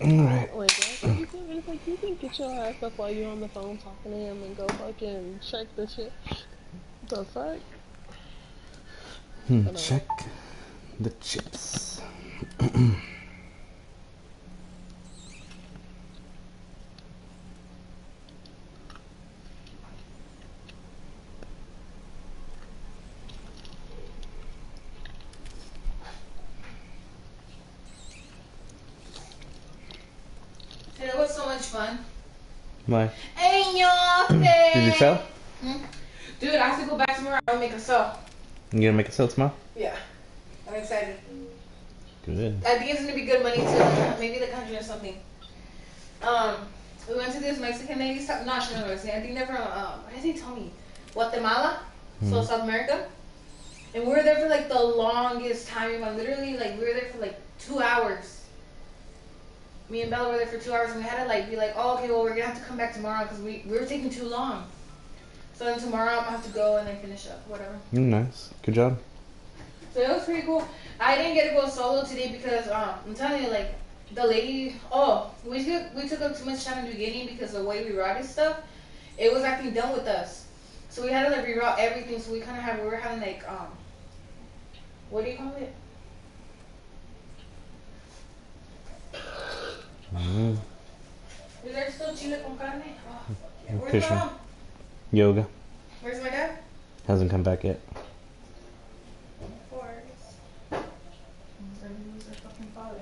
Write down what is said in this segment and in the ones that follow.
Alright. Wait, did I say you can? It's like you can get your ass up while you're on the phone talking to him and go fucking check the shit. The fuck? Hold on. Check the chips. It was so much fun. Why? Hey, y'all. Did you sell? Dude, I have to go back tomorrow and make a sale. You gonna make a sale tomorrow? Yeah. I'm excited. Good. I think it's gonna be good money too. Maybe like 100 or something. Um, we went to this Mexican lady. No, she's not Mexican. I think they're from. What did they tell me? Guatemala. So South America. And we were there for like the longest time. Literally, like we were there for like 2 hours. Me and Bella were there for 2 hours, and we had to like be like, oh, okay, well we're gonna have to come back tomorrow because we were taking too long. So then tomorrow I'm gonna have to go and then finish up, whatever. Nice. Good job. So it was pretty cool. I didn't get to go solo today because I'm telling you, like the lady. Oh, we took up too much time in the beginning because the way we routed stuff, it was actually done with us. So we had to like reroute everything. So we were having like what do you call it? Is there still chile con carne? Oh, yeah. Where's my Fishing. mom? Yoga. Where's my dad? Hasn't come back yet. Of course. He's their fucking father.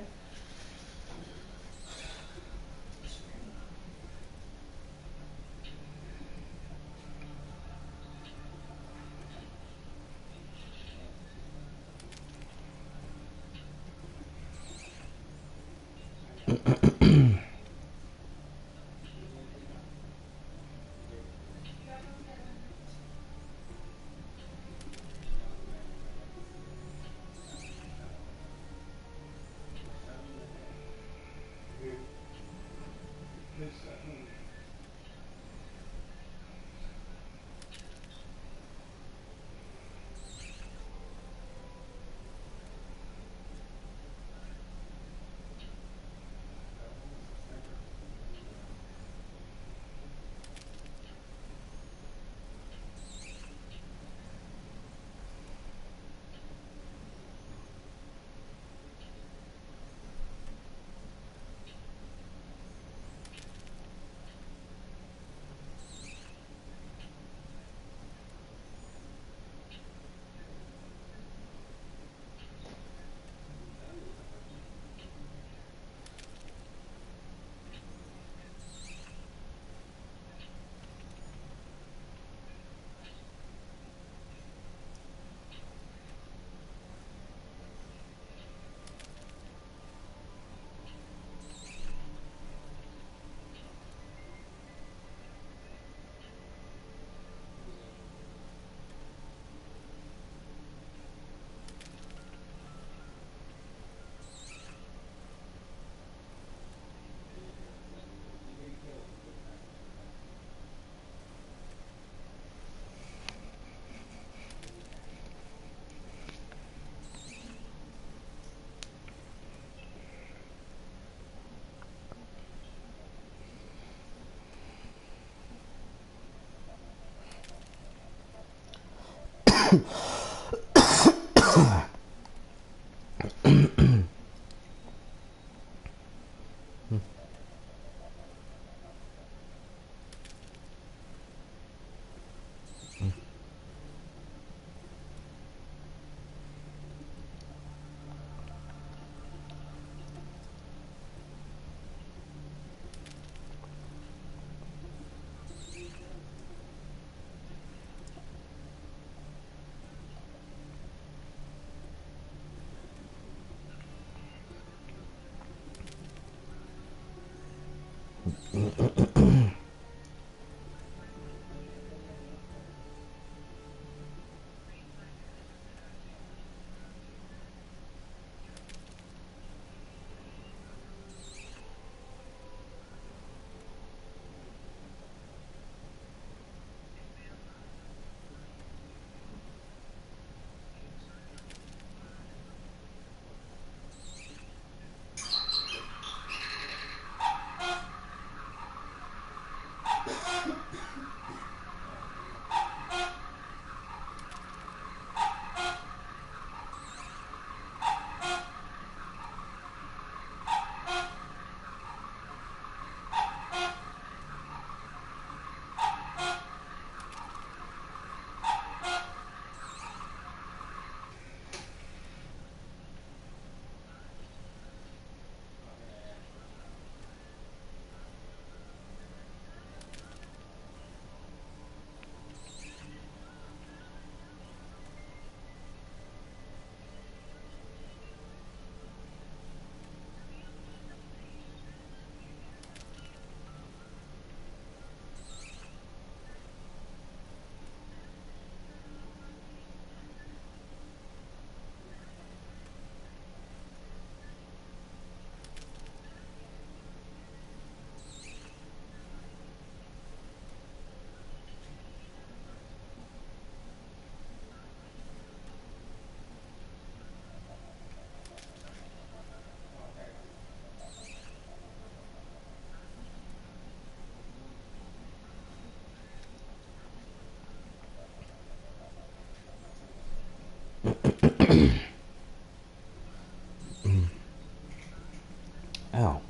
Ow.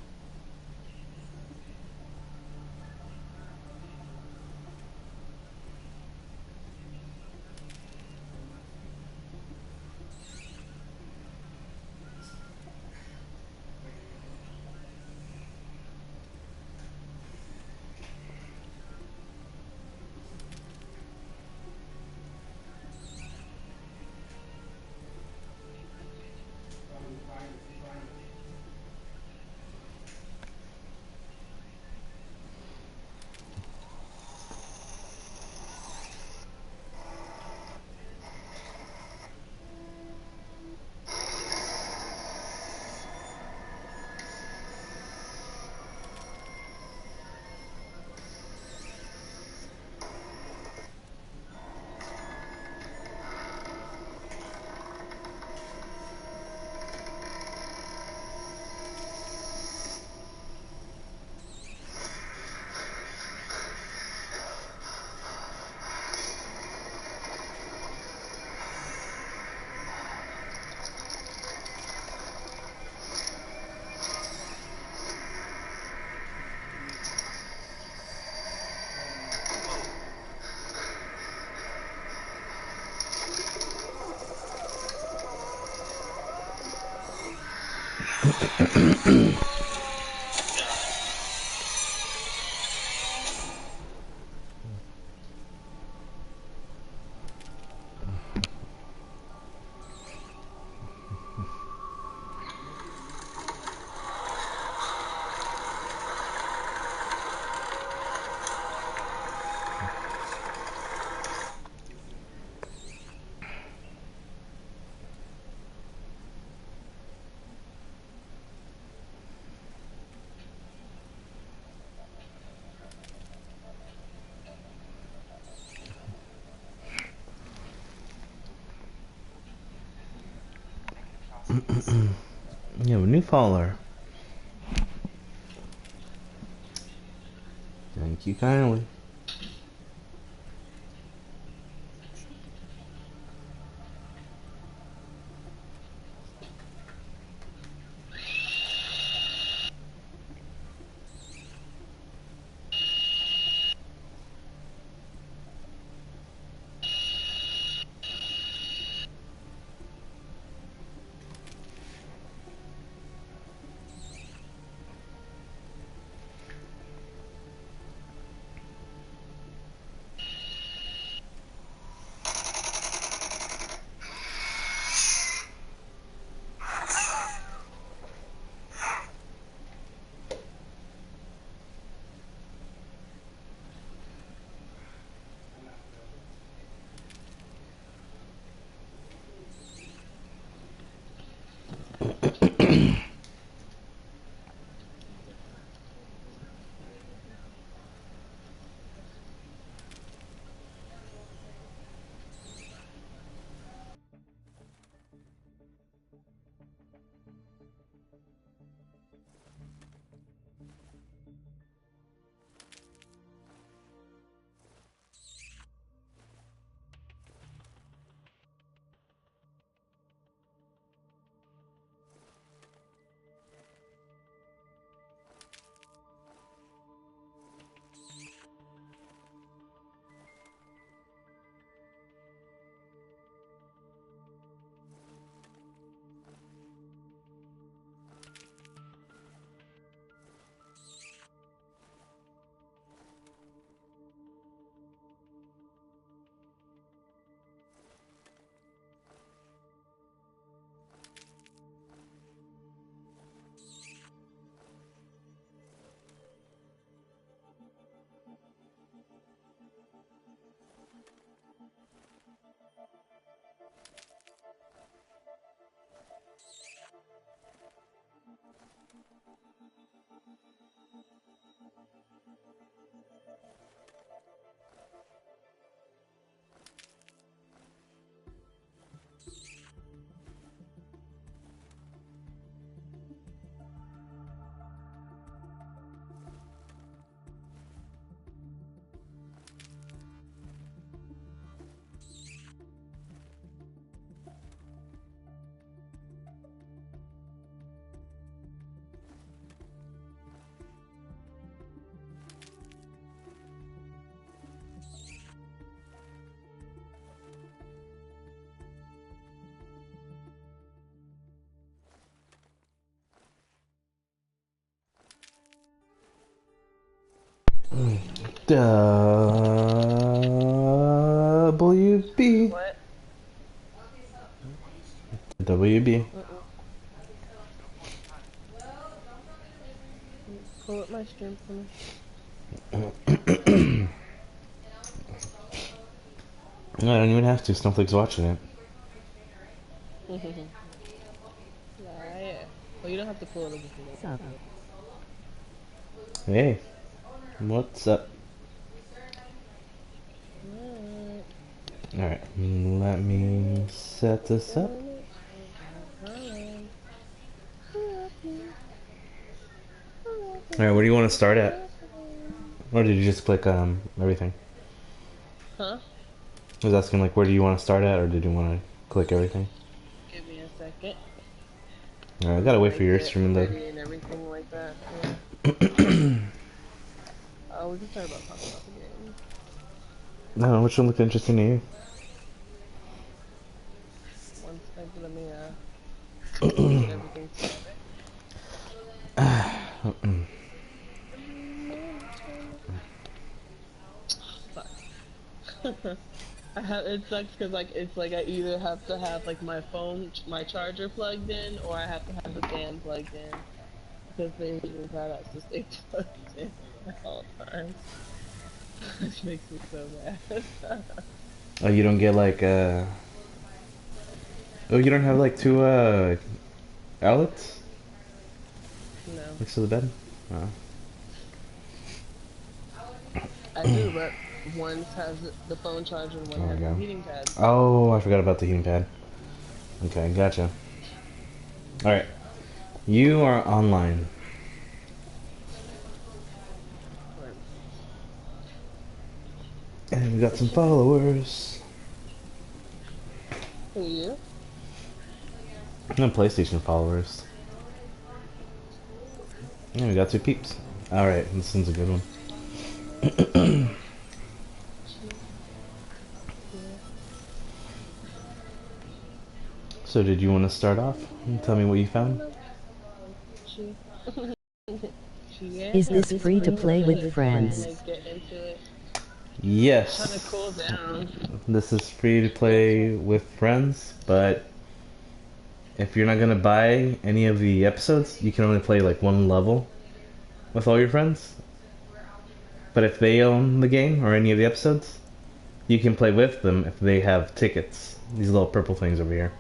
You have a new follower. Thank you kindly. WB. What? WB. Mm-mm. Pull up my stream for me. No, I don't even have to. Snowflake's watching it. Yeah. Well, you don't have to pull it up if you don't want to. Hey, what's up? Alright. Alright, let me set this up. Alright, where do you want to start at? Or did you just click everything? Huh? I was asking like where do you want to start at, or did you want to click everything? Give me a second. Alright, I gotta wait for your Get stream to. ready and everything like that. Yeah. Oh, we can start about talking about the game. I don't know, which one looked interesting to you? One second, let me get everything together. Fuck. It sucks because like it's like I either have to have like my phone, my charger plugged in, or I have to have the fan plugged in because the Asian card has to stay plugged in at all times. Which makes me so mad. Oh, you don't get like oh, you don't have like two outlets No, next to the bed? Oh. I do, but one has the phone charger and one There has we the go. heating pad. Oh, I forgot about the heating pad. Okay, gotcha. Alright. You are online. And we got some followers. Who you? And PlayStation followers. Yeah, we got two peeps. Alright, this one's a good one. So did you want to start off and tell me what you found? Is this free to play with friends? Get into it. Yes. Trying to cool down. This is free to play with friends, but if you're not gonna buy any of the episodes, you can only play like one level with all your friends. But if they own the game or any of the episodes, you can play with them if they have tickets. These little purple things over here.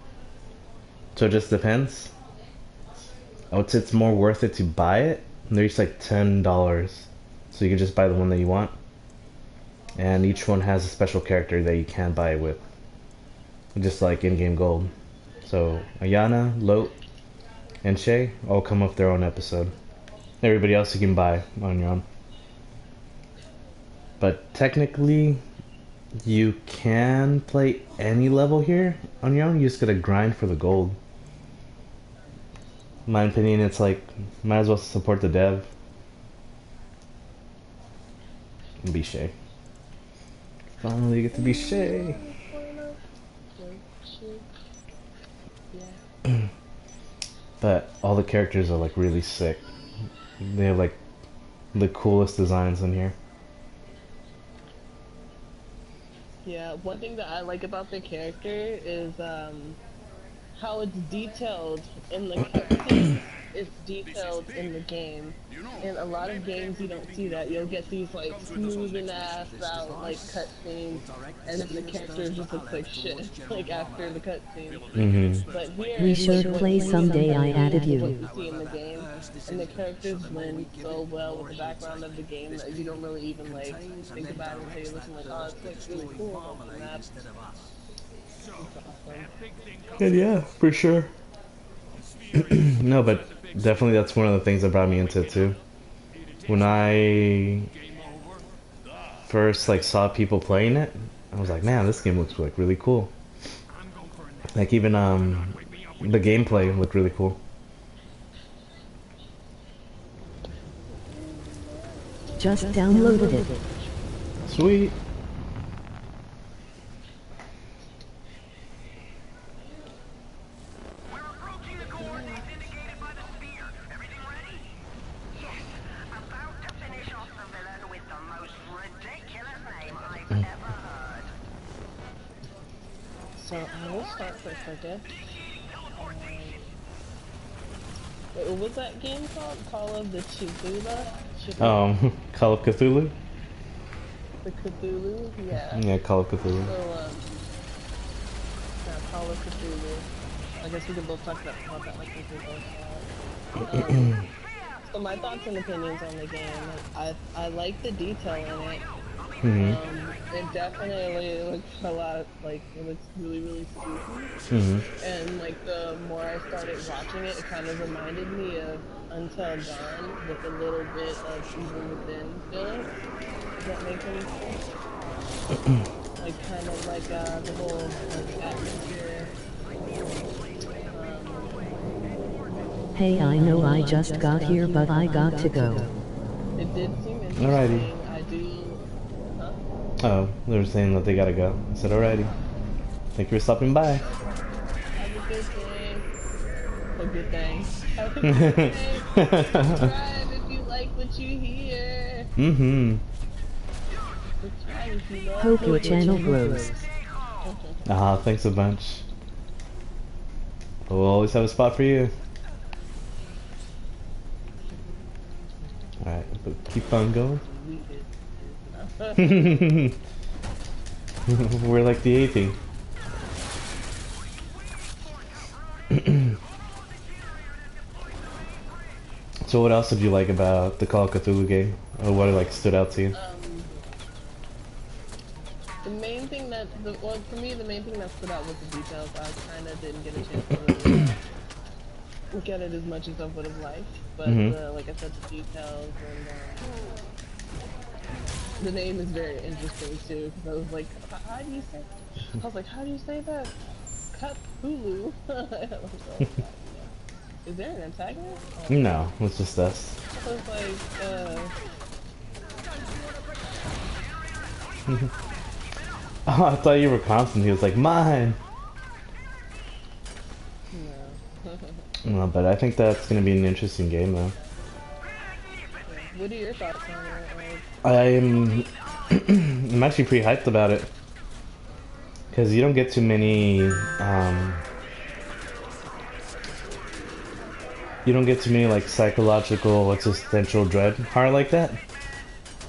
So it just depends. I would say it's more worth it to buy it. They're each like $10. So you can just buy the one that you want. And each one has a special character that you can buy it with. Just like in-game gold. So Ayana, Lot, and Shay all come with their own episode. Everybody else you can buy on your own. But technically, you can play any level here on your own. You just gotta grind for the gold. In my opinion, it's like, might as well support the dev. And be Shay. Finally get to be Shay. But all the characters are like really sick. They have like the coolest designs in here. Yeah, one thing that I like about the character is how it's detailed in the cutscenes. It's detailed in the game. In a lot of games you don't see that. You'll get these like smoothing ass out like cutscenes, and then the character just looks like shit like after the cutscene. But here, We should play someday. I added what you. you see in the game, and the characters blend so well with the background of the game that you don't really even like think about it until you're looking like, oh, it's like really cool. And that's awesome. And yeah, for sure. No, but definitely that's one of the things that brought me into it too. When I first like saw people playing it, I was like, man, this game looks like really cool. Like even the gameplay looked really cool. Just downloaded it. Sweet. So I will start first, okay? Wait, what was that game called? Call of the Chibula? Call of Cthulhu? The Cthulhu? Yeah. Yeah, Call of Cthulhu. So, yeah, Call of Cthulhu. I guess we can both talk about that like we both saw it. So my thoughts and opinions on the game. I like the detail in it. It definitely looks a lot like it looks really, really spooky. And like the more I started watching it, it kind of reminded me of Until Dawn with a little bit of Evil Within feel. Does that make any sense? Like kind of like the whole like, atmosphere. Hey, I know I just got here, but I got to go. It did seem interesting. Alrighty. I do. Huh? Oh, they were saying that they gotta go. I said, alrighty. Thank you for stopping by. Have a good day. A good thing. Have a good day. Subscribe if you like what you hear. Subscribe if you love Hope your what you channel hear. grows. Thanks a bunch. We'll always have a spot for you. Alright, but keep on going. We're like the A-Team. So what else did you like about the Call of Cthulhu game? Or what like stood out to you? The main thing that, well, for me, the main thing that stood out was the details. I kind of didn't get a chance to really look at it as much as I would have liked. But, like I said, the details and the name is very interesting, too. Because I was like, how do you say I was like, how do you say that? Cthulhu. Is there an antagonist? Oh. No, it's just us. I was like, Oh, I thought you were constant. He was like, mine! no. No, but I think that's gonna be an interesting game, though. What are your thoughts on it? I'm actually pretty hyped about it. Because you don't get too many, you don't get too many, like, psychological, existential dread horror like that.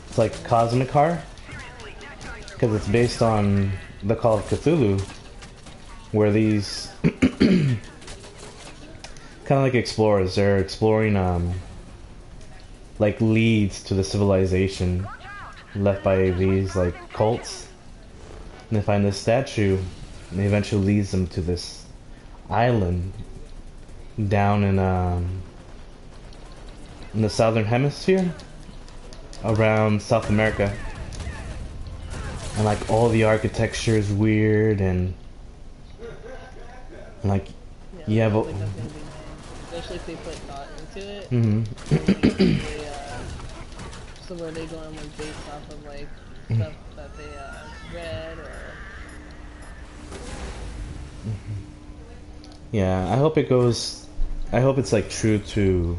It's like cosmic horror. Because it's based on the Call of Cthulhu, where these kind of like explorers, they're exploring like leads to the civilization left by these like cults, and they find this statue, and it eventually leads them to this island down in the southern hemisphere, around South America. And like all the architecture is weird, and like you have Like, that's gonna be nice. Especially if they put thought into it. So where they going like based off of like stuff that they read or yeah, I hope it goes. I hope it's like true to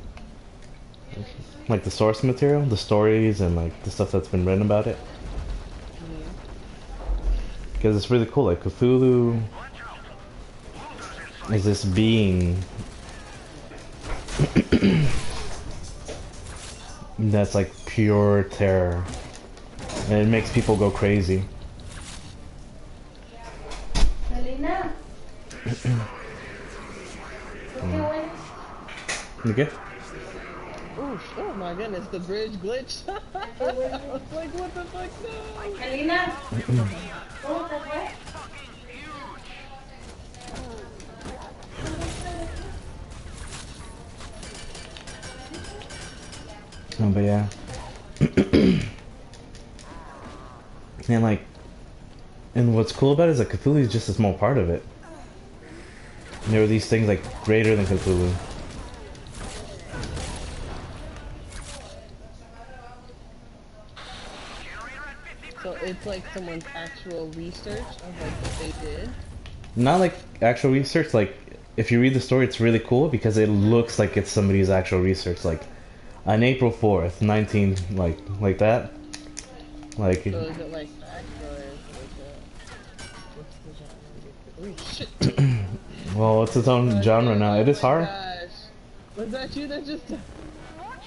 like the source material, the stories, and like the stuff that's been written about it. Because it's really cool. Like Cthulhu is this being that's like pure terror, and it makes people go crazy. Melina. Okay. oh my goodness, the bridge glitch. I was like, what the fuck no? Melina. Oh, that's right. Oh, but yeah. And like, and what's cool about it is that Cthulhu is just a small part of it. And there are these things like greater than Cthulhu. So it's like someone's actual research of like what they did. Not like actual research, like if you read the story it's really cool because it looks like it's somebody's actual research, like on April 4th, 19 like that. Like So is it like fact or is it like what's the genre? Oh shit. Well, it's its own genre now. It is Oh my hard. gosh. Was that you that just...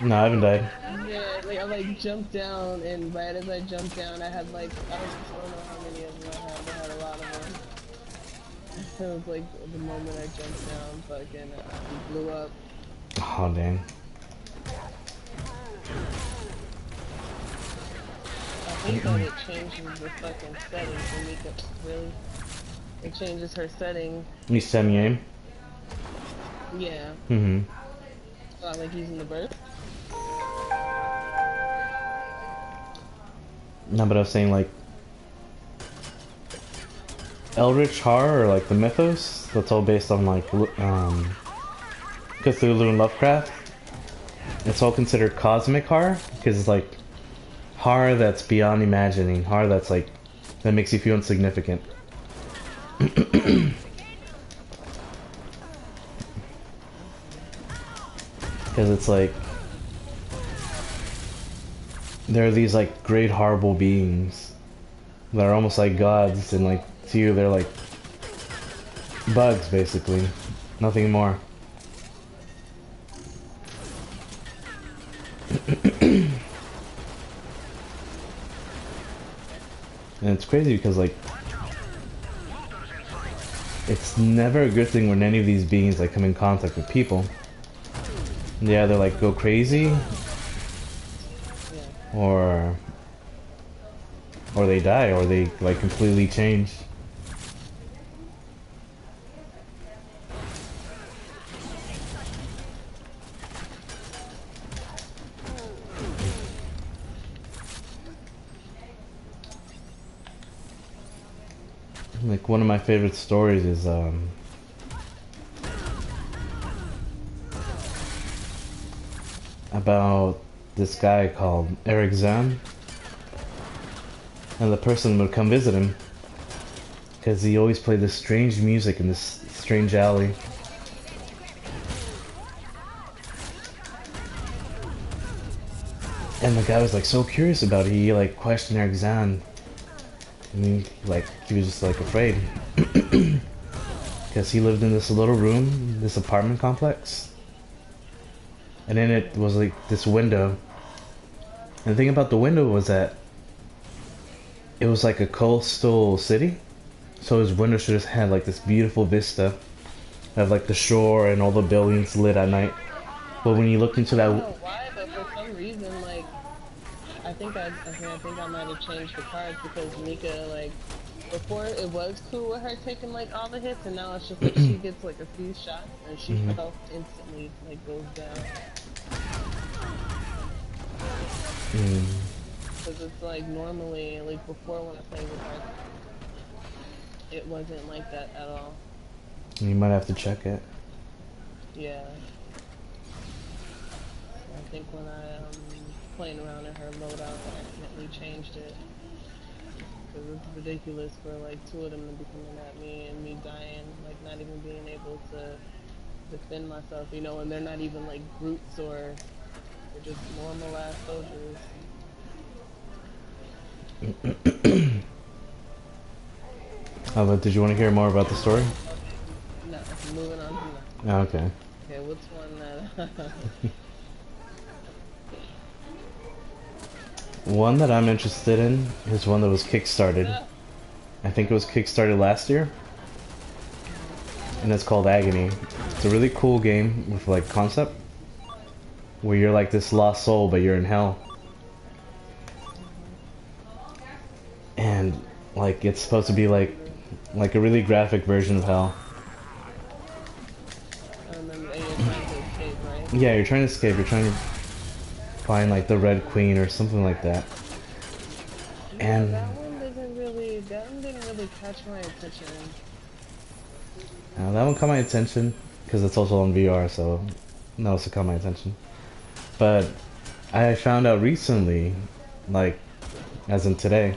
No, I haven't died. Yeah, like I like jumped down, and right as I jumped down, I had like I don't know how many of them I had. I had a lot of them. It was like the moment I jumped down, fucking he blew up. Oh, dang. I think that it changes the fucking settings for Mika. Really? It changes her setting. You semi-aim? Yeah. Mm-hmm. So I like using the burst. No, but I was saying, like, Eldritch horror, or like the mythos, that's all based on like Cthulhu and Lovecraft. It's all considered cosmic horror because it's like horror that's beyond imagining, horror that's like that makes you feel insignificant. Because it's like there are these like great horrible beings that are almost like gods, and like to you they're like bugs basically, nothing more. And it's crazy because like it's never a good thing when any of these beings like come in contact with people. They either like go crazy or they die, or they like completely change. Like one of my favorite stories is about this guy called Eric Zahn, and the person would come visit him because he always played this strange music in this strange alley. And the guy was like so curious about it, he like questioned Eric Zahn. And he was just like afraid. Because he lived in this little room, this apartment complex. And in it was like this window. And the thing about the window was that it was like a coastal city. So his window should have had like this beautiful vista of like the shore and all the buildings lit at night. But when you looked into that... I don't know why, but for some reason, like, I think I might have changed the cards because Mika, like, before it was cool with her taking like all the hits, and now it's just like she gets like a few shots and she health instantly like goes down. Because it's like normally, like before when I played with her, it wasn't like that at all. You might have to check it. Yeah. I think when I playing around in her loadout, I accidentally changed it. Because it's ridiculous for like two of them to be coming at me and me dying, like not even being able to defend myself, you know, and they're not even like brutes or they're just normal ass soldiers. But did you want to hear more about the story? No, moving on from that. Oh, okay. Okay, what's one that... One that I'm interested in is one that was kickstarted. I think it was kickstarted last year. And it's called Agony. It's a really cool game with like concept where you're like this lost soul but you're in hell. And like it's supposed to be like a really graphic version of hell. And you're trying to escape, right? Yeah, you're trying to escape, you're trying to find like the Red Queen or something like that. And that one didn't really catch my attention. that one caught my attention because it's also on VR, so that also caught my attention. But I found out recently, like as in today,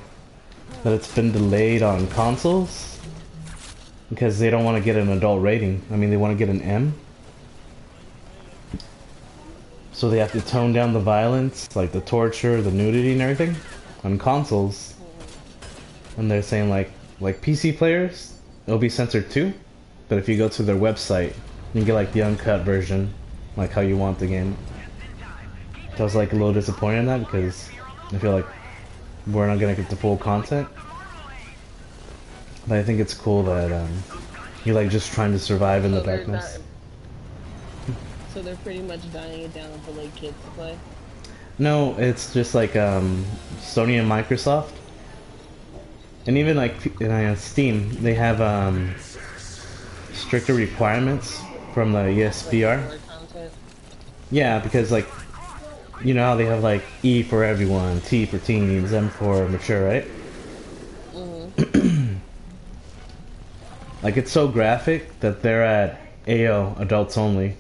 that it's been delayed on consoles because they don't want to get an adult rating. I mean, they want to get an M. So they have to tone down the violence, like the torture, the nudity and everything on consoles. And they're saying like PC players, it'll be censored too. But if you go to their website, you can get like the uncut version, like how you want the game. So I was like a little disappointed in that because I feel like we're not gonna get the full content. But I think it's cool that you're like just trying to survive in the darkness. So they're pretty much dying it down for like kids to play? No, it's just like Sony and Microsoft. And even like Steam, they have stricter requirements from the ESPR. Content? Yeah, because like, you know how they have like E for everyone, T for teens, M for mature, right? Like it's so graphic that they're at AO, adults only.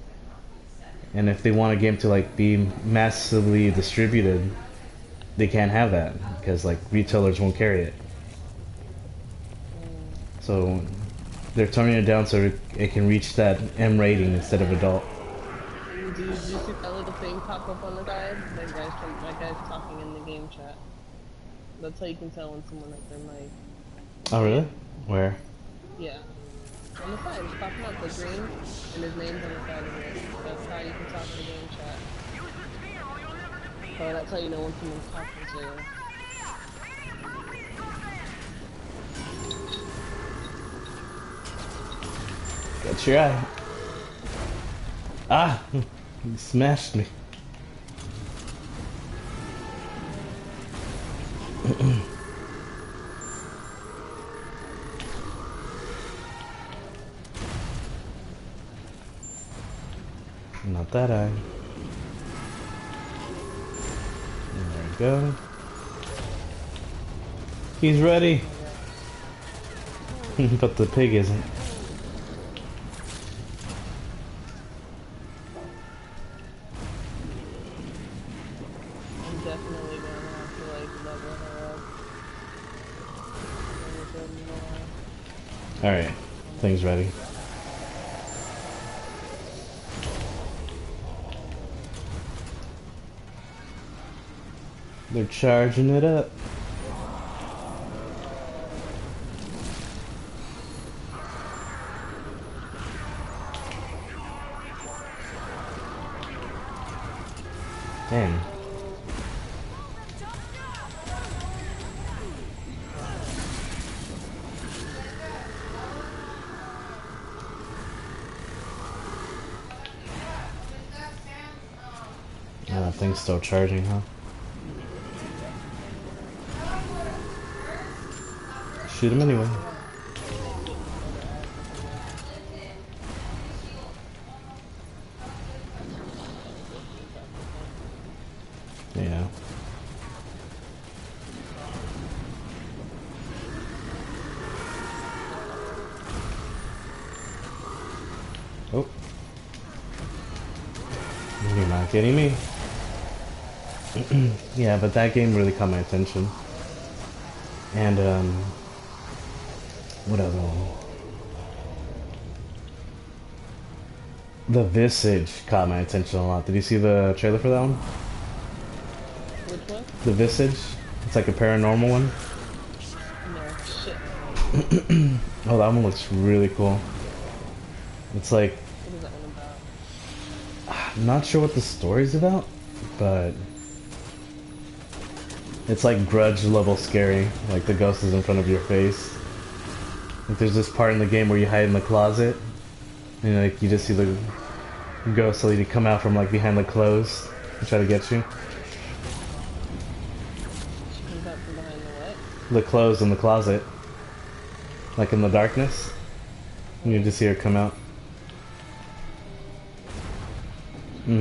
And if they want a game to like be massively distributed, they can't have that because like retailers won't carry it. So they're turning it down so it can reach that M rating instead of adult. Do you see that little thing pop up on the side? That guy's talking in the game chat. That's how you can tell when someone has their mic. Oh really? Where? Yeah. On the side, it's popping up, the green, and his name's on the side of it. That's how you can talk in the game chat. So that's how you know when someone's talking to you. Got your eye. Ah! You smashed me. Not that eye. There we go. He's ready. But the pig isn't. I'm definitely gonna have to like level her up. Alright, thing's ready. They're charging it up. Dang. That thing's still charging, huh? Shoot him anyway. Yeah. Oh. You're not getting me. Yeah, but that game really caught my attention. And, what other one? The Visage caught my attention a lot. Did you see the trailer for that one? Which one? The Visage? It's like a paranormal one. No, shit. Oh, that one looks really cool. It's like, What is that one about? I'm not sure what the story's about, but it's like Grudge level scary. Like the ghost is in front of your face. Like there's this part in the game where you hide in the closet, and like you just see the ghost lady come out from like behind the clothes and try to get you. She comes out from behind the what? The clothes in the closet, like in the darkness, and you just see her come out. What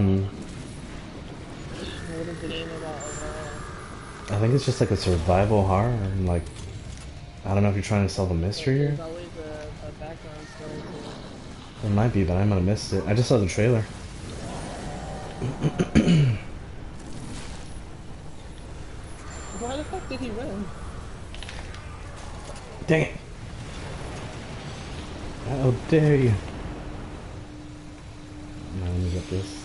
is the game about overall? I think it's just like a survival horror, and like I don't know if you're trying to solve a mystery here. There's always a background story to it. It might be, but I might have missed it. I just saw the trailer. Why the fuck did he run? Dang it! How dare you! Now let me get this.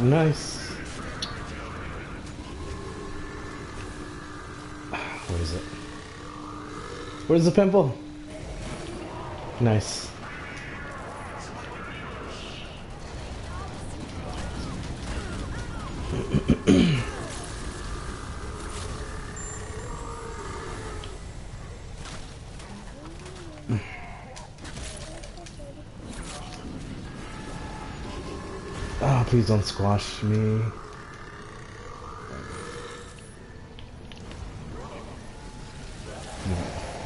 Nice! What is it? Where's the pimple? Nice. Oh, please don't squash me.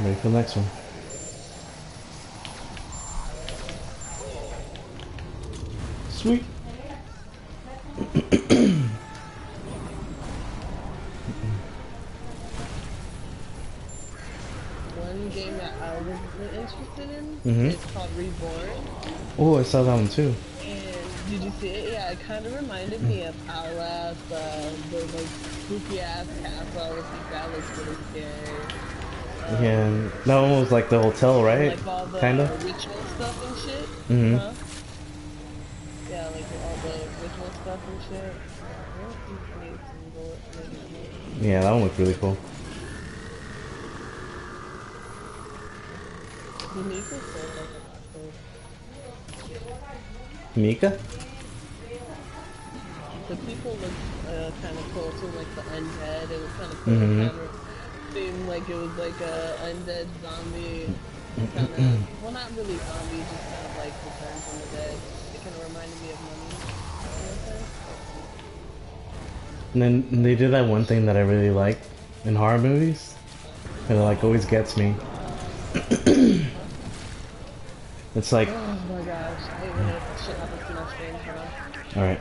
Ready for the next one. Sweet. One game that I was interested in Mhm. is called Reborn. Oh, I saw that one too. And did you see it? Yeah, it kind of reminded me of Outlast, the like spooky ass castle. That looks really scary. Yeah, that one was like the hotel, right? Like all the Kinda. ritual stuff and shit. Mhm. Huh? Yeah, like all the ritual stuff and shit. I don't think I need some bullet. Yeah, that one looked really cool. The Mika said like a lot of Mika? the people looked kind of cool too, like the undead. It was kind of cool. Mhm. It kind of seemed like it was like a undead zombie kind of. Well, not really zombie, just kind of like return from the dead. It kind of reminded me of Mummy. And then they did that one thing that I really like in horror movies. And it like always gets me. It's like, Oh my gosh, I hate when that shit happens to my screen. Hold on. alright.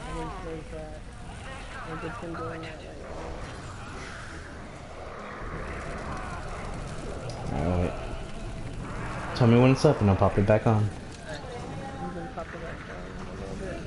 I didn't play that. I just been doing that right now. Alright. Tell me when it's up and I'll pop it back on. Alright, I'm gonna pop it back down in a little bit.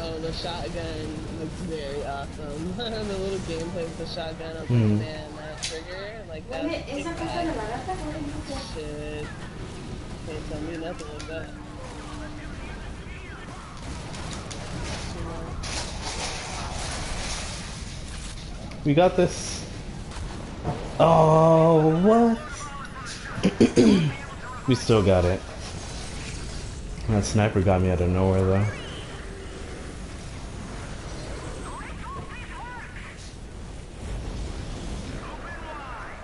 Oh, the shotgun looks very awesome. The little gameplay with the shotgun, I was like, man, that trigger, like that shit. Can't tell me nothing like that. We got this. Oh, what? We still got it. That sniper got me out of nowhere though.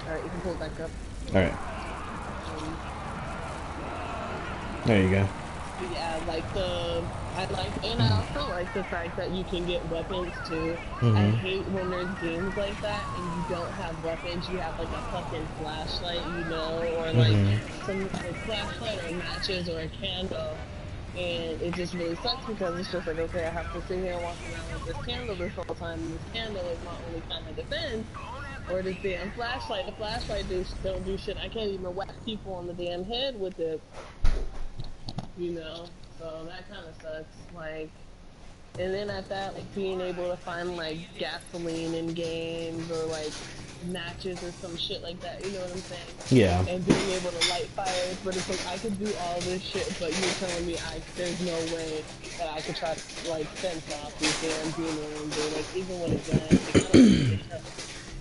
Alright, you can pull it back up. Alright. There you go. But yeah, and I also like the fact that you can get weapons too. I hate when there's games like that and you don't have weapons, you have like a fucking flashlight, you know, or like some like flashlight or matches or a candle. And it just really sucks because it's just like, okay, I have to sit here and walk around with this candle this whole time, and this candle is my only kind of defense. Or this damn flashlight. The flashlight don't do shit. I can't even whack people on the damn head with it. You know? So that kind of sucks. Like, and then at that, like, being able to find, like, gasoline in games or, like, matches or some shit like that, you know what I'm saying? Yeah. And being able to light fires, but it's like, I could do all this shit, but you're telling me there's no way that I could try to, like, fence off these damn demons or, like, even with a gun. Like, I don't know,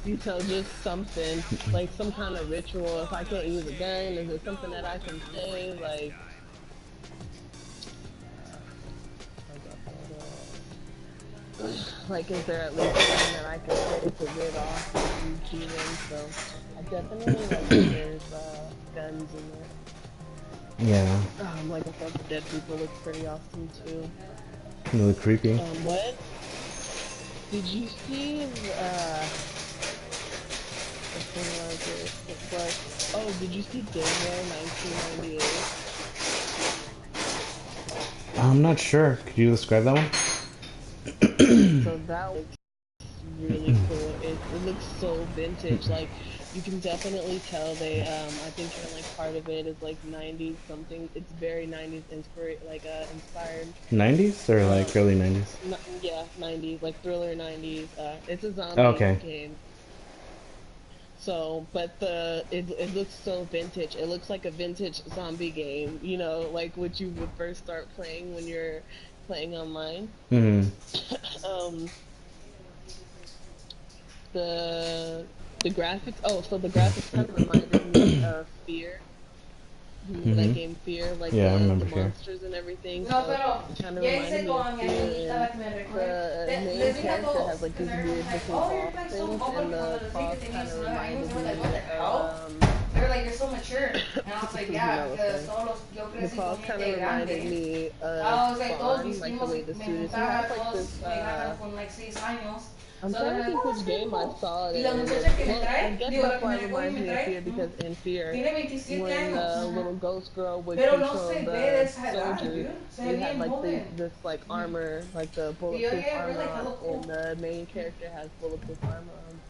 you tell just something, like some kind of ritual. If I can't use a gun, is there something that I can say, like... Like, is there at least something that I can say to rid off these demons? So, I definitely like that there's guns in there. Yeah. Like I said, the dead people look pretty awesome too. Really creepy. What? Did you see, oh, did you see January 1998? I'm not sure. Could you describe that one? So that looks really cool. It looks so vintage. Like, you can definitely tell they I think kind of like part of it is like 90s something. It's very 90s inspired. 90s or Um, like early 90s? yeah, 90s like thriller 90s. It's a Oh, zombie okay. game. So, but it looks so vintage. It looks like a vintage zombie game, you know, like what you would first start playing when you're playing online. Hmm. Um, the the graphics. Oh, so the graphics kind of reminded me of Fear. Remember that Hmm. game Fear, like Yeah, I the remember Fear. monsters and everything. No, So pero it kind of ya reminded hice me of con mi Fear, amiguita and la que me recoge. the main Les dije a character has todos like que these se weird like, looking oh, you're claw playing so things, mobile. and Cuando the les dije claws que kind tenía of 9 años, reminded they were like, me what the hell? of They were like, you're so mature. And I was like, you yeah, know, because todos yo the crecí claws con kind gente of reminded grande. me of I was like, todos Spawn, mis like the primos way the me suit is. He juntaba, has like todos this. me ganan con like 6 años. I'm So trying they're to like, think oh, that's which pretty game I cool. saw it Y la in. muchacha que me Well, I trae, guess digo, la that's que why me it recoge y reminds me me of trae, Fear because in Fear, tiene 27 when the años. little ghost girl would Pero no control se ve de the esa edad, soldiers, dude. Se ve you had bien like joven. this like armor, like the Y yo, bulletproof yeah, armor really, on, hello, cool. and the main character has bulletproof armor on,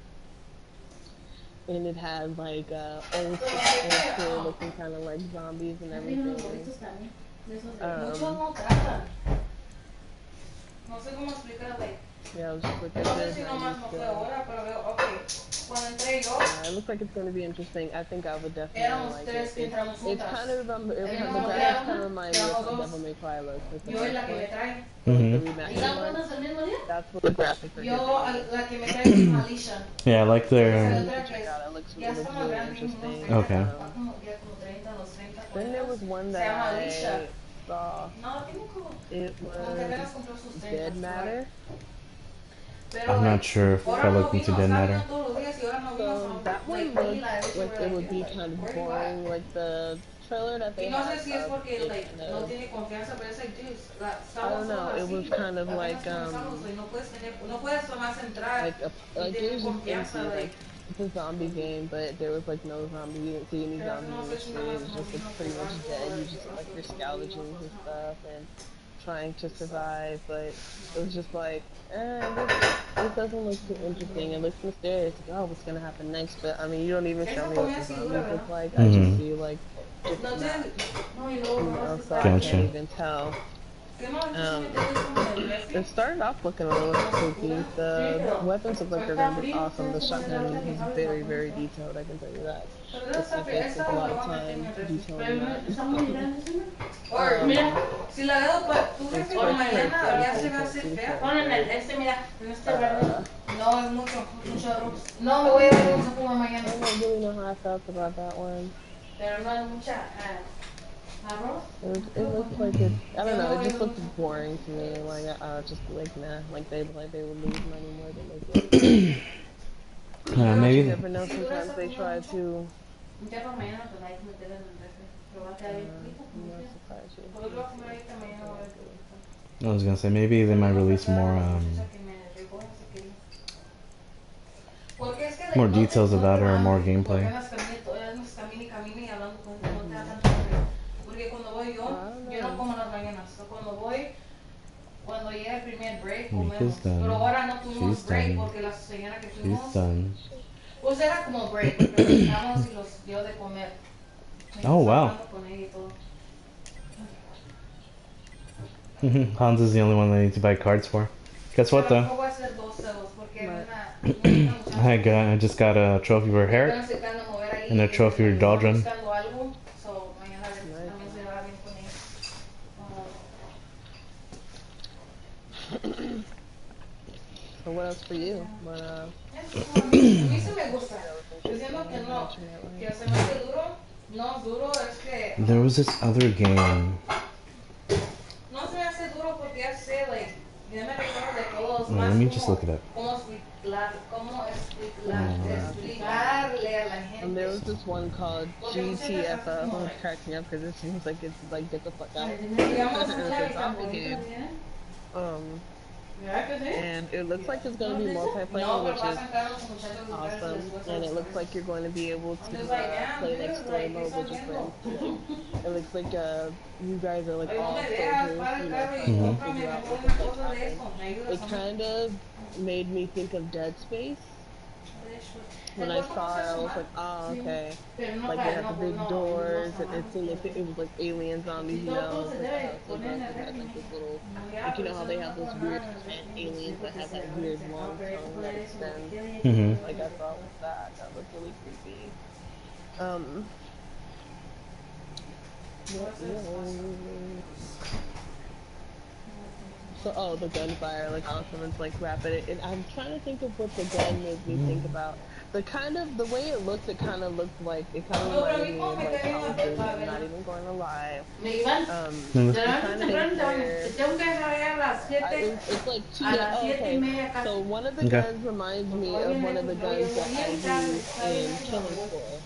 and it had like old school looking kind of like zombies and everything. Muchos Um, no tratan. No sé cómo explicar, like, yeah, it was just like a no sé good si nomás 90s no fue feel. ahora, pero veo, okay, cuando entré yo, It looks like it's going to be interesting. I think I would definitely éramos like tres it. que entramos It's juntas. kind of the El mismo graphics día, kind of remind me of éramos how dos. Devil May Cry looks. Like the Yo y la first que me one, trae. the Hmm. ¿Y remastered las one. juntas el mismo día? That's what the graphics are Yo, giving me. la que me trae es Alicia. Yeah, I like Esa their. otra que Check es, it out. It looks ya está más really grande, unos interesting. 30, Okay. va como, ya como 30, los 30, Then there was 40. one Se that llama I Alicia. saw. No, tiene como, It como que apenas was compró sus 30. Dead Matter. Pero, I'm not like, sure if I ahora no looked into vino, Dead está Matter. viniendo todos los días y ahora no vino. So that one Like, looked we like, like it would be kind of where you boring. at? Like the trailer that Y they no sé had si es up, porque it like, kind no of, tiene confianza, pero es like, dude, I estamos don't know. todos It así. was kind of Apenas like comenzamos, like, no puedes tener, no puedes nomás entrar like y like it tener was just confianza, empty. like, Like it's a zombie game, but there was like no zombie. You didn't see any pero zombies no in sé the si street. nomás It was como just vino like pretty much jugando dead. o You just like you're scavenging and stuff and trying to survive. But it was just like, this doesn't look too interesting. It looks mysterious. Like, oh, what's gonna happen next? But I mean, you don't even show me what the zombies look like. I just Mhm. see like just no map, tiene, no, y luego you no know, vas so a I Gotcha. can't even tell. ¿Qué más? Como del refri. It started off looking a little spooky. The weapons look like they're gonna be awesome. The shotgun is very, very detailed. I can tell you that. Pero Looks esa like they took a lot of time detailing that. Or, mira, si la dejo para tu It's refri por quite mañana, crazy. ya se va a hacer fea. Ponen el mira, en este Uh, verde. No, es mucho arroz. No, me voy a ir a comer I mañana. don't really know how I felt about that one. Pero no es mucha arroz. It looked like it. I don't know. It just looked boring to me. Like I just like nah. Like they would lose money more than they did. You Maybe. never know. Sometimes they try to. Ya para mañana pues hay que meter en el refri. Pero va a quedar bien frito, I'm como not sea. surprised you. Pues lo voy a comer ahorita, mañana voy a ver. I was gonna say maybe they might release more Porque es que more no te- details no te about it or dan, more porque gameplay. apenas camine y camine y hablando con gente, no te da tanto hambre. Porque cuando voy yo no como en las mañanas. So, cuando llega el primer break, comemos. Mika's done. Pero ahora no tuvimos She's break done. porque la señora que She's fuimos, done. pues era como break, porque estábamos y los dio de comer. Oh, wow. Hablando con ella y todo. Hans is the only one that I need to buy cards for. Guess what Pero though? no voy a hacer dos celos porque Right. una muchacha I just got a trophy for Herrick. apenas se acaban de mover ahí And a trophy y for están Daldron. buscando algo, so mañana también se va bien con ella. So what else for you? But A mí sí me gusta. Diciendo que no, que se me hace duro, no duro es que There was this other game. no se me hace duro porque ya sé, like, ya me recuerdo de todos Wait, más let me como- just look it up. cómo explicarle a la and there was gente. this one called GTFO. It cracks me up because it seems like it's like get the fuck out. Digamos, It's una a zombie game. ¿Verdad que sí? And it looks like it's going to be multiplayer, No, pero which is pasan cada los muchachos awesome. después. And it looks like you're going to be able to It's like, yeah, play dude, like story like, mode it's with your so friends. It looks like you guys are like Ay, no all me soldiers, veas, para el you know, carro y trying to cómprame figure out mejor what una the cosa fuck de happened. esto. Me ayudas It a kind of made me think of Dead Space. when I saw it, I was like, oh, okay. Like, they had the big doors, and it seemed like it was like alien zombies, you know? Like, how some girls had like this little, like, you know how they have those weird plant aliens that have that weird long tongue that extends? Mm-hmm. Like, I thought with that. That looked really creepy. So, oh, the gunfire, like how someone's like rapid. And I'm trying to think of what the gun made me think about. The way it looked, it kind of looked like, it kind of reminded me of like Call of Duty. I'm not even going to lie. I'm trying to think where, it's like two, oh, okay. So one of the guns reminds me of one of the guns that I used in Killing Floor.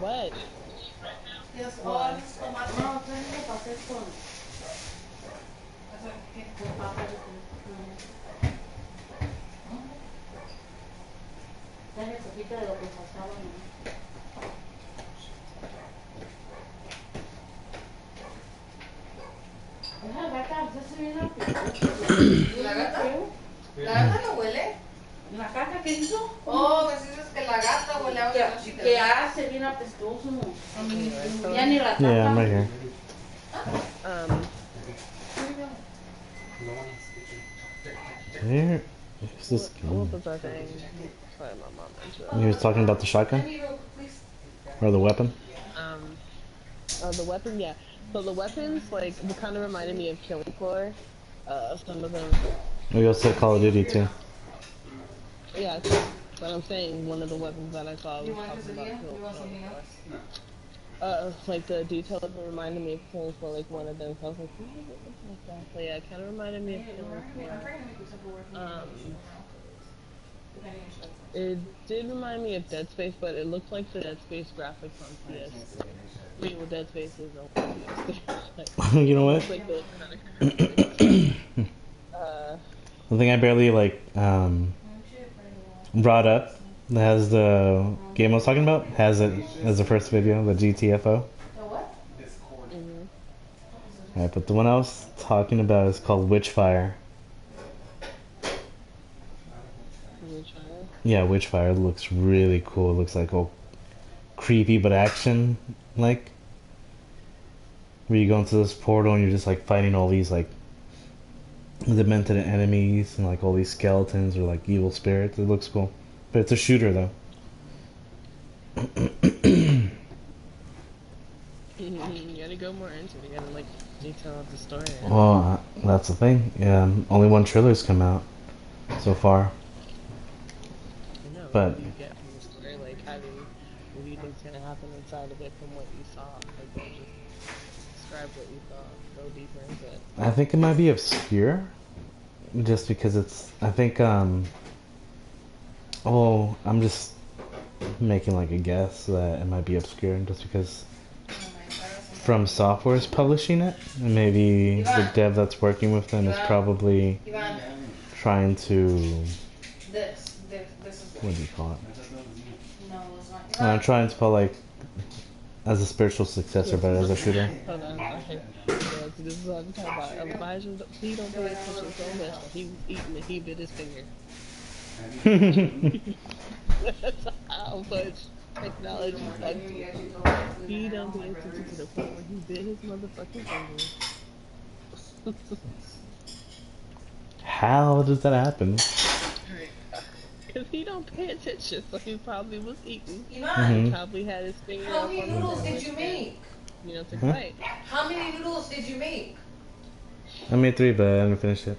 What? What? ¿La gata? ¿La gata no huele? ¿La caca qué hizo? Oh, que dices que la gata huele a otra. Que hace bien apestoso. Ya ni la Yeah, I'm right here. Where is this What gun? was I saying? Sorry, my mom mentioned. You were talking about the shotgun? Or the weapon? The weapon, yeah. So the weapons, like, kind of reminded me of Killing Floor. Some of them. We also said Call of Duty too. Yeah, but I'm saying one of the weapons that I saw was talking about Killing Floor. Like the details reminded me of Killing Floor, like one of them. So I was like, what like that? So yeah, it kind of reminded me of Killing Floor. It did remind me of Dead Space, but it looked like the Dead Space graphics on PS. I mean, well, Dead Space is on PS. You know what? Like those kind of The thing I barely like brought up that has the game I was talking about has it as the first video, the GTFO. The what? Alright, but the one I was talking about is called Witchfire. Yeah, Witchfire. It looks really cool. It looks like all creepy but action like. Where you go into this portal and you're just like fighting all these like demented enemies and like all these skeletons or like evil spirits. It looks cool. But it's a shooter though. You gotta go more into it. You gotta like detail out the story. Well, that's the thing. Only one trailer's come out so far. I know. But What do you get from the story? Like, what do you think's gonna happen inside of it from what you saw? Like, don't just describe what you saw. Go deeper into it. I think it might be obscure, just because it's. I think oh, I'm just making like a guess that it might be obscure, just because From Software is publishing it, and maybe the dev that's working with them is probably trying to. This is What do you call it? No, it's not. Trying to put like as a spiritual successor, but as a shooter. Hold on, okay. Yeah, this is what I'm talking about. Elijah, he don't pay attention so much that he was eating and he bit his finger. That's how much technology sucks. He don't pay attention to the point where he bit his motherfucking finger. How does that happen? Because he don't pay attention, so he probably was eating. Ivan, He probably had his finger how up many on the noodles floor, did you make? you know, to fight. How many noodles did you make? I made 3, but I didn't finish it.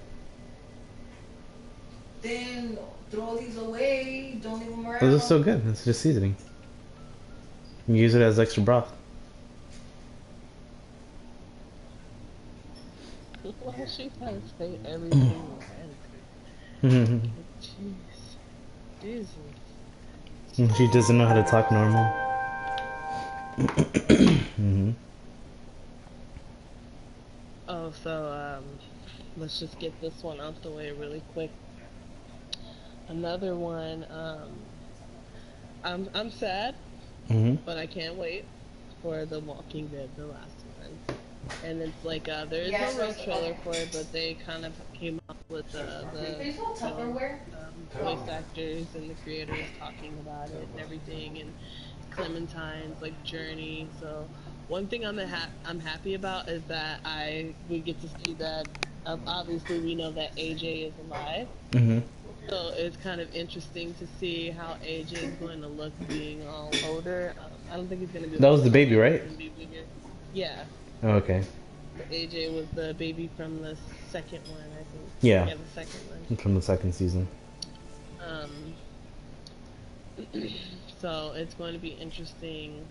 Then throw these away. Don't leave them around. Those are still good. It's just seasoning. You can use it as extra broth. Why she gotta say everything? Jeez. Jesus. She doesn't know how to talk normal. Oh, so, let's just get this one out the way really quick. Another one, I'm sad, but I can't wait for The Walking Dead, the last one. And it's like, there is no real trailer for it, but they kind of came up with, Are you Tupperware? voice actors and the creators talking about it and everything, and Clementine's like journey. So one thing I'm happy about is that we get to see that. Obviously, we know that AJ is alive, Hmm. so it's kind of interesting to see how AJ is going to look being all older. I don't think he's going to be. That was the older, baby, right? he's gonna be bigger. Yeah, Oh, okay. AJ was the baby from the second one, I think. Yeah. Yeah, the second one. From the second season. Um, so it's going to be interesting,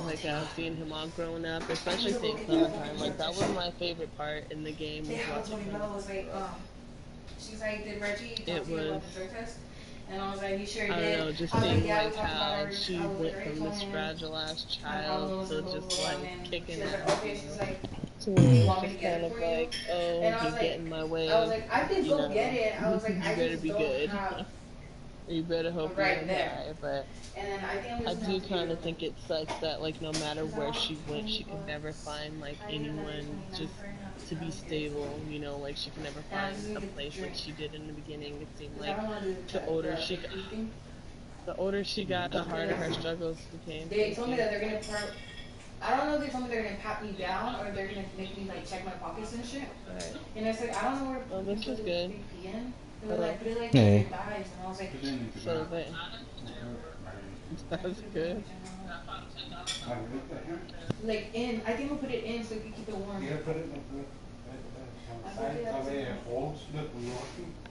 like seeing him all grown up, especially seeing Clementine. Like that was my favorite part in the game. Was watching Bella was like, she's like, did Reggie talk It to you was. about the drug test? And I was like, he sure I did. don't know, just I was seeing like, yeah, we like talked about how our- she our went from relationship this and fragile ass my mom child was to a little just one, like and kicking she was it like, okay, she's like, to you want me to just get kind it of for you? like, oh, And I you was get like, in my way. I was like, I did you go know, get it. I was like, you I better just be don't good. have. You better hope Right you don't there. die, but And then I think I'm I just do kind of think it sucks that like no matter where she went, she could never find like anyone just to be stable. You know, like she could never find a place like she did in the beginning. It seemed like the older she got, the harder her struggles became. They told me that they're gonna I don't know if they told me they're gonna pat me down or they're gonna make me like check my pockets and shit. Right. And I said, I don't know where. Oh, this is good. They were like, put it like Hey. your thighs, and I was like, So that's good. like in. I think we'll put it in so we can keep it warm.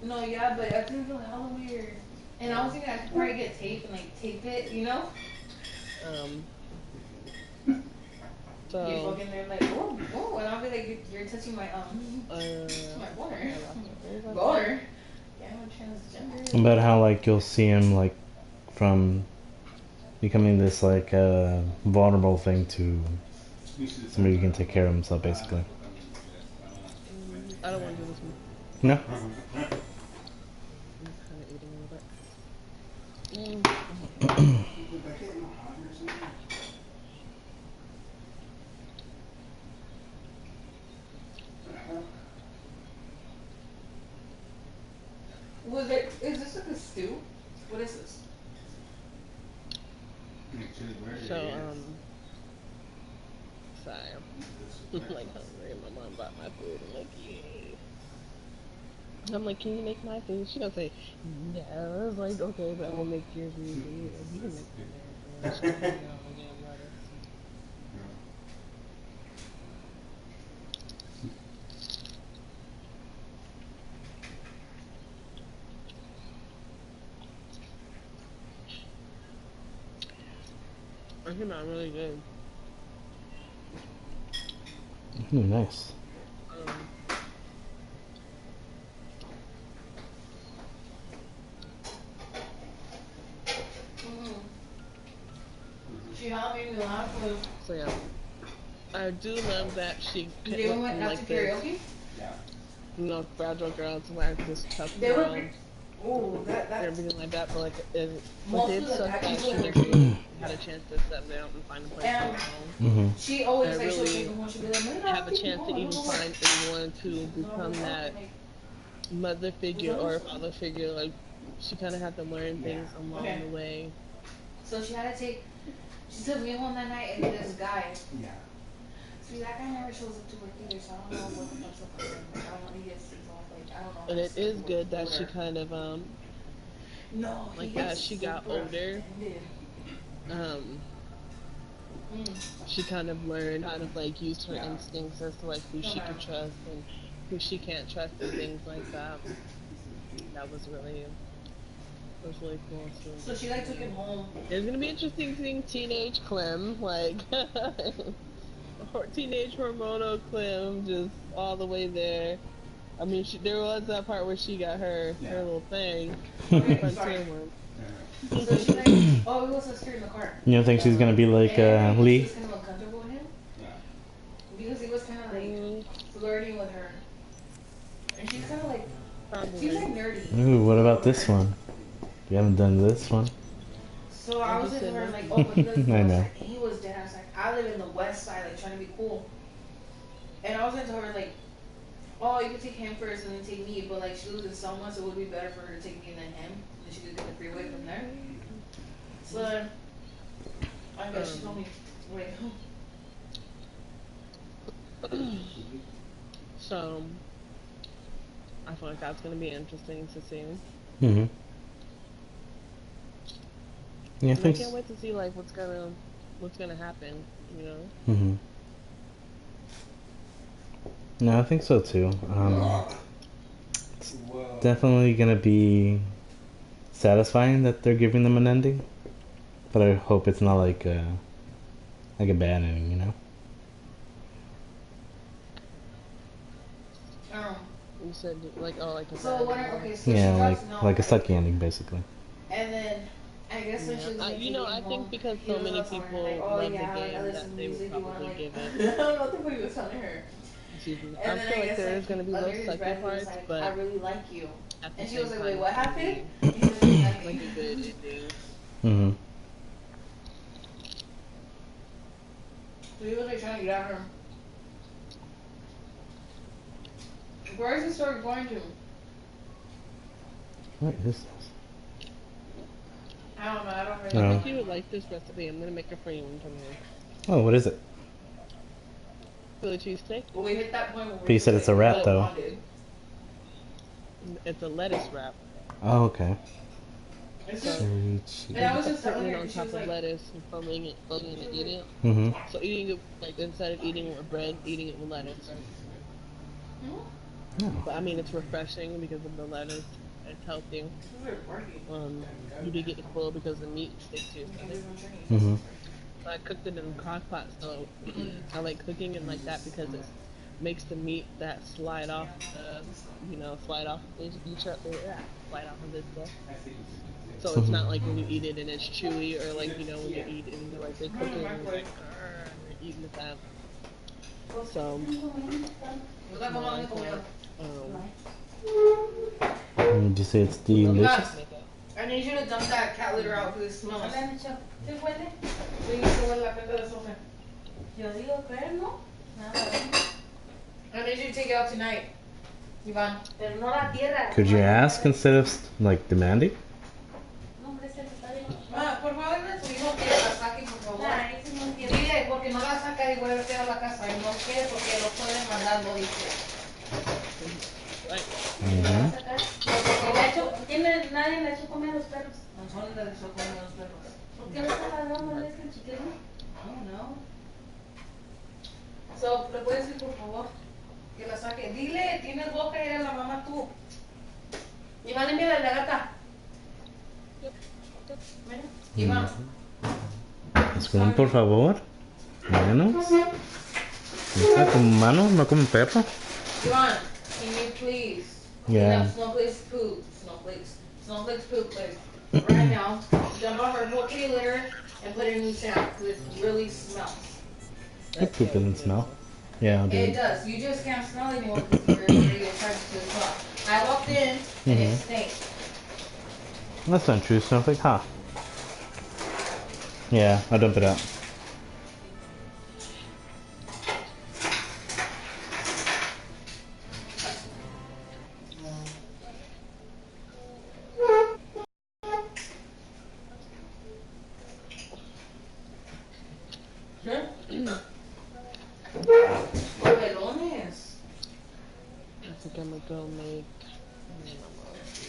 No, yeah, but I didn't feel hella weird. And I was thinking I could probably get tape and like tape it, you know? You So fucking there like, oh, oh, and I'll be like, you're touching my my boner. Boner. Yeah, I'm transgender. About how like you'll see him like from becoming this like vulnerable thing to somebody who can take care of himself, basically. I don't want to do this one. No. I'm kind of eating a little bit. Was it? Is this like a stew? What is this? So sorry, I'm like hungry. My mom bought my food. I'm like, yay. I'm like, can you make my food? She gonna say, no. I was like, okay, but I'll make yours really good. You can make yours. She's like, no, yeah, lettuce. I think I'm really good. Ooh, nice. She helped me laugh with. So yeah, I do love that she They went went from out like to this, karaoke. you know, fragile girl to like this tough They girl. were. Oh, And that. everything like that, but like it Most did of the suck that people she were- never really had a chance to settle down and find a place And- to go home. Mm-hmm. She always I like she'll really take them home. She'll be like, "Man, Have a keep chance to going, even I don't know find anyone to become that mother figure or father figure. Like she kind of had to learn things along Okay. the way. So she had to take. She took me home that night and this guy. Yeah. See, that guy never shows up to work either, so I don't know what the fuck's up with him. Like, I don't know. He gets things off. Like, I don't know. And it is good that she kind of No. like he as gets she got super older, offended. she kind of learned how to like use her instincts as to like who she could trust and who she can't trust and things like that. That was really cool. So she like took him home. It's gonna be interesting seeing teenage Clem, like teenage hormonal Clem, just all the way there. I mean, there was that part where she got her little thing. Frontier one. So she like, oh, we was scared in the car. You don't think she's gonna be like And Lee? She was kind of uncomfortable with him because he was kind of like flirting with her, and she's kind of like, she's like nerdy. Ooh, what about this one? You haven't done this one. So I was in her like, oh, but he lives in the I west know. side. And he was dead. I was like, I live in the west side, like trying to be cool. And I was into her like, oh, you could take him first and then take me, but like she lives in someone, so it would be better for her to take me and then him, and she could get the freeway from there. So then, I guess she told me, wait. So, I feel like that's gonna be interesting to see. Mm-hmm. Yeah, I And I think. can't wait to see like what's gonna happen. You know. Mm-hmm. No, I think so too. It's definitely gonna be satisfying that they're giving them an ending, but I hope it's not like a bad ending, you know? You said like like a So when okay, so Yeah, she like drops no, like a right? sucky ending, basically. And then I guess when she was you know, I think because he so was many also people like, oh love yeah, the like, I game listen that to they music, would you wanna probably like, give I it. don't know what the fuck he was telling her. Season. And I then feel I like guess there like, is gonna be under those his sucky breath, he was parts, like, but I really like you. at the And she same was like, time, wait, what it's gonna happened? be He was like, like a good ending. Mm-hmm. so he was like trying to get at her. Where is the story going to? What is this? I don't know, I don't really I No. know. think you would like this recipe. I'm gonna make it for you when you come here. Oh, what is it? Philly cheesesteak. But we hit that point where But you said it's a wrap, though. It's a lettuce wrap. Oh, okay. It's just, Cherry cheese. and I was just telling Putting it her, on she top was of like, lettuce and foaming it and eating it. Mm-hmm. So eating it like instead of eating it with bread, eating it with lettuce. Oh. But I mean, it's refreshing because of the lettuce. It's healthy. You do get the full because the meat sticks to your stomach. Mm-hmm. I cooked it in a crock pot, so I like cooking it like that because it makes the meat that slide off, slide off slide off of this stuff. So it's not like when you eat it and it's chewy, or like when you eat it and like they cook it and it's like you're eating it that. So Did you say it's delicious? I need you to dump that cat litter out because it smells. ¿Qué huele? Sí, se huele la caca de Sofía. Yo digo que no. Nada. I need you to take it out tonight, Iván. Pero no la tierra. Could you ask instead of like demanding? No, hombre, ese está bien. Por favor, dile a tu hijo que la saque, por favor. Ah, ese no entiende. Dile, porque no la saca y vuelve a la casa. Y no quiere porque lo pueden mandar, lo dice. Mm-hmm. Nadie le ha hecho comer a los perros. Antonio le dejó comer a los perros. ¿Por qué no está ladrando de este chiquero? No. So, le puedes decir por favor que la saque. Dile, tienes boca y eres la mamá tú. Iván, envíale a la gata. Mira, Iván. Escuchen, por favor. Manos. Usa con manos, no con perro. Iván, can you please Yeah. clean up Snowflake's poop? Snowflake's poop, like, right now. Dump off her whole kitty litter and put it in the sand because it really smells. That poop doesn't smell. Yeah, I'll do It it. does. You just can't smell it anymore because you're already attracted to the smell. I walked in and it stinks. That's not true, Snowflake, huh? Yeah, I'll dump it out. Pelones. I think I'm gonna go make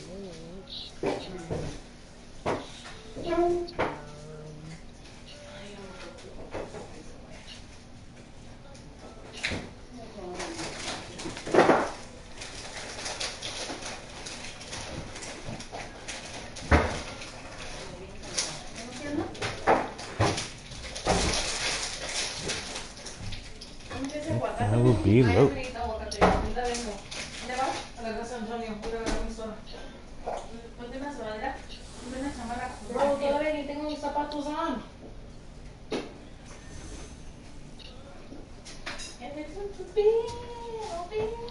lunch. That will be low. ¿Dónde vas? A la casa de Antonio. Voy a ver mi sola. Ponte una sudadera. Ponte una chamarra. Bro, todavía ni tengo mis zapatos on.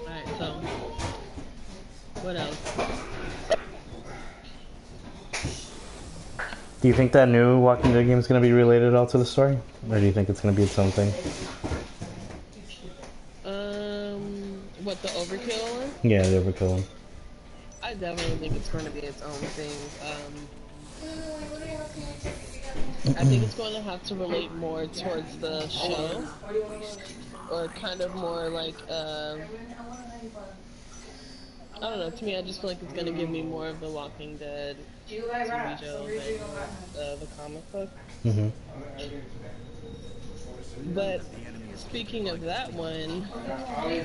Alright, so what else? Do you think that new Walking Dead game is going to be related at all to the story? Or do you think it's going to be its own thing? What, the Overkill Yeah, they were cool. I definitely think it's going to be its own thing. I think it's going to have to relate more towards the show, or kind of more like, I don't know, to me I just feel like it's going to give me more of the Walking Dead TV show than the comic book. Mm-hmm. But speaking of that one,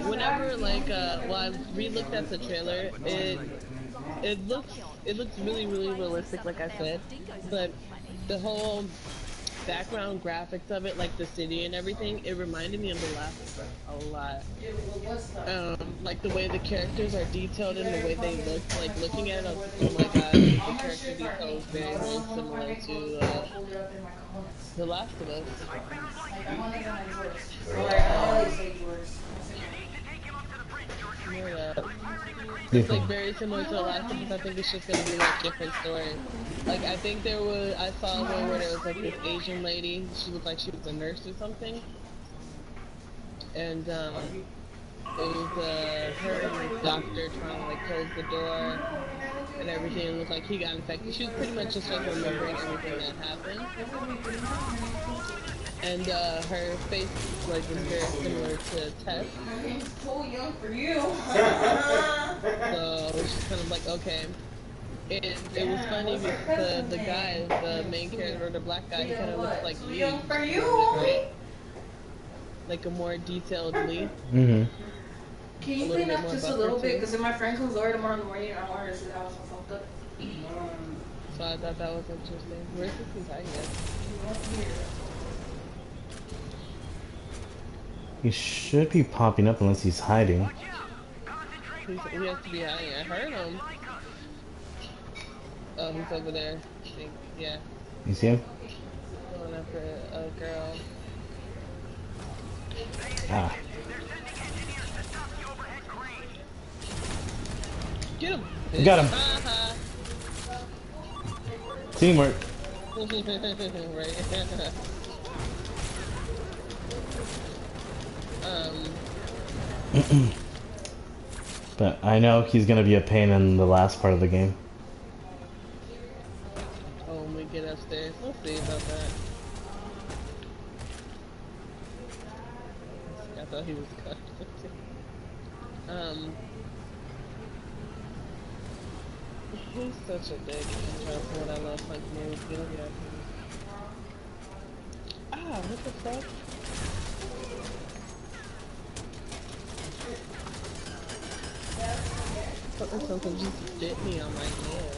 whenever well, I re-looked at the trailer, it looks really realistic, like I said, but the whole background graphics of it, like the city and everything, it reminded me of The Last of Us a lot. Like the way the characters are detailed and the way they look, like looking at it, I was like, oh my god, the character detail is very similar to The Last of Us. It's like very similar to The Last of Us. I think it's just gonna be like different stories. Like I think I saw one where there was like this Asian lady. She looked like she was a nurse or something, and it was her and the doctor trying to like close the door and everything. It looked like he got infected. She was pretty much just like remembering everything that happened. And her face like was very similar to Tess. I'm so young for you. So it was just kind of like, okay. And it was funny because the guy, the main character, the black guy, he kind of looks like Lee. Young for you, homie. Like a more detailed Lee. Mm-hmm. Can you clean up just a little bit? Because if my friend comes over tomorrow in the morning, I want her to see the house all fucked up. So I thought that was interesting. Where's this guy at? He should be popping up unless he's hiding. He has to be hiding. I heard him. Oh, he's over there. I think. Yeah. You see him? Going after a girl. Ah. Get him! Got him. Teamwork. Right. But I know he's gonna be a pain in the last part of the game. Oh, when we get upstairs, we'll see about that. I thought he was cut. He's such a dick. That's what I love Punch moves. Get him back. Ah, what the fuck? Something just bit me on my hand.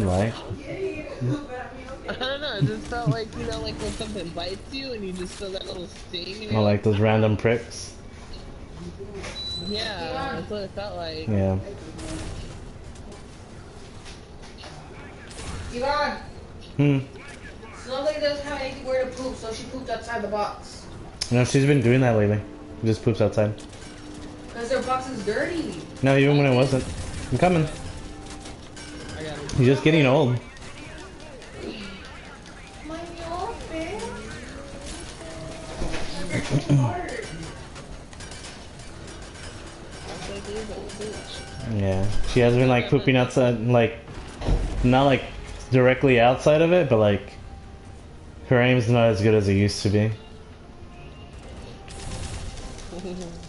Like? I don't know, it just felt like, you know, like when something bites you and you just feel that little sting. Oh, like those random pricks? Yeah, that's what it felt like. Yeah. Yvonne! Snowflake doesn't have anywhere to poop, so she pooped outside the box. No, she's been doing that lately. She just poops outside. Because their box is dirty. No, even when it wasn't. I'm coming. I got it. He's just getting old. Yeah, she has been like pooping outside, like not like directly outside of it, but like her aim's not as good as it used to be.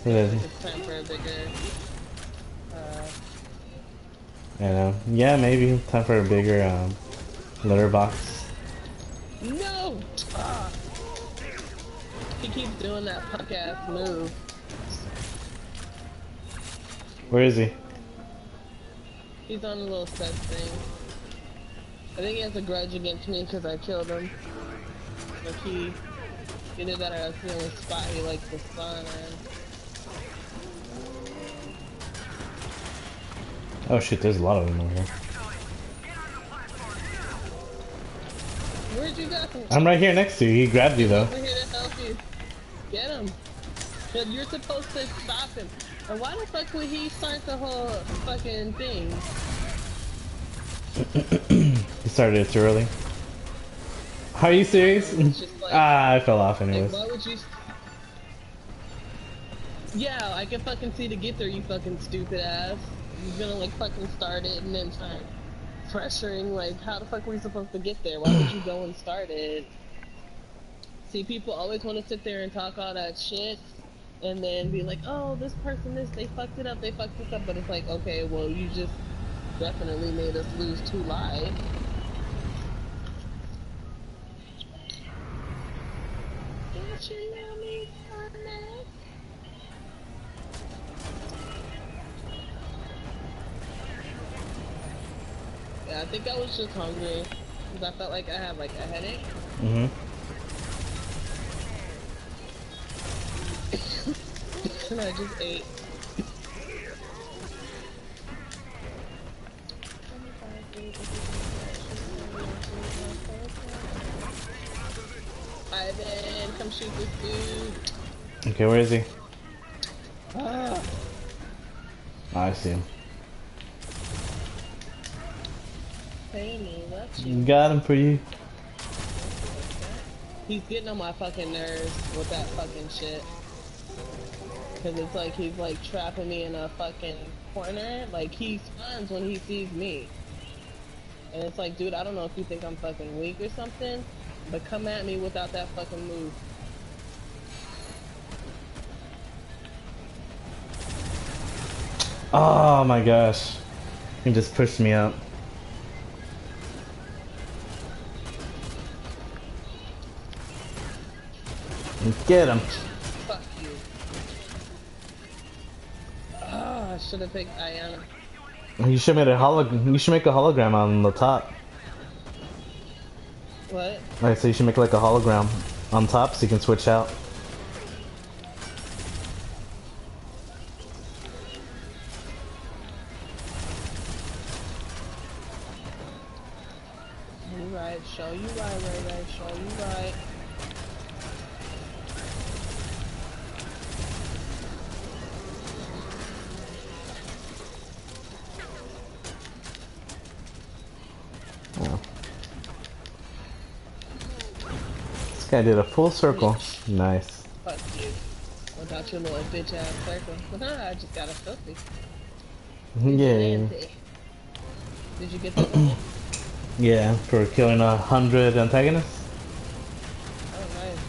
It's time for a bigger, I know. Yeah, maybe time for a bigger litter box. No! Ah. He keeps doing that punk ass move. Where is he? He's on a little set thing. I think he has a grudge against me because I killed him. Like he did that at a feeling spot he likes to spawn in. Oh shit, there's a lot of them over here. Where'd you go? I'm right here next to you. He grabbed you though. Over here to help you. Get him. But you're supposed to stop him. And why the fuck would he start the whole fucking thing? He started it too early. Are you serious? It's just like, I fell off like, anyways. why would you? Yeah, I can fucking see to get there, you fucking stupid ass. You're gonna like fucking start it and then start pressuring. Like, how the fuck were we supposed to get there? Why would you go and start it? See, people always want to sit there and talk all that shit, and then be like, oh, this person, they fucked it up, they fucked this up. But it's like, okay, well, you just definitely made us lose 2 lives. Don't you know me, honey? Yeah, I think I was just hungry. Because I felt like I had like a headache. Mm-hmm. And I just ate. Ivan, come shoot this dude. Okay, where is he? Ah. Oh, I see him. Hey, me, what you? Got him for you. He's getting on my fucking nerves with that fucking shit. Cause it's like he's like trapping me in a fucking corner. Like he stuns when he sees me. And it's like, dude, I don't know if you think I'm fucking weak or something, but come at me without that fucking move. Oh my gosh. He just pushed me out. Get him. Fuck you. Oh, I should have picked Ayana. You should make a hologram on the top. What? Alright, so you should make like a hologram on top so you can switch out. You right. Show you right, Ray. Show you right. Oh. This guy did a full circle. Nice. Fuck you. Without your little bitch ass circle. I just got a filthy. Yeah. Did you get that one? Yeah, for killing 100 antagonists. Oh, nice.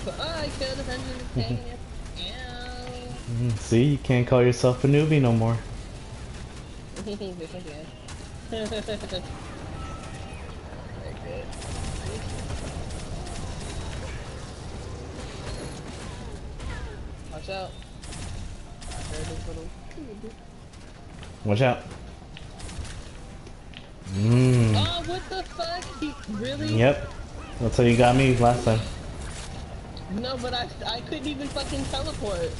So I killed 100 antagonists. Yeah. See, you can't call yourself a newbie no more. Yes, I can. Very good. Watch out. I heard this little... Watch out. Mmm. Oh, what the fuck? He really? Yep. That's how you got me last time. No, but I couldn't even fucking teleport.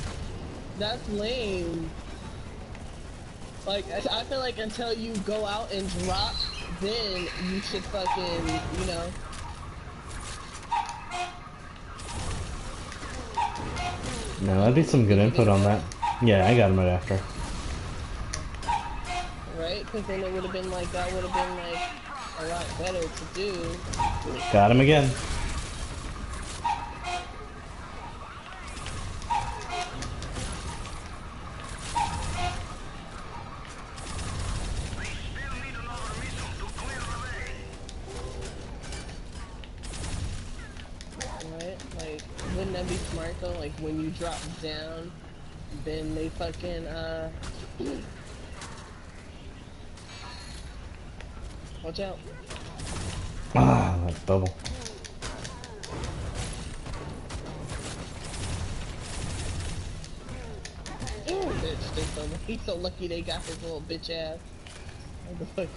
That's lame. Like, I feel like until you go out and drop, then you should fucking, you know. No, that'd be some good input on that. Yeah, I got him right after. Right? Because then it would have been like, that would have been like a lot better to do. Got him again. Right? Like, wouldn't that be smart though? Like, when you drop down, then they fucking, watch out. Ah, that's double. Ooh, bitch, he's so lucky they got his little bitch ass. What the fuck?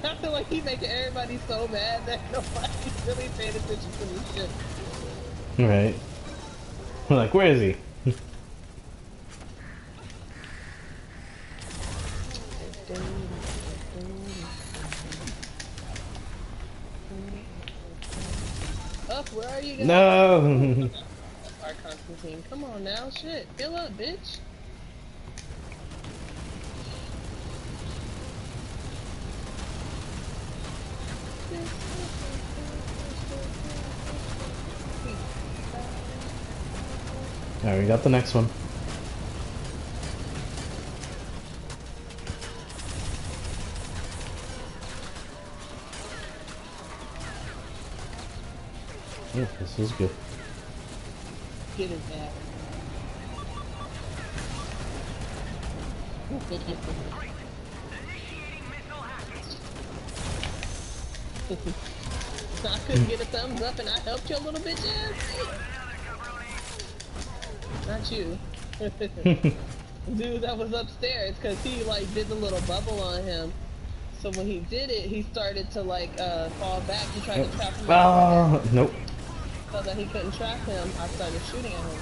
I feel like he's making everybody so mad that nobody's really paying attention to this shit. Right. We're like, where is he? Up, where are you guys? No. Our Constantine, come on now, shit, fill up, bitch. Alright, we got the next one. Yeah, this is good. Get his back. I couldn't get a thumbs up and I helped you a little bit, Jazz. Not you. Dude that was upstairs, because he like did the little bubble on him. So when he did it, he started to like fall back and try to trap him. Oh, nope. So that he couldn't trap him, I started shooting at him.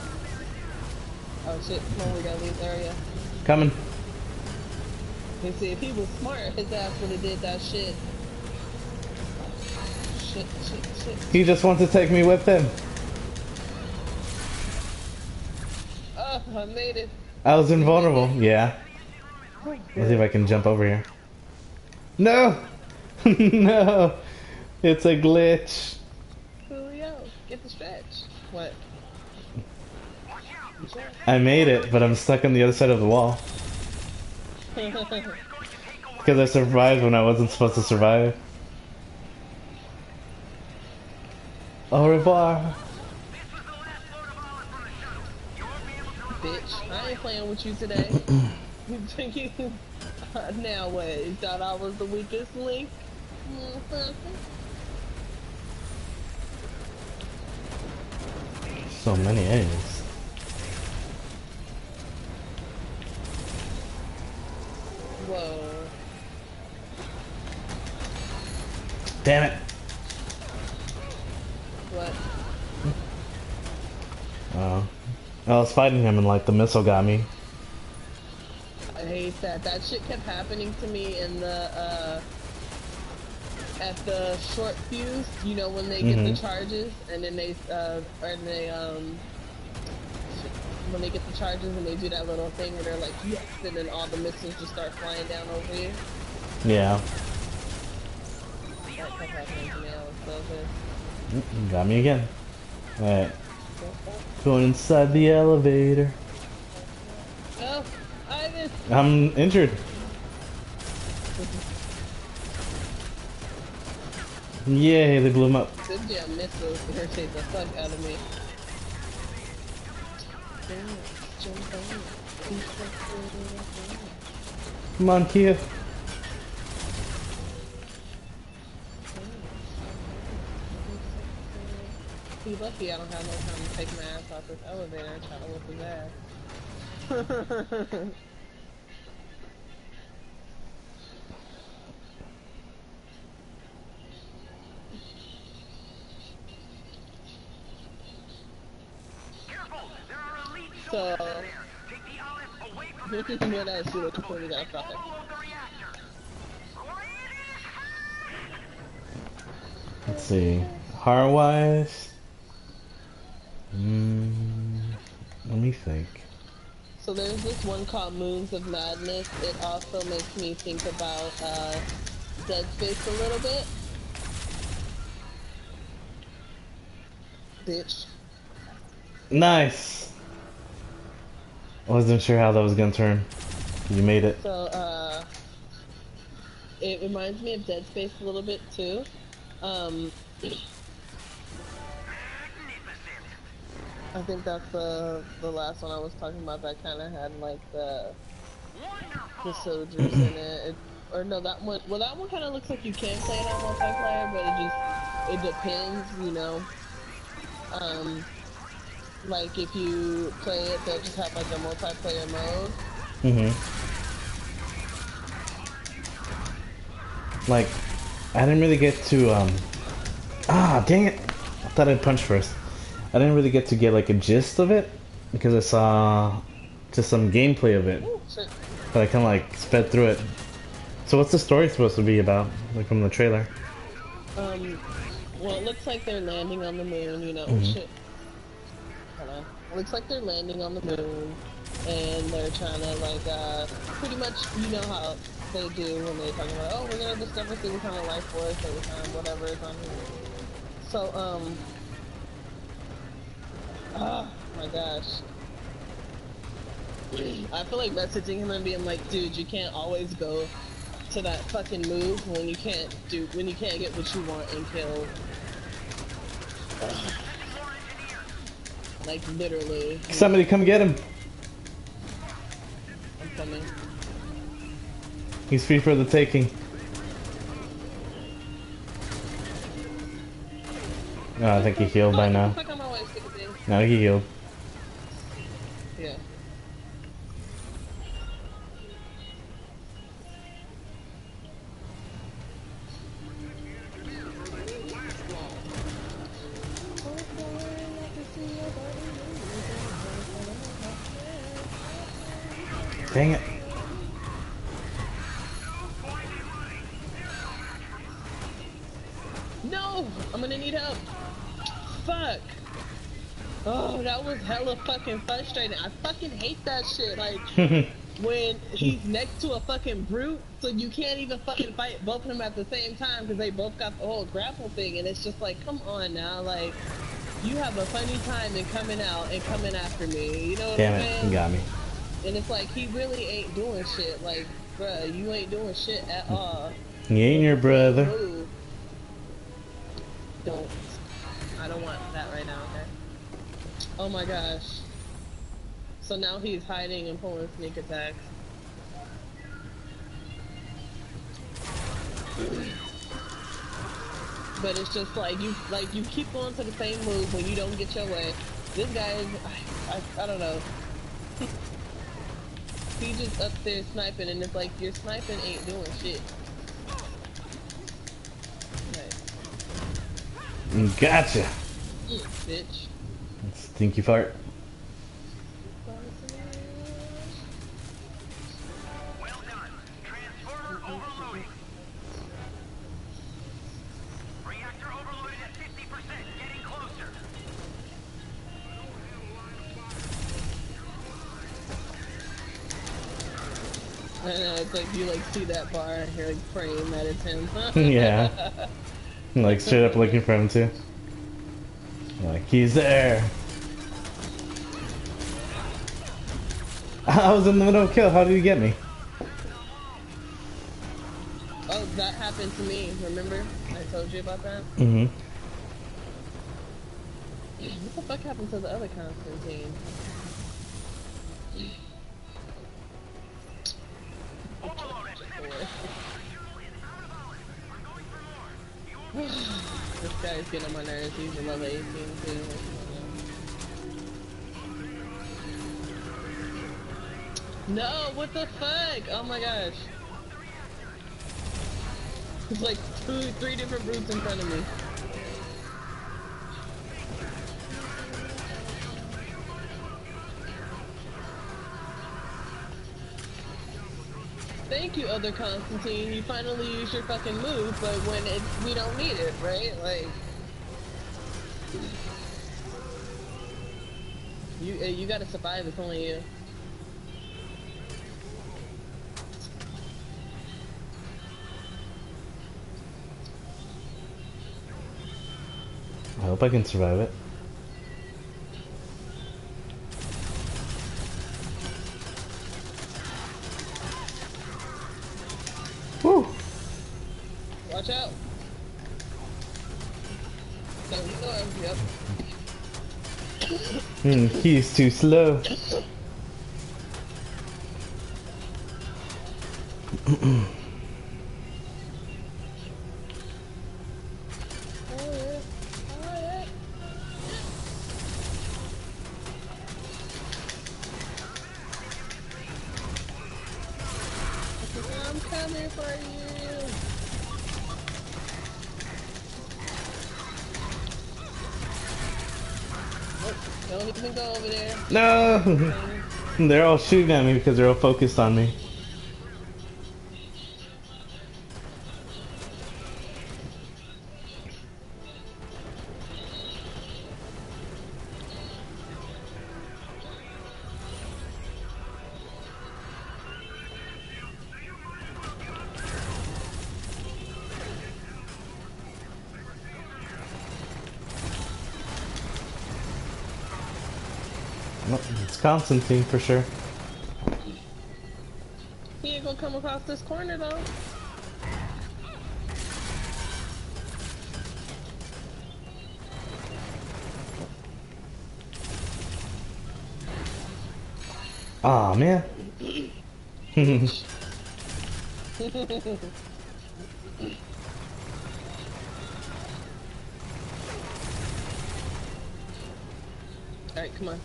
Oh shit, come on, we gotta leave the area. Coming. You see, if he was smart, his ass would have did that shit. Shit. He just wants to take me with him. Oh, I made it. I was invulnerable. Yeah. Let's see if I can jump over here. No! No! It's a glitch. Julio, get the stretch. What? I made it, but I'm stuck on the other side of the wall. Because I survived when I wasn't supposed to survive. Au revoir. Bitch, I ain't playing with you today. You think you... Now what? You thought I was the weakest link? So many enemies. Whoa. Damn it. What? I was fighting him and like the missile got me. I hate that. That shit kept happening to me in the, at the short fuse, you know, when they get the charges, and then when they get the charges and they do that little thing where they're like, yes, and then all the missiles just start flying down over you. Yeah. That kept happening to me. I was so pissed. Got me again. Alright. Going inside the elevator. Oh, Ivan! I'm injured. Yay, they blew him up. This damn missile irritates the fuck out of me. Come on, Kia. Be lucky I don't have no time to take my ass off this elevator and try to whip his ass. So, what else you looking for me outside? Let's see. Heart-wise? Let me think. So there's this one called Moons of Madness. It also makes me think about Dead Space a little bit. Bitch. Nice! I wasn't sure how that was gonna turn. You made it. So, it reminds me of Dead Space a little bit too. I think that's the last one I was talking about that kind of had like the soldiers in it. Or no, that one. Well, that one kind of looks like you can play it on multiplayer, but it depends, you know. Like if you play it, they'll just have like a multiplayer mode. Like, I didn't really get to, dang it! I thought I'd punch first. I didn't really get to get like a gist of it, because I saw just some gameplay of it. Ooh, shit. But I kinda like sped through it. So what's the story supposed to be about, like from the trailer? Well, it looks like they're landing on the moon, you know, shit. Hold on. It looks like they're landing on the moon, and they're trying to, like, pretty much, you know how they do when they're talking about, oh, we're gonna discover some kind of life force or whatever is on here. So, oh my gosh. I feel like messaging him and being like, dude, you can't always go to that fucking move when you can't get what you want and kill. Like literally. Somebody come get him. I'm coming. He's free for the taking. Oh, I think he healed by now. Fuck on my way, stupid thing. No, he healed. Yeah. Dang it. No! I'm gonna need help. Fuck. Oh, that was hella fucking frustrating. I fucking hate that shit. Like, when he's next to a fucking brute, so you can't even fucking fight both of them at the same time because they both got the whole grapple thing, and it's just like, come on now, like, you have a funny time in coming out and coming after me, you know what Damn I'm it, saying? he got me. And it's like, he really ain't doing shit, like, bruh, you ain't doing shit at all. He ain't your brother. Move. Don't. I don't want that right now, okay? Oh my gosh. So now he's hiding and pulling sneak attacks. But it's just like you keep going to the same move when you don't get your way. This guy is I don't know. He just up there sniping and it's like your sniping ain't doing shit. Right. Gotcha. Bitch. Stinky fart. Well done. Transformer overloading. Reactor overloaded at 50%. Getting closer. I know, it's like you like see that bar and you're like praying that it's him. Yeah. Like straight up looking for him too. Like, he's there. I was in the middle of a kill. How did he get me? Oh, that happened to me, remember? I told you about that? Mm-hmm. What the fuck happened to the other Constantine? This guy's getting on my nerves. He's a level 18 too. No, what the fuck? Oh my gosh. There's like 3 different brutes in front of me. Thank you, other Constantine. You finally used your fucking move, but when we don't need it, right? Like, you gotta survive. It's only you. I hope I can survive it. Woo! Watch out. Yep. He's too slow. I'm coming for you. Oh, don't even go over there. No! They're all shooting at me because they're all focused on me. Well, it's Constantine for sure. come across this corner though. Aw, man. Alright, come on.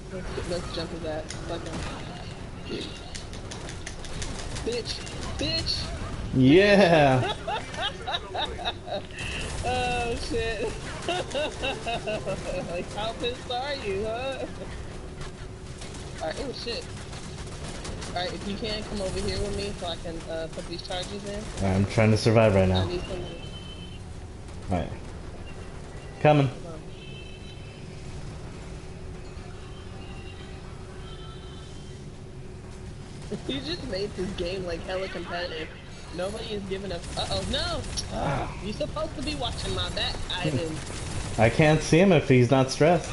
Let's jump his ass. Fuck him. Bitch! Bitch! Yeah. Oh shit. Like, how pissed are you, huh? Alright, oh shit. Alright, if you can, come over here with me so I can put these charges in. I'm trying to survive right I now. need somebody. Alright. Coming. Hold on. You just made this game like hella competitive. Nobody is giving up. Uh-oh, no! You're supposed to be watching my back, Ivan. I can't see him if he's not stressed.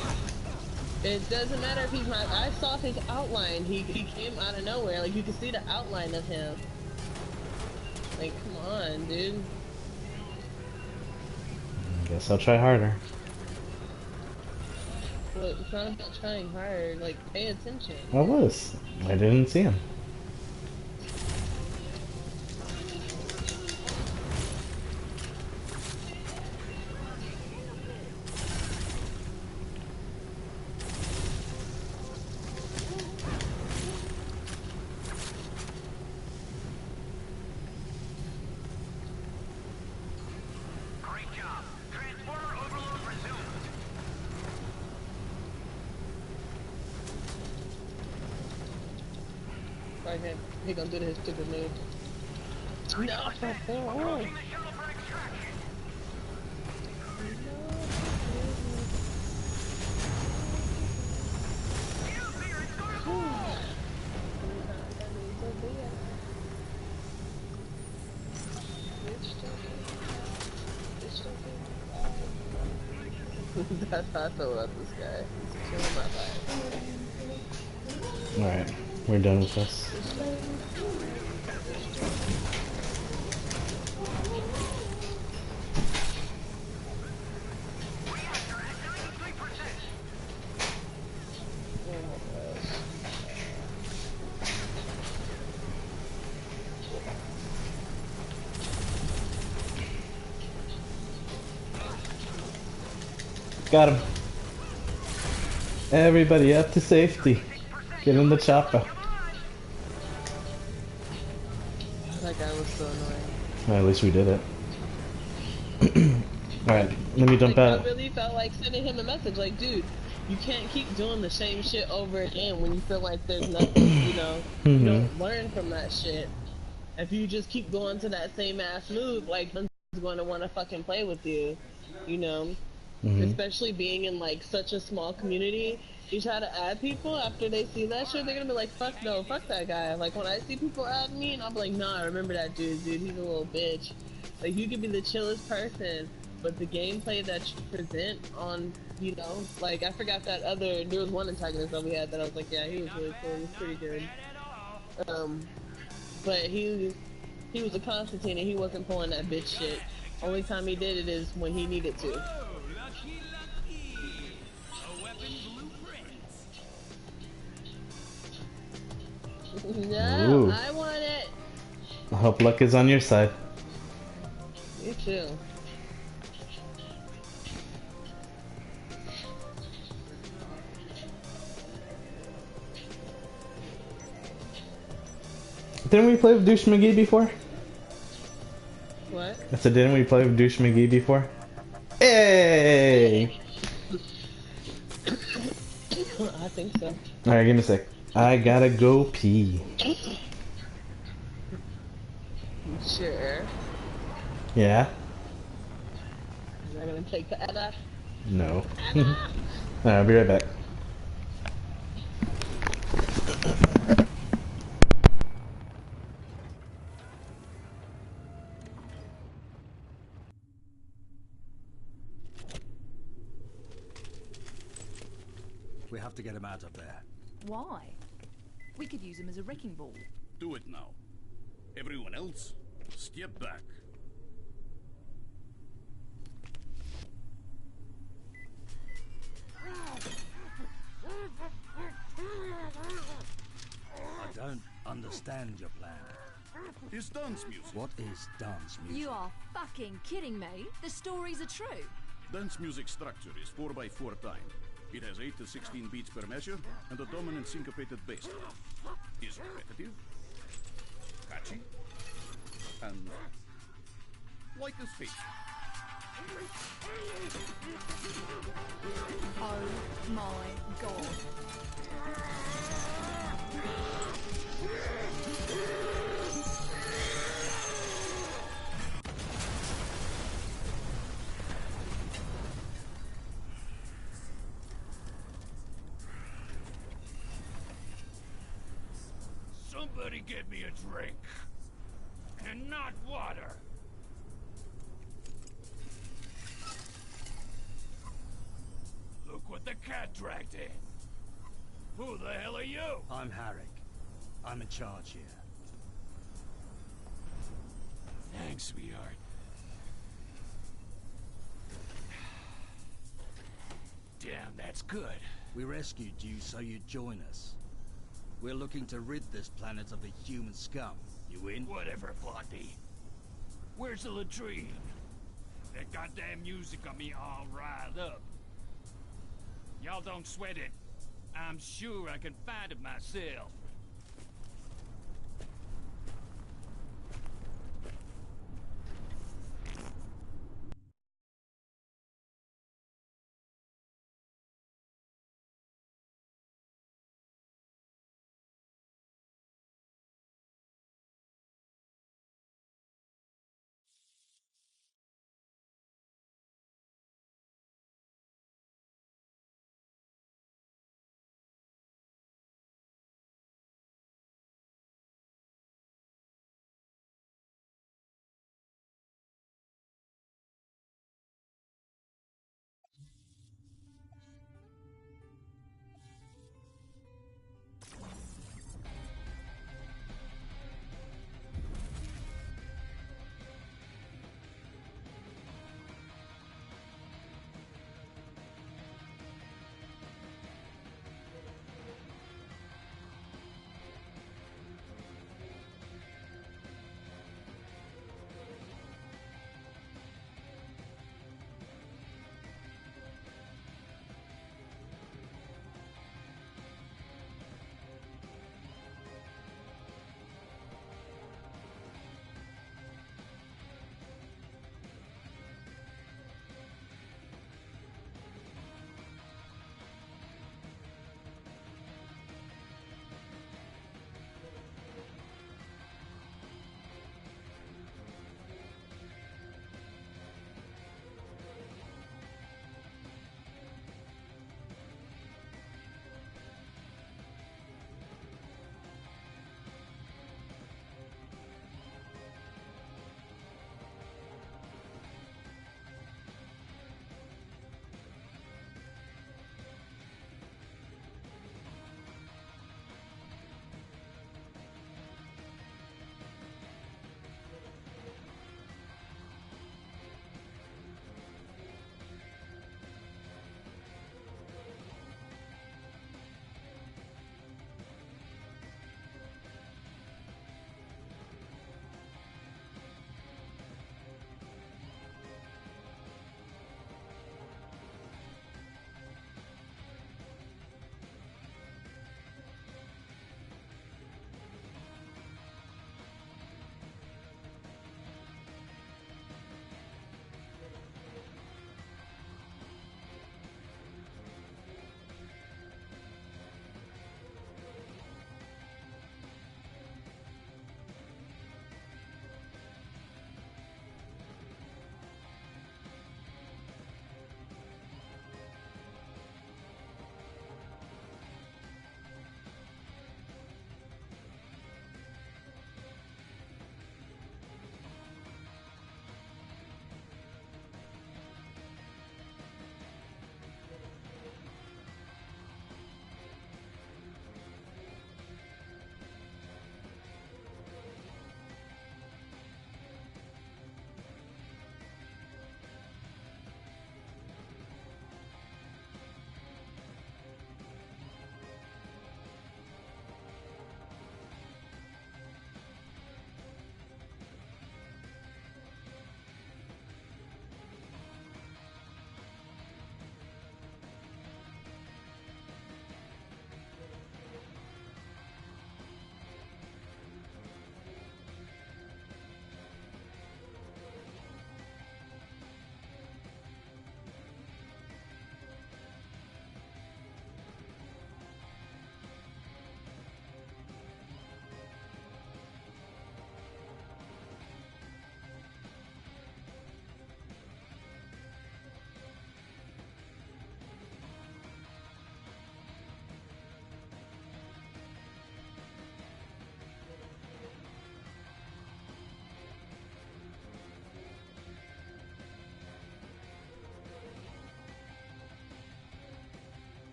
It doesn't matter if he's not. I saw his outline. He came out of nowhere. Like, you can see the outline of him. Like, come on, dude. Guess I'll try harder. Look, it's not about trying hard. Like, pay attention. I was. I didn't see him. Great job. Transporter overload resumed. Right here. He gonna do his stupid move. No! Approaching the shuttle for extraction. That's how I feel about this guy. He's killing my vibe. Alright. We're done with this. Reactor at 93%. Got him. Everybody up to safety. Get in the chopper. That guy was so annoying. Well, at least we did it. Alright, let me jump Like, out. I really felt like sending him a message, like, dude, you can't keep doing the same shit over again when you feel like there's nothing, you know, you don't learn from that shit. If you just keep going to that same ass move, like, no one's going to want to fucking play with you, you know? Especially being in, like, such a small community. You try to add people after they see that shit, they're gonna be like, fuck no, fuck that guy. Like, when I see people add me, and I'm like, nah, I remember that dude, he's a little bitch. Like, you could be the chillest person, but the gameplay that you present on, you know, like, I forgot that other, there was one antagonist that we had that I was like, yeah, he was really cool, he was pretty good. But he was a Constantine and he wasn't pulling that bitch shit. Only time he did it is when he needed to. No, Ooh. I want it. I hope luck is on your side. Me too. Didn't we play with Douche McGee before? What? I said, didn't we play with Douche McGee before? Hey! I think so. Alright, give me a sec. I gotta go pee. Sure. Yeah? Am I gonna take the Anna? No. Alright, I'll be right back. We have to get him out of there. Why? We could use him as a wrecking ball. Do it now. Everyone else, step back. I don't understand your plan. It's dance music. What is dance music? You are fucking kidding me. The stories are true. Dance music structure is 4x4 time. It has 8 to 16 beats per measure and a dominant syncopated bass drum. Is repetitive, catchy, and light as feet. Oh my god. Somebody get me a drink. And not water. Look what the cat dragged in. Who the hell are you? I'm Harrick. I'm in charge here. Thanks, sweetheart. Damn, that's good. We rescued you so you'd join us. We're looking to rid this planet of the human scum. You in? Whatever, Blondie. Where's the latrine? That goddamn music got me all riled up. Y'all don't sweat it. I'm sure I can find it myself.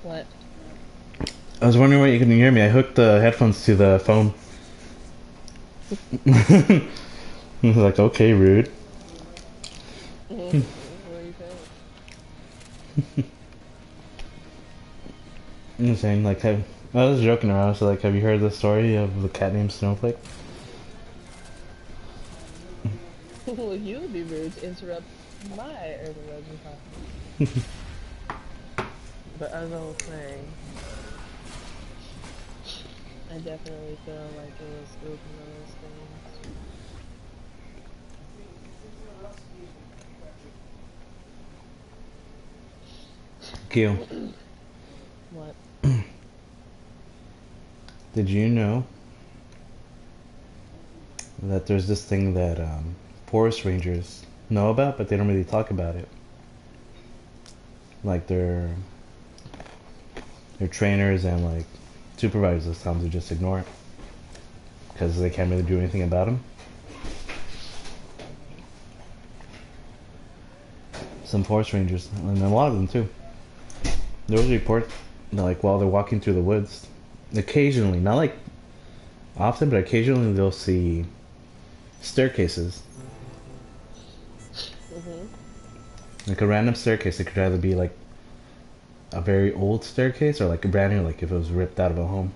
What? I was wondering why you couldn't hear me. I hooked the headphones to the phone. I was like, okay, rude. What are you saying? I'm saying, like, I was joking around. So, like, have you heard the story of the cat named Snowflake? Well, you would be rude to interrupt my urban legend talk. But as I was saying, I definitely feel like it was one of those things. Q, What? did you know that there's this thing that forest rangers know about, but they don't really talk about it? Like their trainers and like supervisors sometimes just ignore it because they can't really do anything about them. Some forest rangers, and a lot of them too. There was a report that, like, while they're walking through the woods, occasionally, not like often, but occasionally they'll see staircases. Like a random staircase. It could either be like a very old staircase or like a brand new, like if it was ripped out of a home.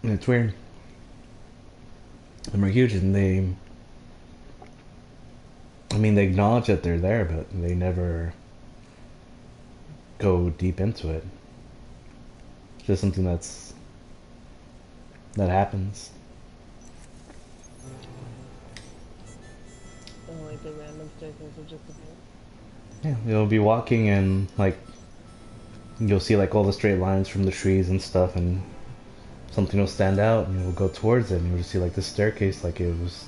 And it's weird. And they're huge, and they acknowledge that they're there, but they never go deep into it. It's just something that happens. Oh, like the random staircase of just a bit. Yeah, you'll be walking and like you'll see like all the straight lines from the trees and stuff, and something will stand out, and you'll go towards it, and you'll see like this staircase, like it was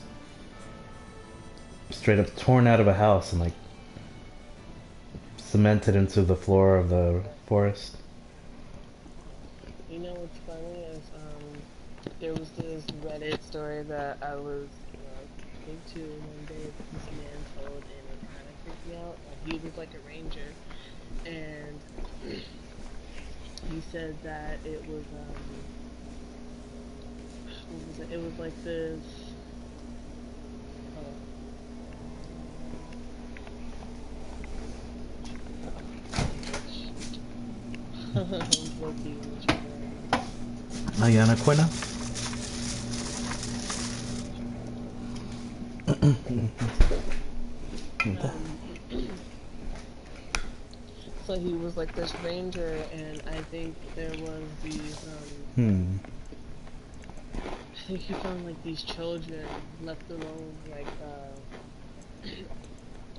straight up torn out of a house and like cemented into the floor of the forest. You know what's funny is there was this Reddit story that I was into one day that this man told, and it kind of freaked me out. He was like a ranger, and he said that it was what was it? It was like this. Ayana Cuena. So he was like this ranger, and I think there was these I think he found like these children left alone, like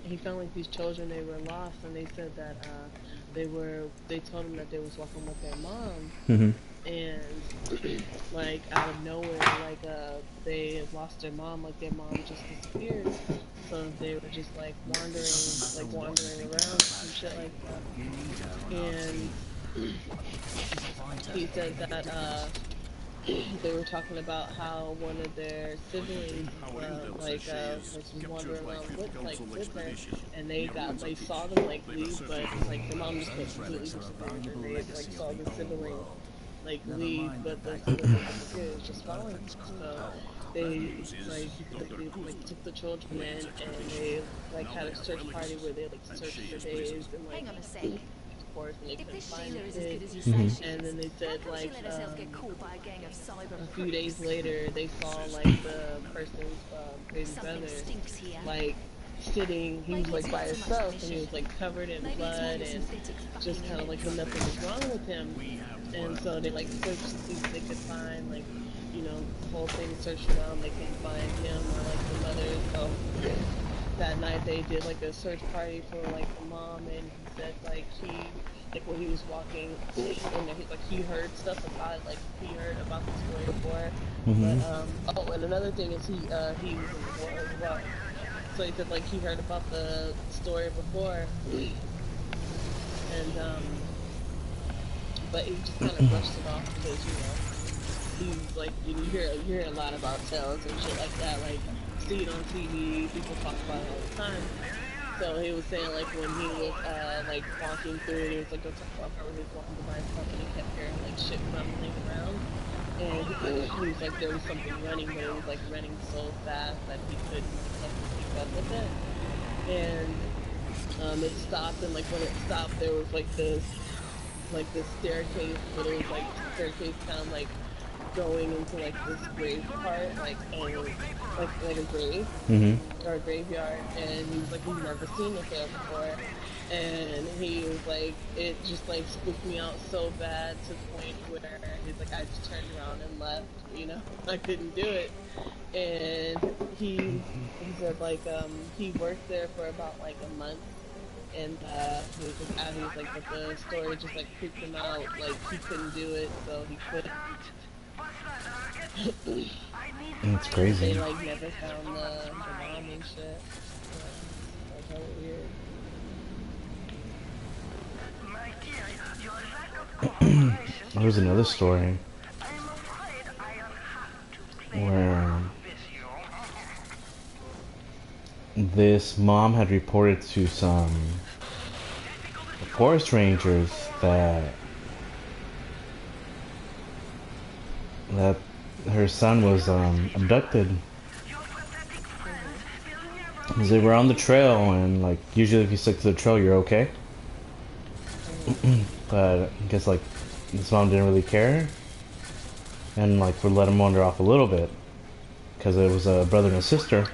he found like these children, they were lost, and they said that they told him that they was walking with their mom, and like out of nowhere, like they had lost their mom, like their mom just disappeared, so they were just like wandering around and shit like that. And he said that they were talking about how one of their siblings was wandering around with her, and they saw them like leave, but like the mom just completely disappeared, and they like saw the sibling like leave, but the sibling was just following them. So they took the children in, and they like had a search party where they like searched for days, and like Hang on a sec. of course, and they couldn't find the kid. And then they said like a few days later they saw like the person's baby brother like sitting, he was like by himself, and he was like covered in blood, and just kind of like nothing was wrong with him. And so they like searched to see if they could find like, you know, the whole thing, searched around, they couldn't find him or like the mother. So that night they did like a search party for like the mom, and he said like when he was walking and he heard stuff about it, like he heard about the story before. But and another thing is he was in the war as well. So he said like he heard about the story before, and but he just kind of brushed it off because, you know, he's like, you hear a lot about tales and shit like that, like see it on TV, people talk about it all the time. So he was saying like when he was like walking through it, he was like go talk about how he was walking by himself and he kept hearing like shit rumbling around. And he was like there was something running, but it was like running so fast that he couldn't like keep up with it. And it stopped, and like when it stopped, there was like this staircase, but it was like staircase kind of like going into like this grave part, like a grave or a graveyard, and he was like he's never seen this there before, and he was like it just like spooked me out so bad to the point where he's like I just turned around and left, you know, I couldn't do it. And he said like he worked there for about like a month. And he was like, but the story just like freaked him out, like he couldn't do it, so he quit. It's crazy. They like never found the mom and shit. That's hella weird. There was another story where this mom had reported to some forest rangers that her son was abducted. Because they were on the trail, and like usually if you stick to the trail you're okay. But I guess like this mom didn't really care, and like would let him wander off a little bit because it was a brother and a sister.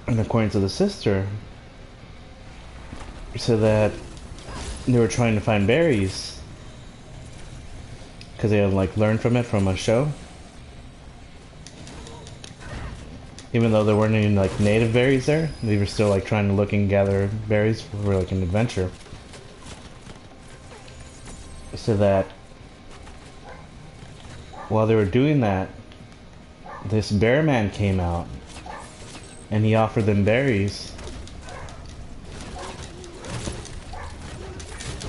And according to the sister, said that they were trying to find berries because they had like learned from it from a show. Even though there weren't any like native berries there, they were still like trying to look and gather berries for like an adventure. So that while they were doing that, this bear man came out and he offered them berries.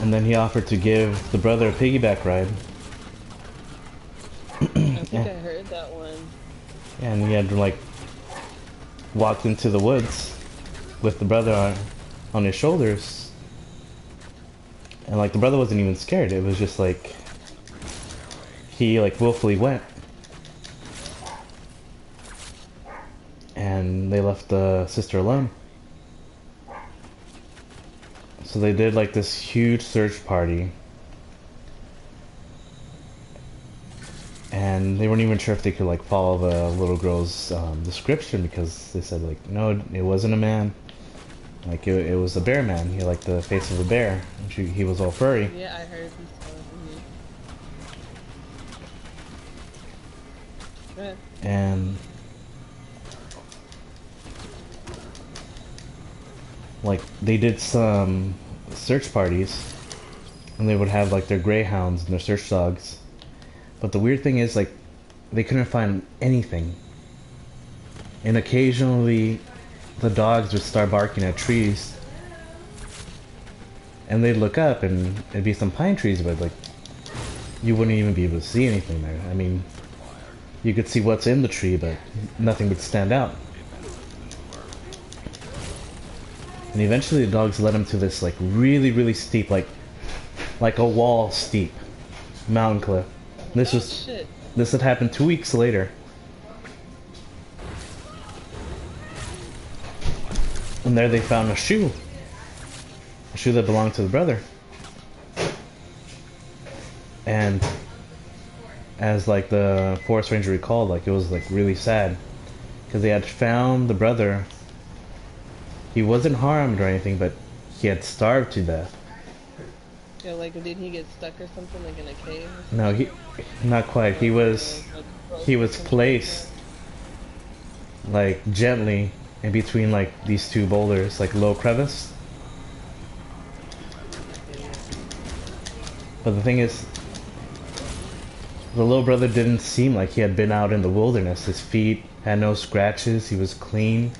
And then he offered to give the brother a piggyback ride. I think I heard that one. And he had like walked into the woods with the brother on his shoulders. And like the brother wasn't even scared. It was just like he like willfully went. And they left the sister alone. So they did like this huge search party. And they weren't even sure if they could like follow the little girl's description, because they said like, no, it wasn't a man. Like it was a bear man. He had like the face of a bear. He was all furry. Yeah, I heard this one. And like they did some search parties, and they would have like their greyhounds and their search dogs. But the weird thing is like they couldn't find anything. And occasionally the dogs would start barking at trees. And they'd look up and it'd be some pine trees, but like you wouldn't even be able to see anything there. I mean, you could see what's in the tree, but nothing would stand out. And eventually the dogs led him to this like really, really steep, like a wall steep mountain cliff. This had happened 2 weeks later. And there they found a shoe that belonged to the brother. And as like the forest ranger recalled, like it was like really sad because they had found the brother. He wasn't harmed or anything, but he had starved to death. Yeah, like did he get stuck or something, like in a cave? No, not quite. He was placed like gently in between like these two boulders, like low crevice. But the thing is, the little brother didn't seem like he had been out in the wilderness. His feet had no scratches. He was clean.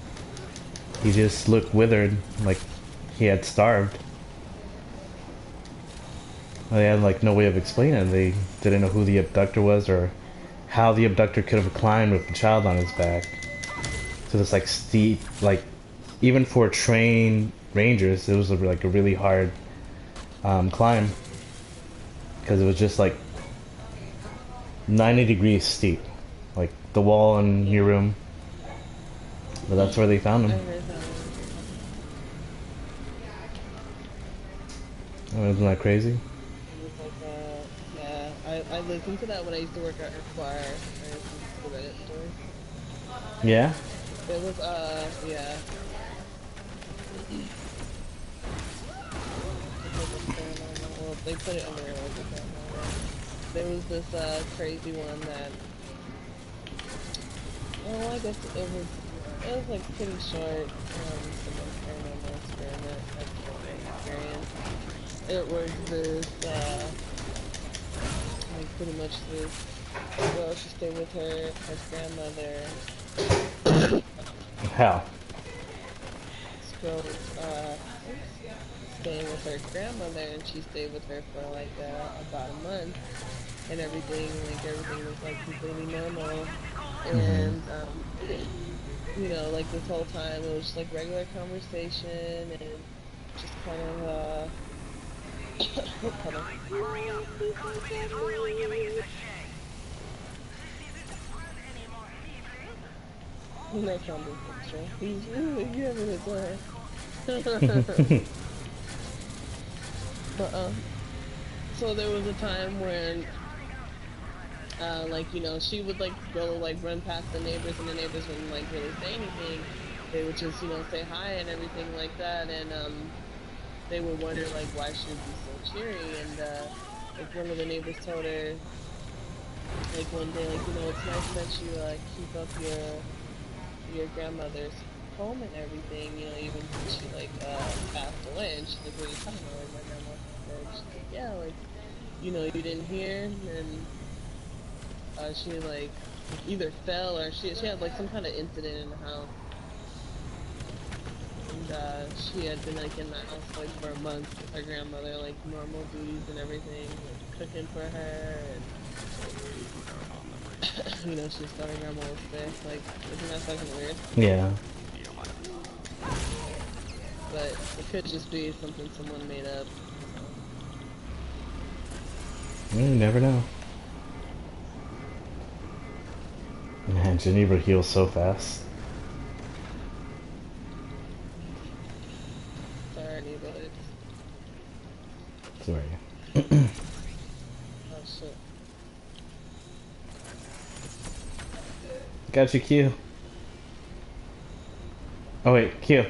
He just looked withered, like he had starved. They had like no way of explaining it. They didn't know who the abductor was or how the abductor could have climbed with the child on his back to this like steep, like even for trained rangers, it was like a really hard climb because it was just like 90 degrees steep, like the wall in your room. But that's where they found him. Oh, isn't that crazy? It was like, yeah, I listened to that when I used to work at Require. I listened to the Reddit story. Yeah? It was, yeah. Well, they put it under like a paranormal. There was this, crazy one that, well, I guess it was like pretty short, some paranormal experiment, experience. It was this, like pretty much this girl, she stayed with her grandmother. How? This girl was, staying with her grandmother, and she stayed with her for like, about a month, and everything was like completely normal, and, you know, like this whole time, it was just like regular conversation, and just kind of, hold on. No comment, sure. He's really giving it to her. But, so there was a time when, like, you know, she would, like, go, like, run past the neighbors, and the neighbors wouldn't, like, really say anything. They would just, you know, say hi and everything like that, and, they would wonder, like, why she would be so cheery, and, like, one of the neighbors told her, like, one day, like, you know, it's nice that you, keep up your grandmother's home and everything, you know, even when she, like, passed away, and she's like, what are you talking about, like, my grandma? And she's like, yeah, like, you know, you didn't hear, and, she, like, either fell, or she had, like, some kind of incident in the house. And, she had been, like, in the house, like, for a month with her grandmother, like, normal duties and everything, like, cooking for her, and, you know, she just thought her grandma was sick, like, isn't that fucking weird? Yeah. But it could just be something someone made up. You never know. Man, Geneva heals so fast. Sorry, but it's... Sorry. Oh, shit. Got you, Q. Oh wait, Q.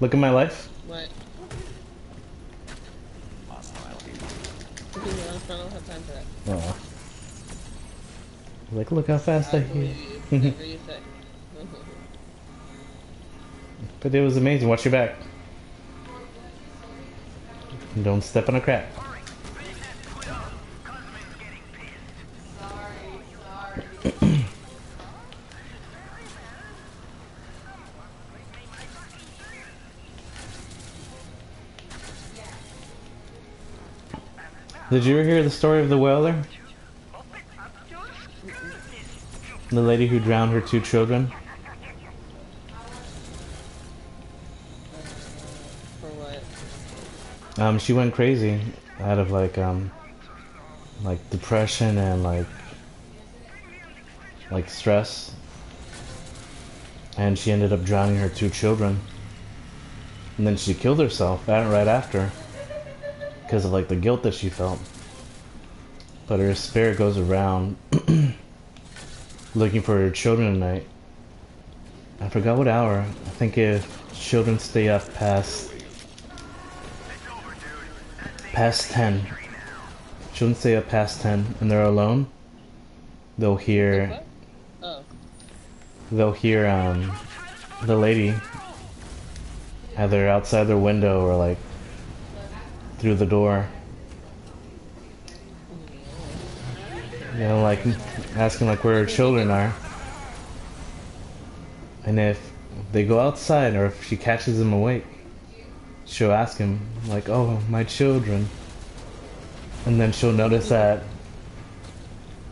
Look at my life. What? I don't have time for that. Oh. Like, look how fast I heal. Whatever you say. But it was amazing. Watch your back. Don't step on a crack. Did you ever hear the story of the whaler? The lady who drowned her 2 children? For what? She went crazy out of like depression and like stress. And she ended up drowning her 2 children. And then she killed herself right after. Because of like the guilt that she felt. But her spirit goes around looking for her children at night. I forgot what hour. I think if children stay up past 10. Children stay up past 10 and they're alone, they'll hear the lady either outside their window or like through the door, you know, like asking like where her children are. And if they go outside or if she catches them awake, she'll ask him like, oh, my children. And then she'll notice that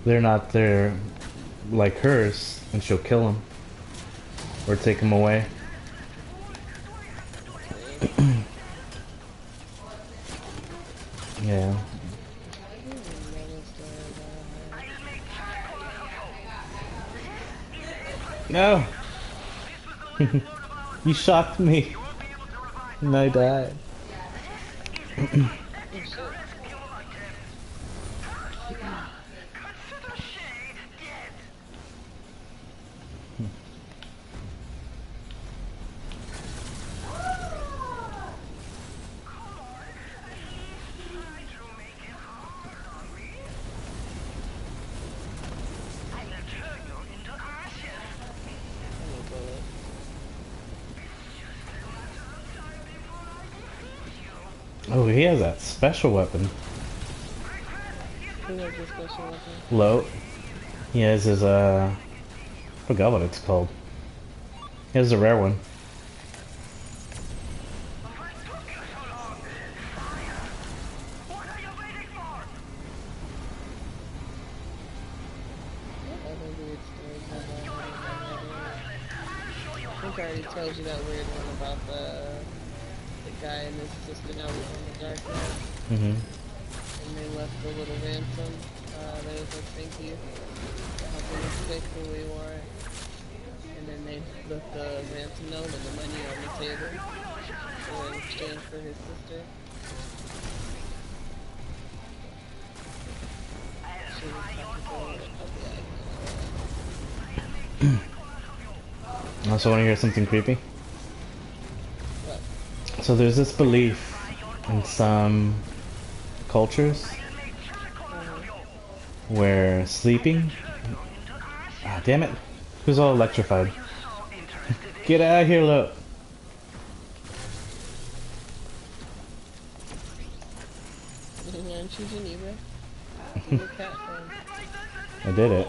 they're not there like hers, and she'll kill him or take him away. Yeah. No! You shocked me! And I died. Oh, he has that special weapon. Who has a special weapon? Low. He has his, forgot what it's called. He has a rare one. I think I already told you that weird one about the guy and his sister now was on the dark net. Mm-hmm. And they left the little ransom. They was like, thank you for helping us fix who we were. And then they left the ransom note and the money on the table in exchange for his sister. She was talking to her. I also want to hear something creepy. What? So there's this belief in some cultures where sleeping... Ah, damn it. Who's all electrified? Get out of here, look. Aren't you Geneva? You're a cat fan. I did it.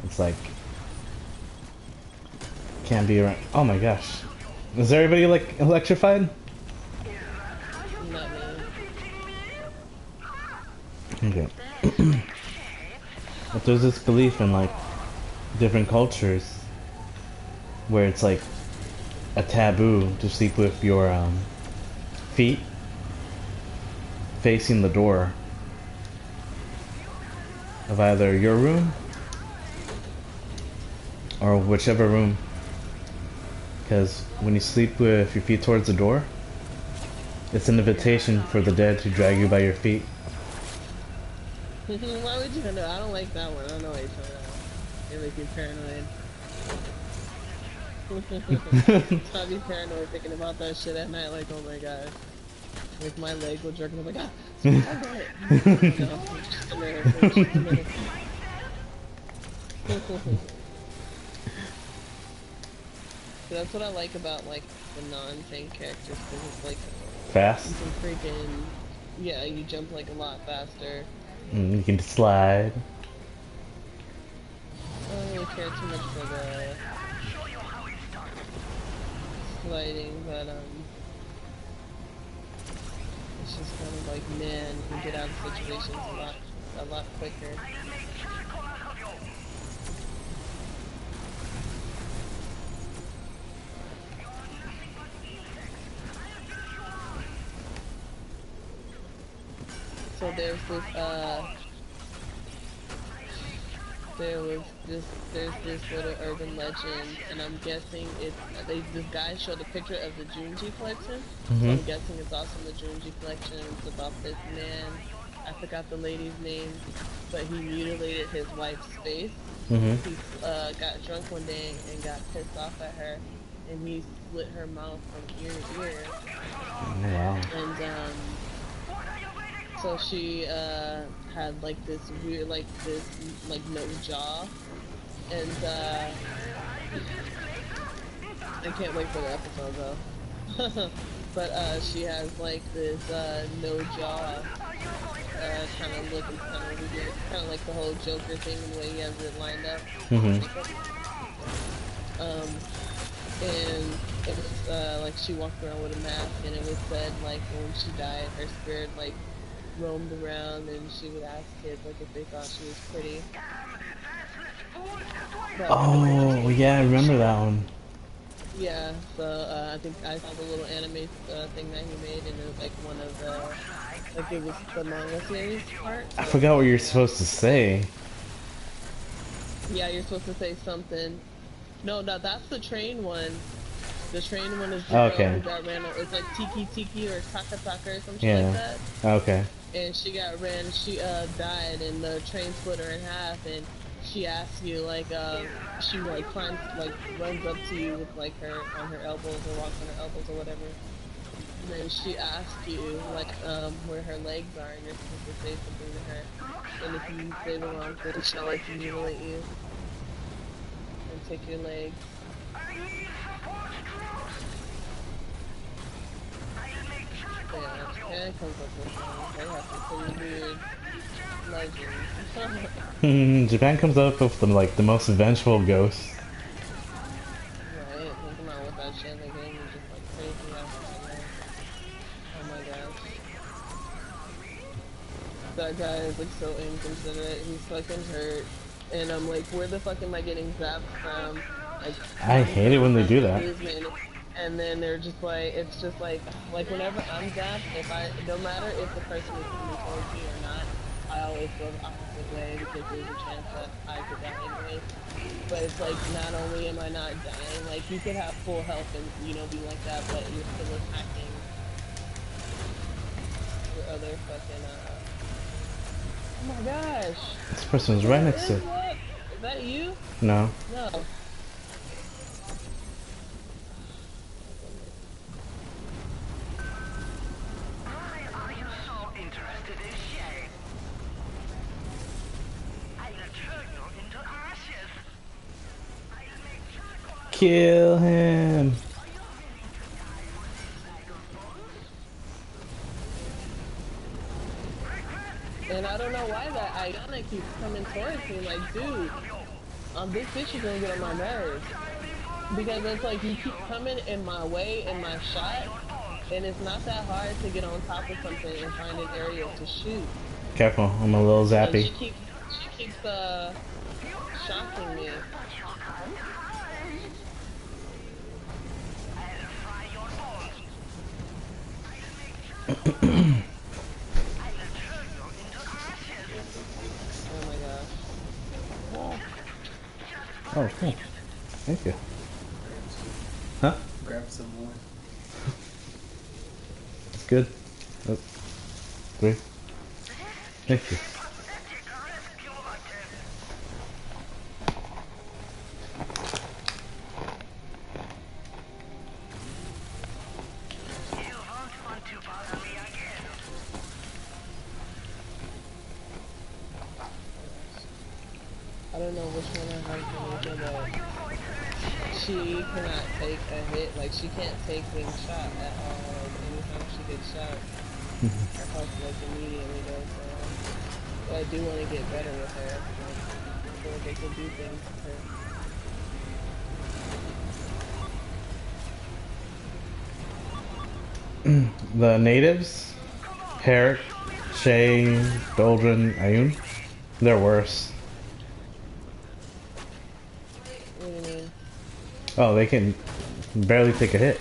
It's like... Can't be around... Oh my gosh. Is everybody like electrified? Not me. Okay. But there's this belief in like different cultures where it's like a taboo to sleep with your feet facing the door of either your room or whichever room, because when you sleep with your feet towards the door, it's an invitation for the dead to drag you by your feet. Why would you know? I don't like that one. I don't know why you told that. It make me paranoid. I'd be paranoid thinking about that shit at night, like, oh my gosh. Like my leg will jerk and I'm like, ah, I got it. No, just a minute, just a minute. So that's what I like about like the non-tank characters, because it's like Fast? you can freaking, yeah, you jump like a lot faster. You can slide. I don't really care too much for the sliding, but it's just kind of like, man, you can get out of situations a lot quicker. So there's this little urban legend, and I'm guessing this guy showed a picture of the Junji collection. So I'm guessing it's also the Junji collection. It's about this man, I forgot the lady's name, but he mutilated his wife's face. He got drunk one day and got pissed off at her, and he slit her mouth from ear to ear. Wow. And so she had like this weird, like no jaw, and I can't wait for the episode though. But she has like this no jaw kind of looking kind of weird, kind of like the whole Joker thing, the way he has it lined up. And it was like she walked around with a mask, and it was said like when she died, her spirit like roamed around and she would ask kids like if they thought she was pretty. But, Oh, yeah, I remember that one. yeah, so I think I saw the little anime thing that he made, and it was like one of the, like it was the manga series part. I forgot what you're supposed to say. Yeah, you're supposed to say something. No, that's the train one. The train one is the girl who got ran over. It's like Tiki Tiki or Taka Taka or something like that. Okay. And she got ran, she died, and the train split her in half, and she asks you, like, she, like, climbs, like, runs up to you with, like, her, on her elbows, or walks on her elbows, or whatever. And then she asks you, like, where her legs are, and you're supposed to say something to her. And if you say the wrong thing, she'll, like, mutilate you. And take your legs. Yeah, Japan comes up with things. They have some pretty weird legends. Japan comes up with the most vengeful ghosts. Right, think about what that shit in the game is just like crazy after. Oh my gosh. That guy is like so inconsiderate. He's fucking hurt. And I'm like, where the fuck am I getting zapped from? Like, I hate it when they do that. And then they're just like, it's just like whenever I'm zapped, no matter if the person is coming towards me or not, I always go the opposite way because there's a chance that I could die anyway. But it's like, not only am I not dying, like you could have full health and, you know, be like that, but you're still attacking your other fucking, oh my gosh. This person's right next to it. Is that you? No. No. Kill him. And I don't know why that Ayana keeps coming towards me, like, dude, this bitch is gonna get on my nerves. Because it's like, you keep coming in my way, in my shot, and it's not that hard to get on top of something and find an area to shoot. Careful, I'm a little zappy. She keeps, shocking me. Oh my gosh. Oh, cool. Thank you. Huh? Grab some more. It's good. Oh. 3. Thank you. I don't know which one I have to make, but she cannot take a hit. Like, she can't take being shot at all. Like, anytime she gets shot, her health, like, immediately goes down. But I do want to get better with her. Like, I feel like I can do things with her. The natives, Herrick, Shay, Doldrin, Ayun, they're worse. What do you mean? Oh, they can barely take a hit.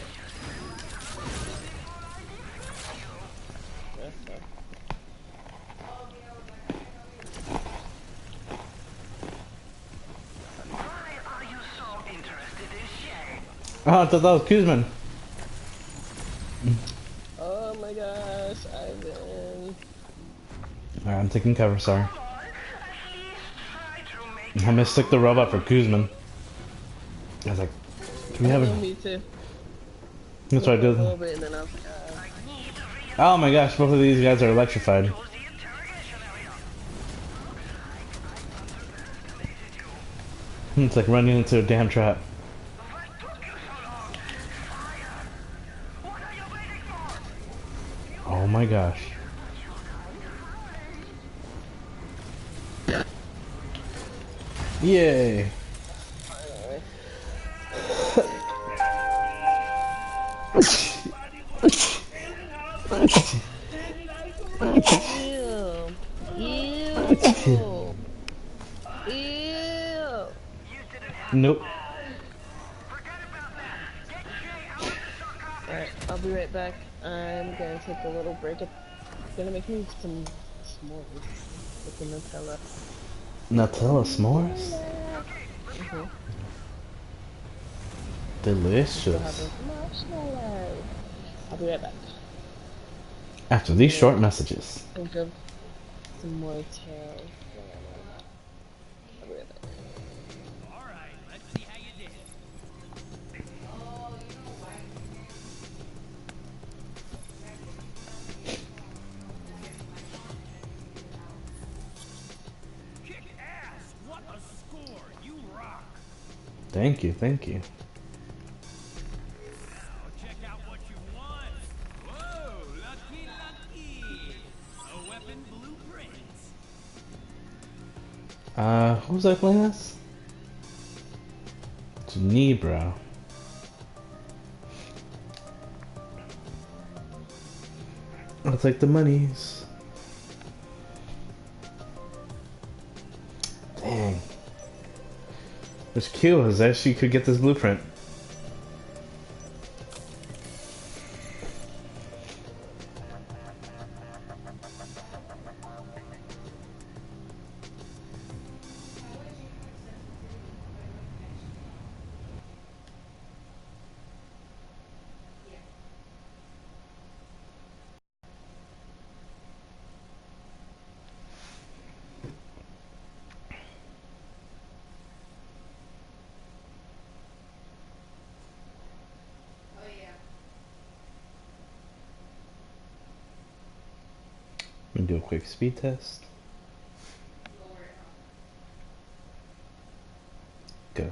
Oh, I thought that was Kuzman. Oh my gosh, Ivan. Alright, I'm taking cover, sorry. I mistook the robot for Kuzman. I was like, can we have a... Me too. That's what I did. Oh my gosh, both of these guys are electrified. It's like running into a damn trap. Oh my gosh. Yay. Ew. Ew. Ew. Nope. Alright, I'll be right back. I'm gonna take a little break. It's gonna make me some s'mores with the Nutella. Nutella s'mores? Mm-hmm. Still have Delicious. those marshmallows. I'll be right back. After these short messages. Think of some more tails. I'll be right back. Alright, let's see how you did. Kick ass! What a score! You rock! Thank you, thank you. Now check out what you won! Whoa! Lucky, lucky! A weapon blueprint! Who was I playing as? Ginebra. I'll take the monies. Dang. What's cute is that she could get this blueprint. I'm gonna do a quick speed test. Go.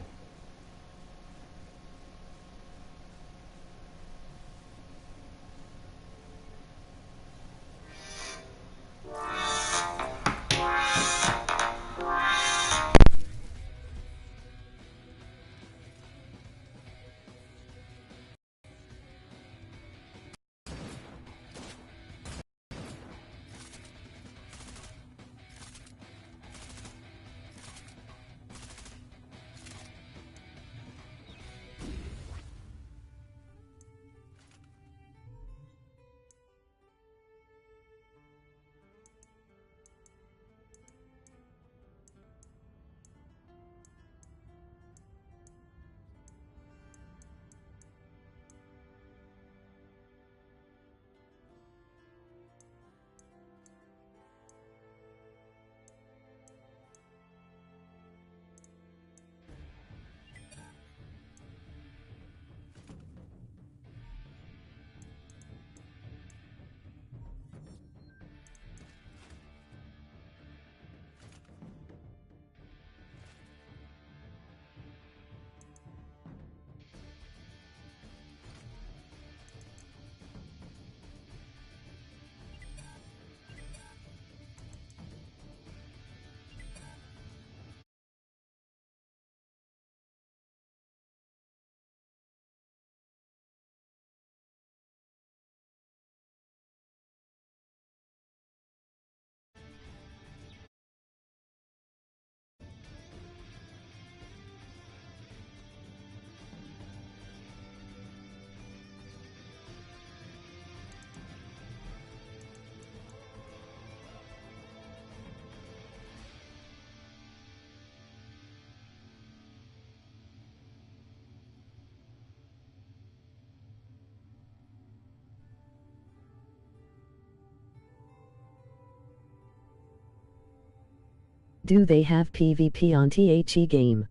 Do they have PvP on THE game?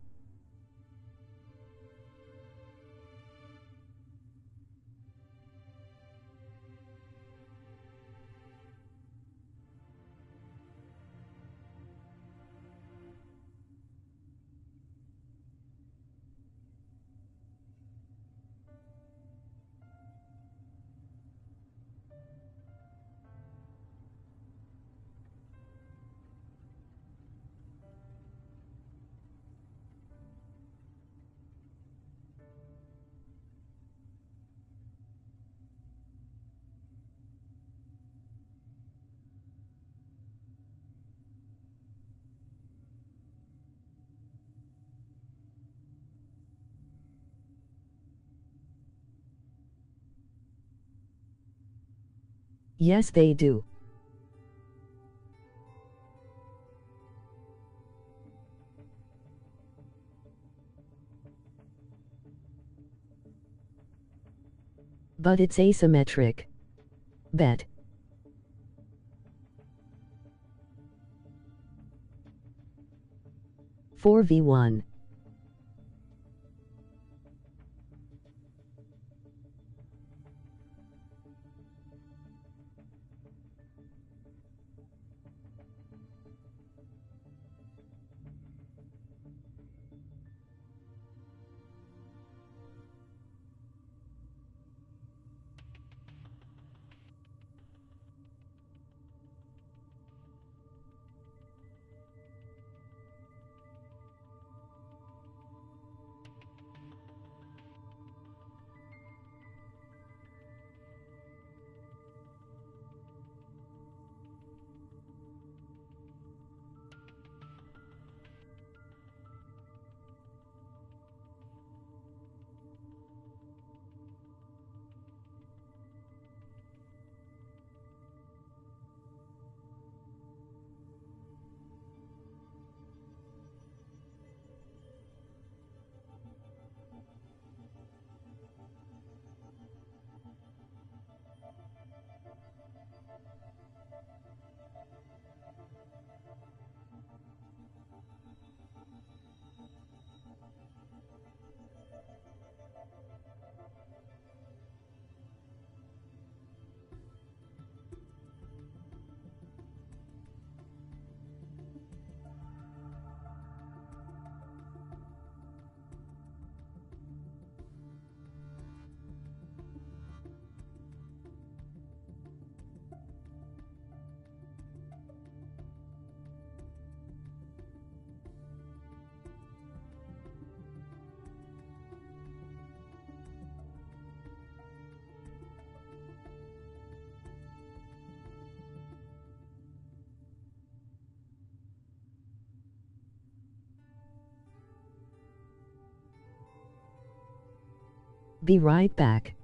Yes, they do. But it's asymmetric. Bet. 4v1. Be right back.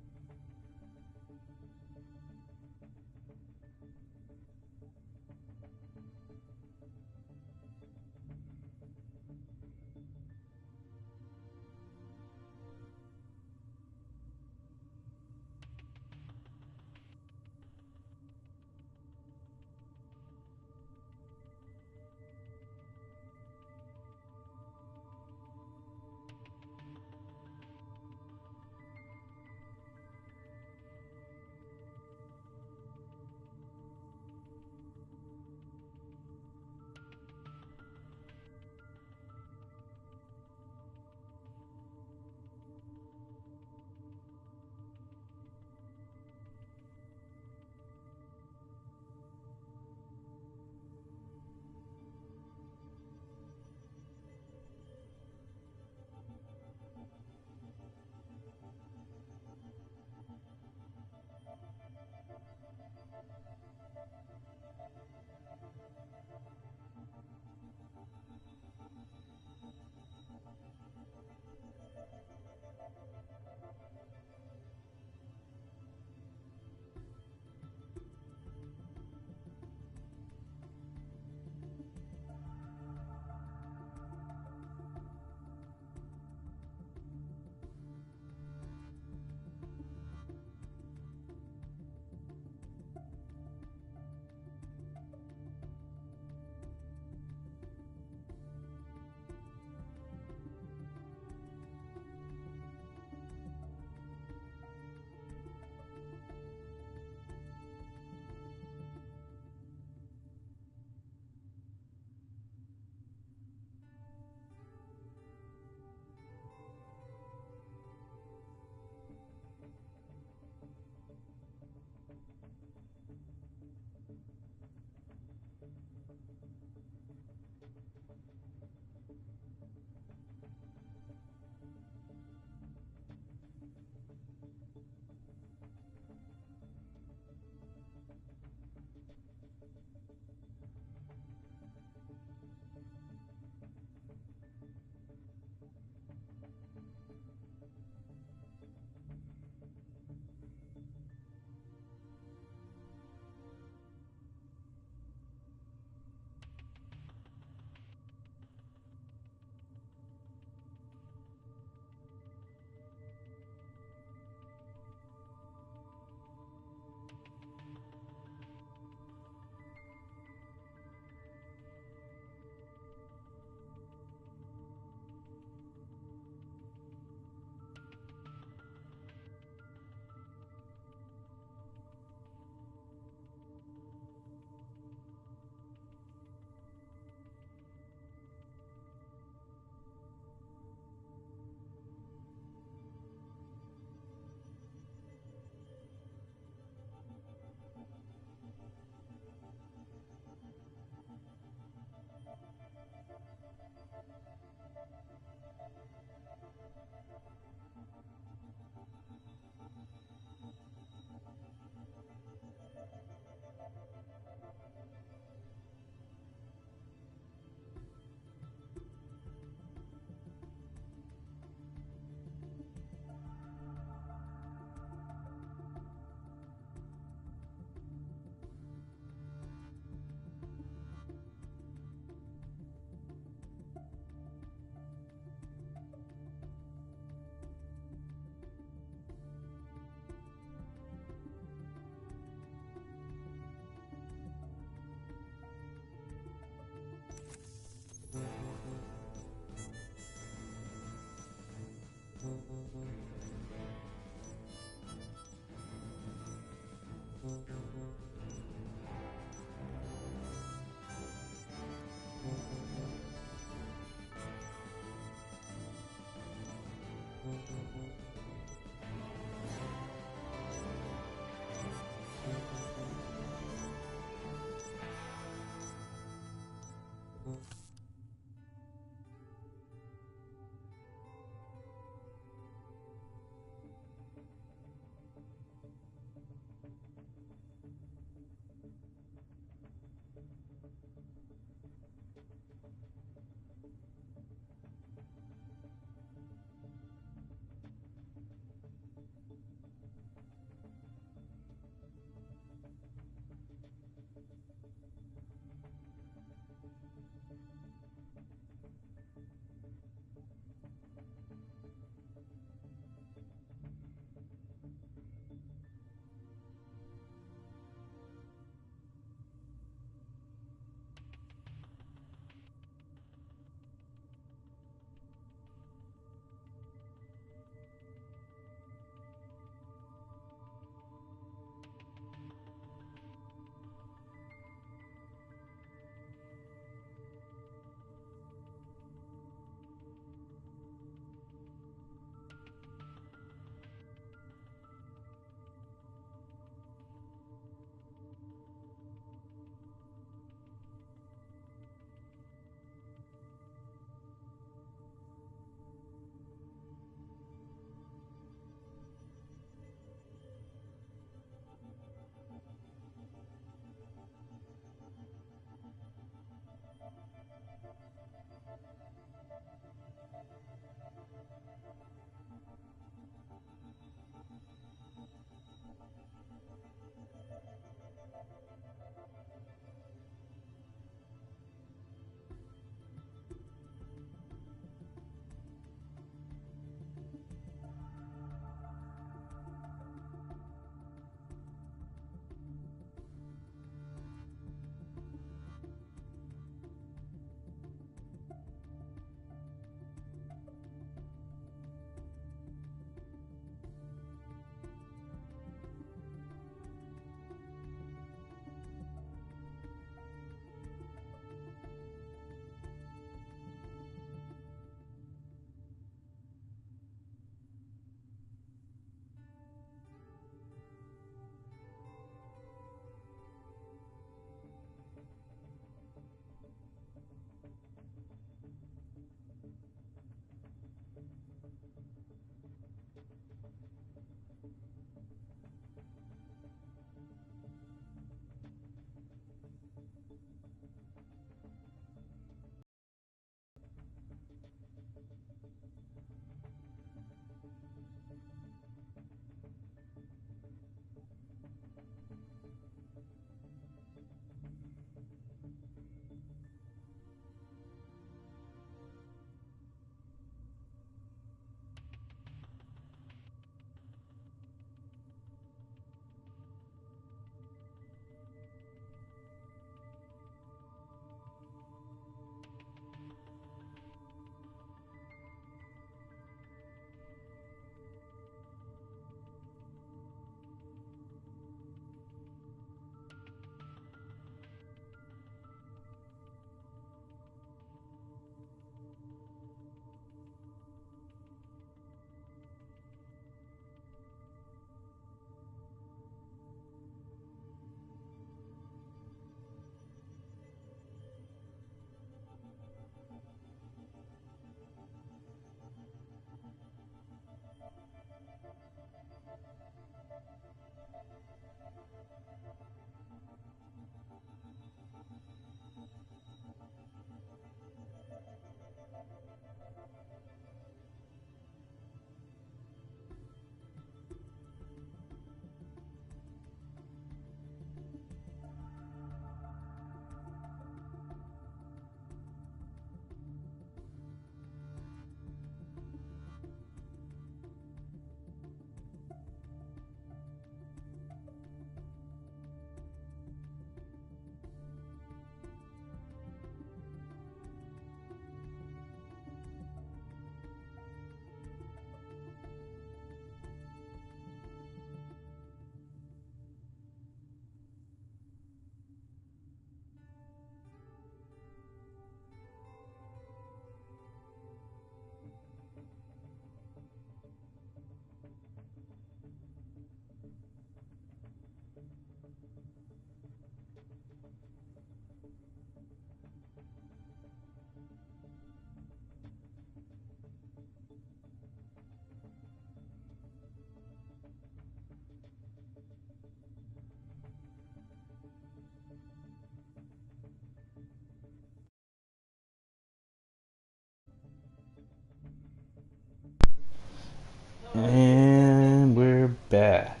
And we're back.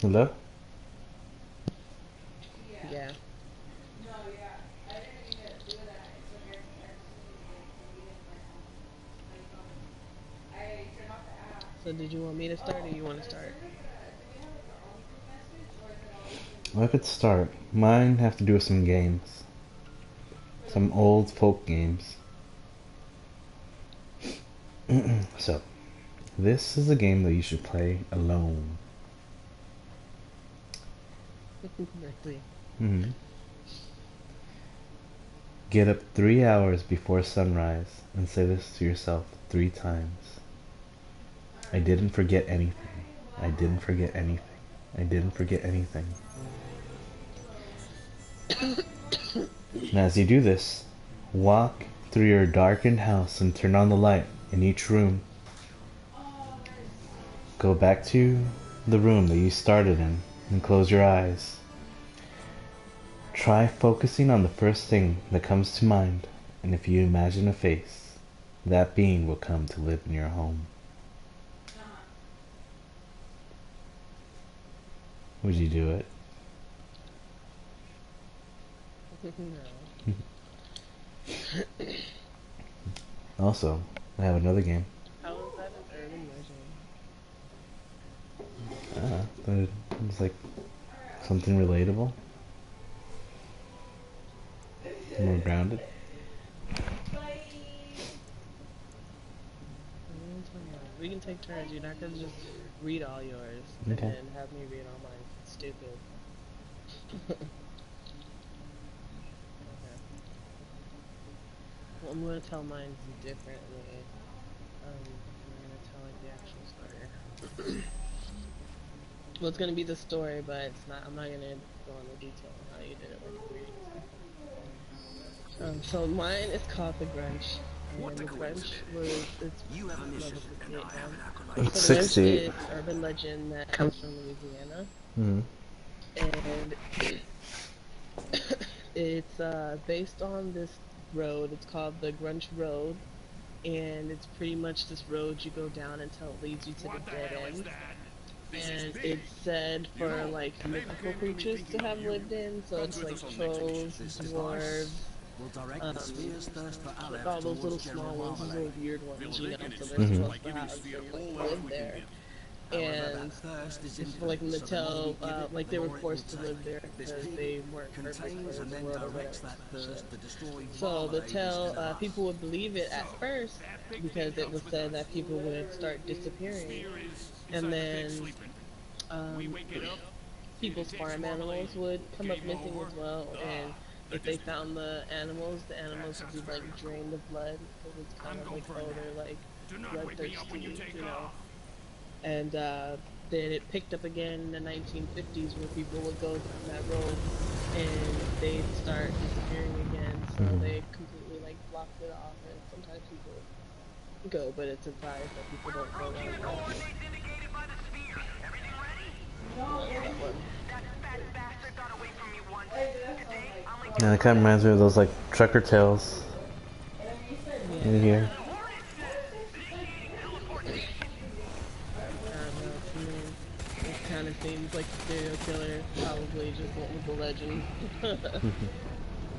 Hello? Yeah. So did you want me to start or you want to start? I could start. Mine have to do with some games. Some old folk games. So, this is a game that you should play alone. Correctly. Get up 3 hours before sunrise and say this to yourself 3 times. I didn't forget anything. I didn't forget anything. I didn't forget anything. And as you do this, walk through your darkened house and turn on the light in each room. Go back to the room that you started in and close your eyes. Try focusing on the first thing that comes to mind, and if you imagine a face, that being will come to live in your home. Would you do it? No. Also, I have another game. How is that an urban legend? But it's like something relatable. More grounded. We can take turns. You're not gonna just read all yours Okay. and then have me read all mine. It's stupid. Okay. Well, I'm gonna tell mine differently. I'm gonna tell like the actual story. Well, it's gonna be the story, but it's not. I'm not gonna go into detail on how you did it like reading. So mine is called The Grunch. And the Grunch was it's You have a mission, level 68 now. It's So The Grunch 68. is an urban legend that comes from Louisiana, and it's based on this road. It's called the Grunch Road, and it's pretty much this road you go down until it leads you to the dead end. And it's said for like mythical creatures to have lived in, so it's like trolls, dwarves, We'll direct the sphere's thirst for Aleph all those little towards small General ones, those Marmalade. little weird ones, you know, so they're supposed to have like live there. And for like Mattel, like they were forced to live there because they weren't perfect for Contains the and then world or directs whatever. that thirst to destroy So Marmalade Mattel, into the people would believe it at first because it was said that people would start disappearing, and then people's farm animals would come up missing as well. And if they found the animals would be like drained of blood because it's kind of like, oh, they're like bloodthirsty, you know. And then it picked up again in the 1950s where people would go down that road and they'd start disappearing again. So they completely like blocked it off, and sometimes people go, but it's advised that people don't go down that road. Yeah, it kind of reminds me of those like trucker tales in here. It kind of seems like the serial killer probably just went with the legend.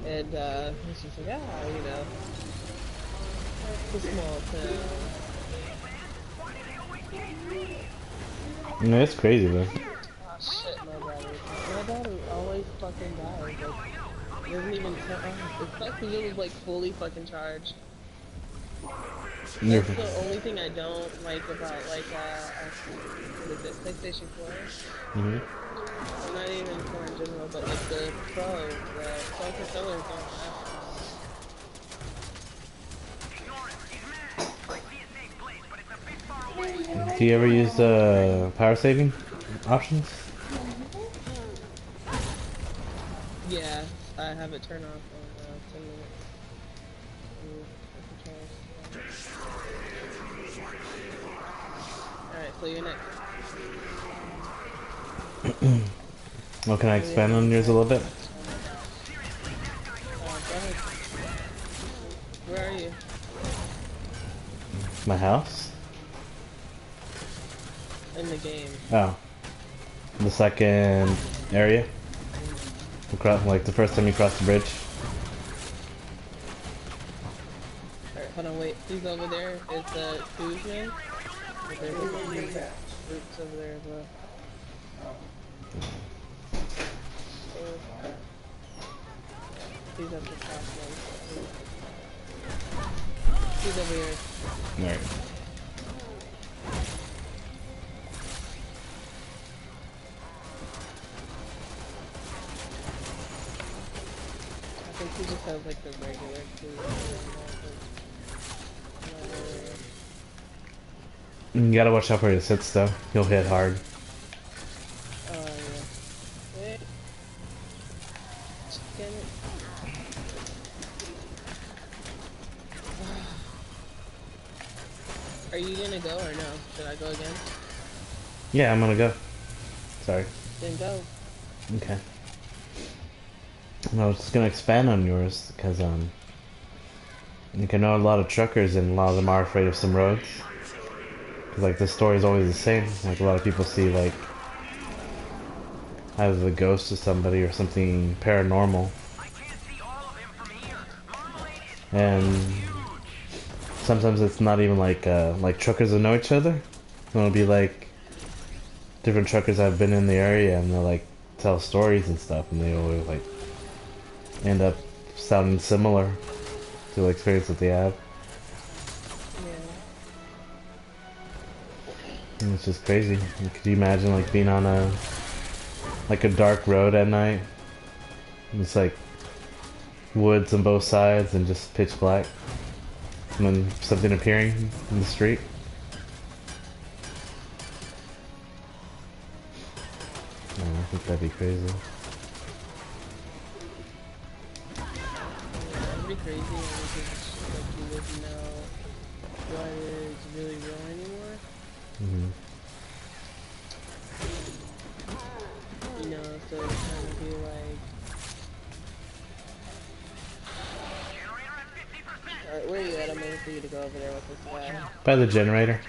And it's just like, you know, it's a small town. No, it's crazy though. Oh shit, my daughter always fucking dies. Like, doesn't even tell. It's like because it was like fully fucking charged. That's the only thing I don't like about like what is it, PlayStation 4? Mm-hmm. Well, not even 4 in general, but like the Pro controllers don't have. Do you ever use the power saving options? Yeah, I have it turned off on 10 minutes. Alright, so you're next. Well, can I expand on yours a little bit? Go ahead. Where are you? My house? In the game. Oh. The second area? Like the first time you cross the bridge? Alright, hold on, wait. He's over there. It's the Kuzman. There's roots over there as well. He's at the top one. He's over here. Alright. I think he just has like the regular You gotta watch out where he sits though. He'll hit hard. Oh yeah. Wait. Get it. Are you gonna go or no? Should I go again? Yeah, I'm gonna go. Sorry. Then go. Okay. I was just gonna expand on yours, because, like, I know a lot of truckers and a lot of them are afraid of some roads. Cause, like, the story's always the same. Like, a lot of people see, like, either the ghost of somebody or something paranormal. And sometimes it's not even like truckers that know each other. It'll be like different truckers that have been in the area and they'll like tell stories and stuff, and they always like end up sounding similar to the experience that they have. And it's just crazy. Could you imagine like being on a dark road at night? And it's like woods on both sides and just pitch black. And then something appearing in the street. Oh, I think that'd be crazy. That'd be crazy because like you wouldn't know what is really real anymore. Mm-hmm. You know, so it's kind of be like. Alright, where are you at? I'm waiting for you to go over there with this guy. By the generator.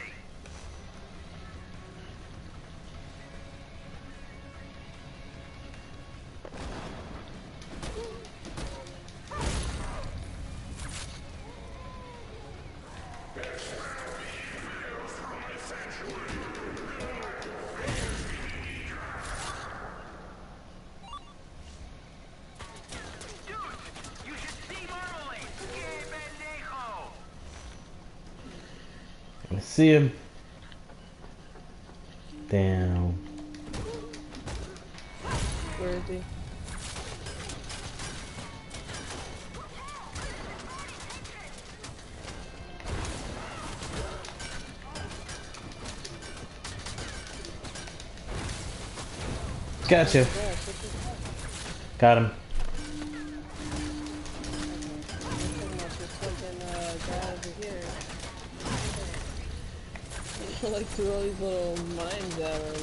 I see him. Damn. Where is he? Gotcha. Got him. Like threw all these little mines at him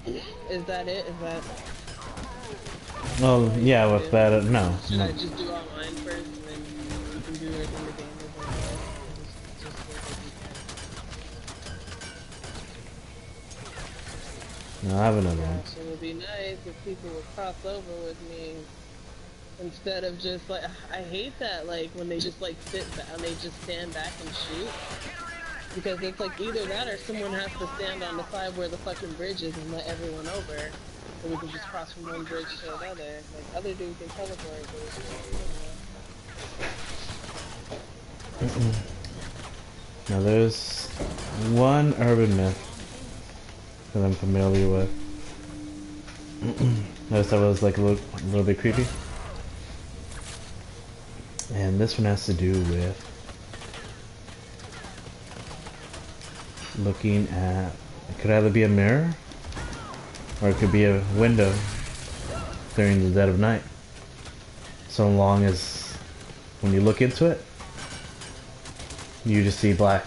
and... Is that it? Is that... Oh, yeah, with that, no. Should No. I just do all mine first and then you can do everything the game is No, I have another one. So it would be nice if people would cross over with me instead of just like, I hate that, like when they just like sit down, they just stand back and shoot. Because it's like either that or someone has to stand on the side where the fucking bridge is and let everyone over. So we can just cross from one bridge to another. Like other dudes can teleport, but Now there's one urban myth that I'm familiar with. Notice that was like a little bit creepy. And this one has to do with looking at, it could either be a mirror or it could be a window during the dead of night. So long as when you look into it, you just see black.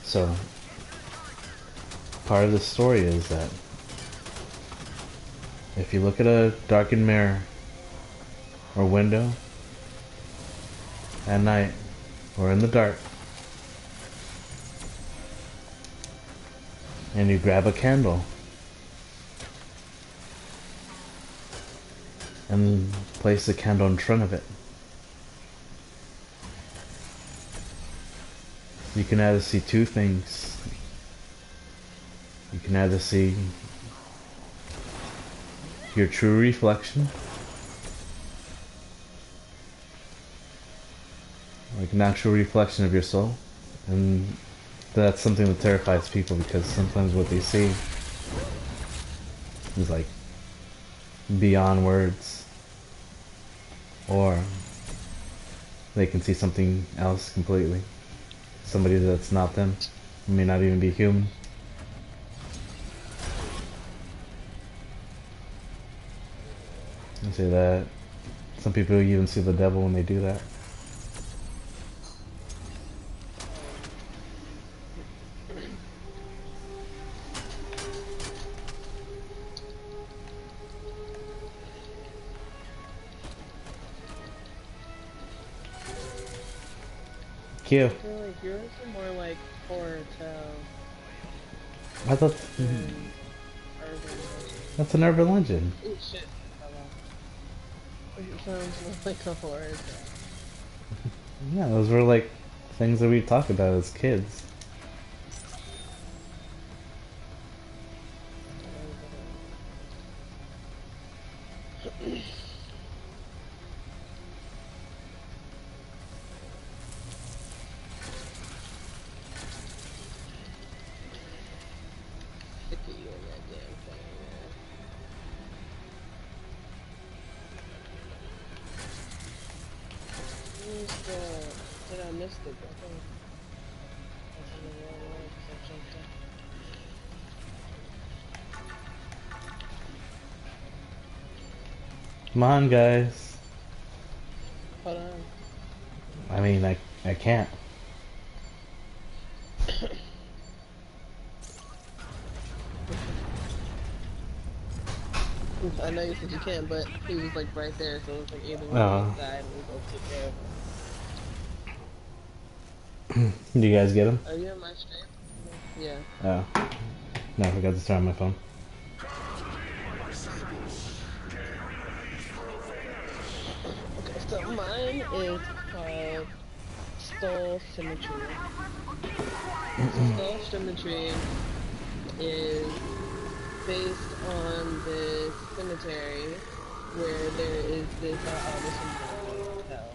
So part of the story is that if you look at a darkened mirror or window at night or in the dark, and you grab a candle and place the candle in front of it, you can either see two things. You can either see your true reflection, like natural reflection of your soul, and that's something that terrifies people because sometimes what they see is like beyond words, or they can see something else completely, somebody that's not them, may not even be human. I say that some people even see the devil when they do that. Cute. I feel like yours are more like horror tale. I thought Urban legend. that's an urban legend. Oh shit. It sounds more like a horror tale. Yeah, those were like things that we talked about as kids. Sick of you and that damn thing, man. Where's the... Did I miss the button? That's in the wrong way because I jumped up. Come on, guys. Hold on. I mean, I can't. I know you said you can, but he was like right there, so it was like either one Oh. side and we both took care of him. Do you guys get them? Are you on my stream? Yeah. Oh. No, I forgot to start my phone. Okay, so mine is called Stole Symmetry. Stole Symmetry is based on this cemetery where there is this, this one hell.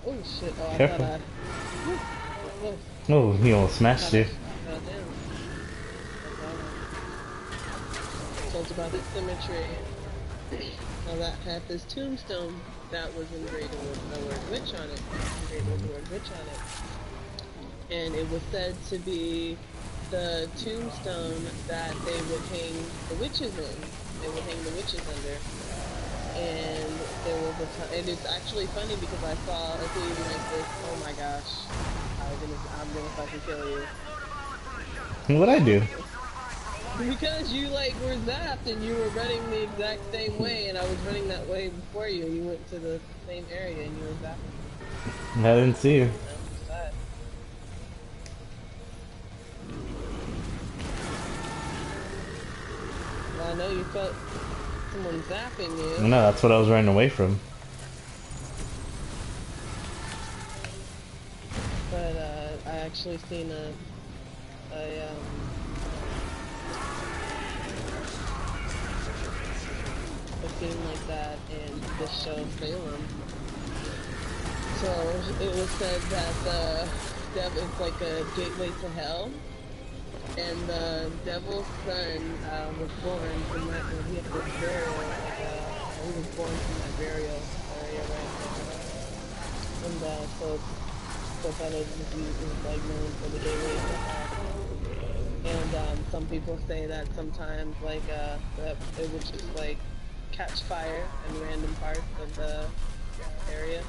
Oh shit, oh I Careful. thought Oh, he almost smashed you. So it's about the symmetry. Now that had this tombstone that was engraved with the word witch on it. Engraved with the word witch on it. And it was said to be the tombstone that they would hang the witches in. They would hang the witches under. And there was a time, and it's actually funny because I saw a thing like this. Oh my gosh, I'm gonna fucking kill you. What'd I do? Because you like were zapped and you were running the exact same way, and I was running that way before you. You went to the same area and you were zapping. I didn't see you. Well, I know you felt someone zapping you. No, that's what I was running away from. But I actually seen a scene like that in the show Salem. So it was said that the devil is like a gateway to hell, and the devil's son was born from that. He had this burial. He was born from that burial area right there. And so that is like known for the gateway to hell. And some people say that sometimes like that it was just like catch fire in random parts of the area.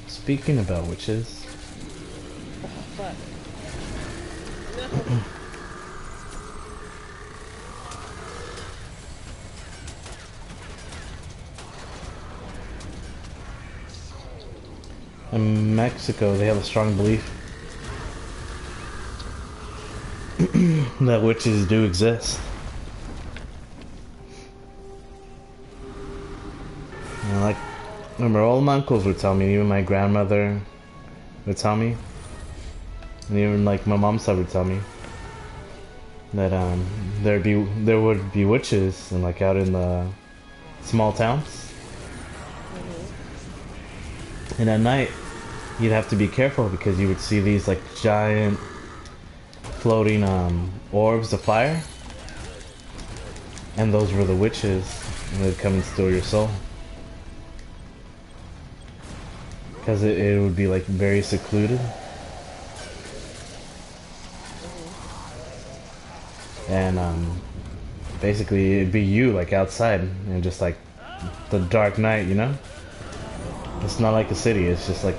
Speaking about witches. Fuck. No. In Mexico, they have a strong belief that witches do exist. And like, remember, all my uncles would tell me, even my grandmother would tell me, and even like my mom's side would tell me that there would be witches and like out in the small towns. And at night, you'd have to be careful because you would see these like giant floating orbs of fire. And those were the witches. And they'd come and steal your soul. Because it would be like very secluded. And basically it'd be you like outside and just like the dark night, you know? It's not like a city, it's just like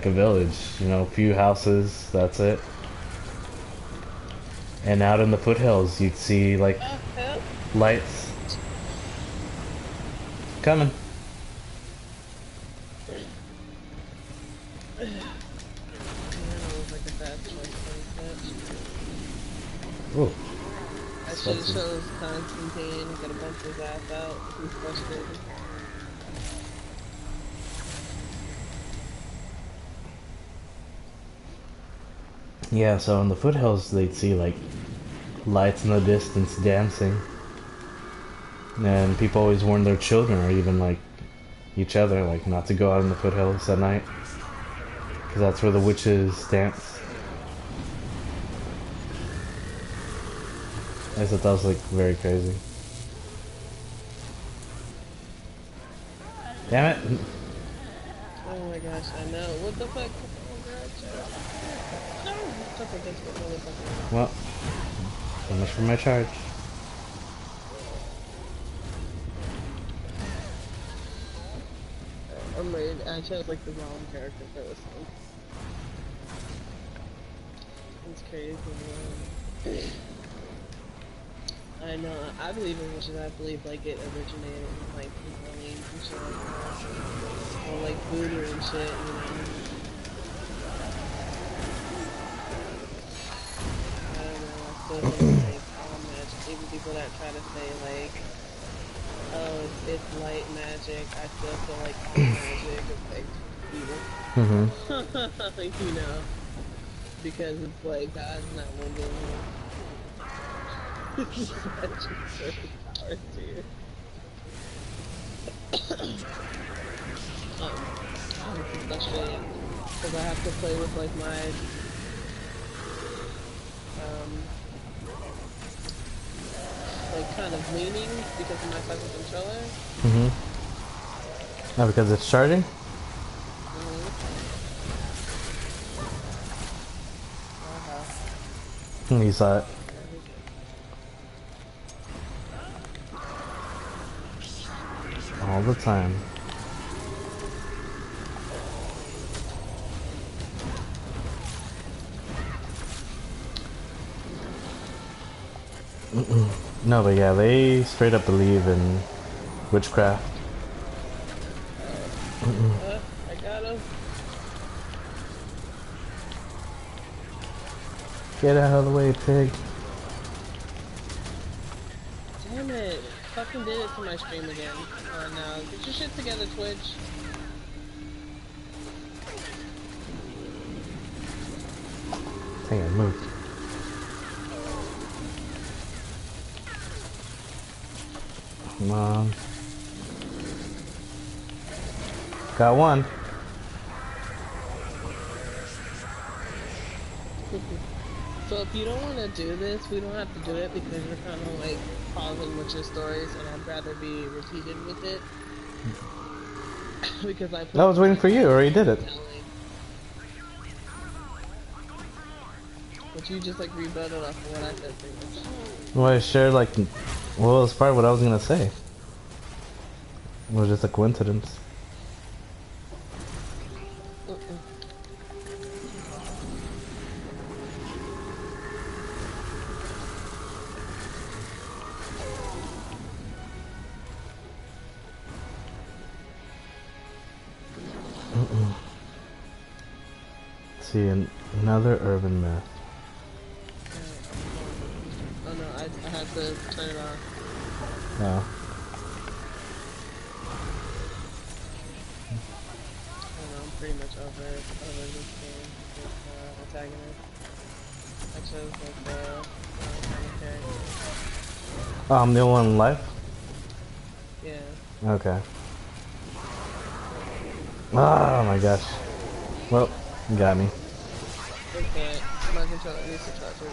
a village, you know, a few houses, that's it. And out in the foothills, you'd see like lights coming. Ooh. I should have chose Constantine, got a bunch of his ass out, he's frustrated. Yeah, so in the foothills they'd see like lights in the distance dancing. And people always warn their children or even like each other like not to go out in the foothills at night. Because that's where the witches dance. I thought that was like very crazy. Damn it! Oh my gosh, I know. What the fuck? Well, so much for my charge. I'm ready. I chose like the wrong character for this one. It's crazy, man. I know. I believe in witches. I believe like it originated in like New Orleans and shit like that, or like voodoo and shit. You know. Like all magic, even people that try to say like, oh, it's light magic, I still feel like all magic is like evil. You know, because it's like God's not one thing. It's magic certain powers to you. It's frustrating because I have to play with like my like kind of leaning because of my fucking controller. Oh, because it's charging? You saw it. All the time. No, but yeah, they straight up believe in witchcraft. I got him. Get out of the way, pig. Damn it. Fucking did it to my stream again. Oh no. Get your shit together, Twitch. Hang on, move. Come on. Got one. So if you don't want to do this, we don't have to do it because you're kind of like pausing with your stories, and I'd rather be repeated with it. Because I was waiting for you. I already did it. But you just like rebutted off of what I said pretty much. Well, I shared like, well, it was part of what I was gonna say. It was just a coincidence. Let's see, another urban myth. Oh no, I had to turn it off. Oh. I'm pretty much over this game with antagonist. I chose like the character. I'm the only one live? Yeah. Okay. Oh my gosh. Well, you got me. Okay, my controller needs to charge it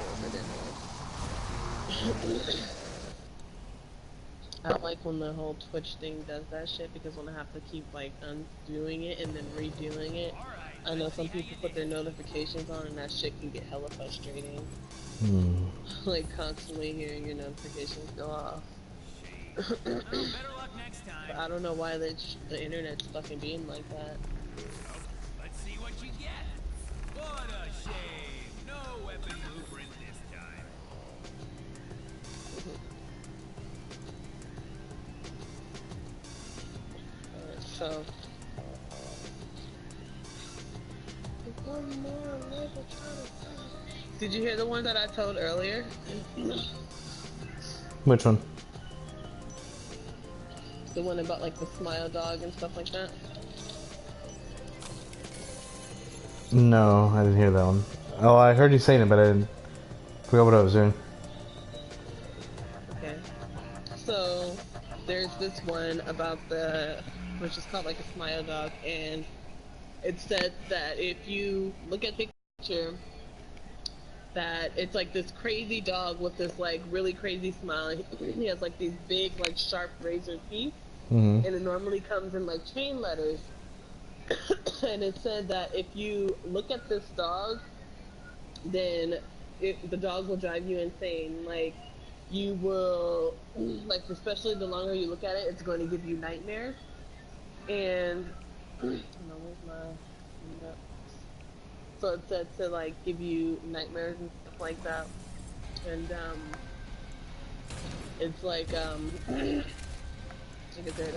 I don't like when the whole Twitch thing does that shit because when I have to keep like undoing it and then redoing it, I know some people put their notifications on and that shit can get hella frustrating. Like constantly hearing your notifications go off. But I don't know why the internet's fucking being like that. Let's see what you get. What a shame. No weapon blueprint this time. Alright, so did you hear the one that I told earlier? Which one? The one about like the smile dog and stuff like that? No, I didn't hear that one. Oh, I heard you saying it, but I didn't forgot what I was doing. Okay. So there's this one about which is called like a smile dog, and it said that if you look at the picture, that it's like this crazy dog with this like really crazy smile. He has like these big like sharp razor teeth, and it normally comes in like chain letters. And it said that if you look at this dog, then the dog will drive you insane. Like you will, like especially the longer you look at it, it's going to give you nightmares. And where's my notes? So it said to like give you nightmares and stuff like that. And it's like like I said,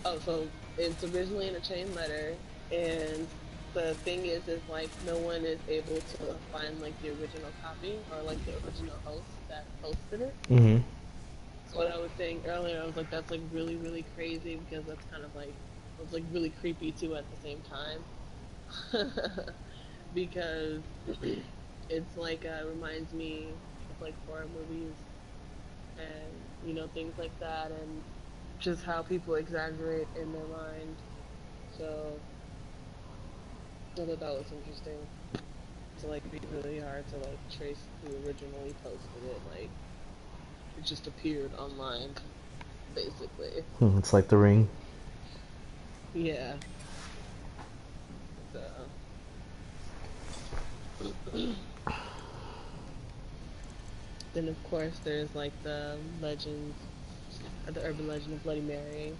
oh, so it's originally in a chain letter, and the thing is like no one is able to find like the original copy or like the original host that posted it. So what I was saying earlier, I was like, that's like really, really crazy because that's kind of like, it's like really creepy too at the same time. Because it's like, reminds me of like horror movies and, you know, things like that, and just how people exaggerate in their mind. So I thought that was interesting. To like be really hard to like trace who originally posted it. Like it just appeared online, basically. It's like The Ring. Yeah. So. Then of course there's like the legend, the urban legend of Bloody Mary,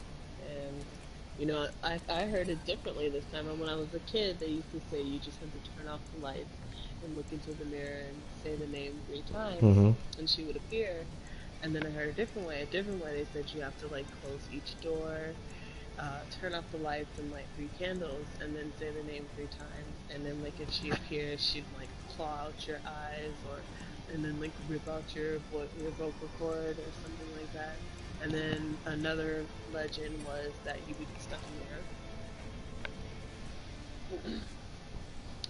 and you know I heard it differently this time. And when I was a kid, they used to say you just had to turn off the lights and look into the mirror and say the name 3 times, and she would appear. And then I heard a different way. They said you have to like close each door, turn off the lights and light 3 candles, and then say the name 3 times. And then like if she appears, she'd like claw out your eyes, and then like rip out your vocal cord or something like that. And then another legend was that you would be stuck in the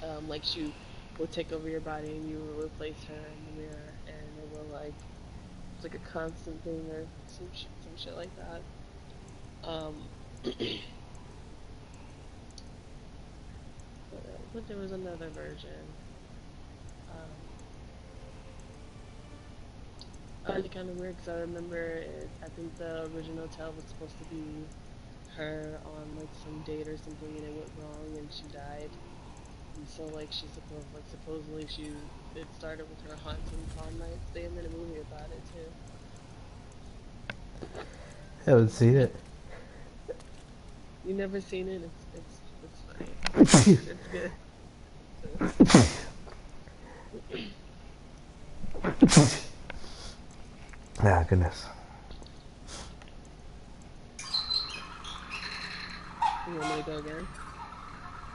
mirror. Like she will take over your body and you will replace her in the mirror, and it will like, it's like a constant thing or some shit like that. But there was another version. It kind of weird because I remember I think the original tale was supposed to be her on like some date or something and it went wrong and she died. And so like supposedly it started with her haunting prom nights. They made a movie about it too. I haven't seen it. You never seen it? It's funny. It's good. Ah, goodness. You want me to go again?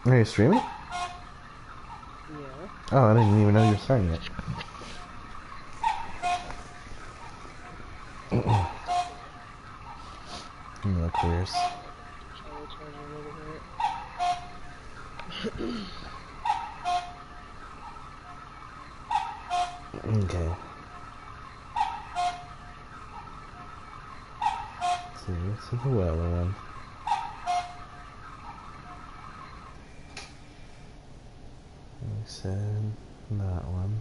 Are you streaming? Yeah. Oh, I didn't even know you were starting it. No clears. Okay. Let's see, this is the well one. We said that one.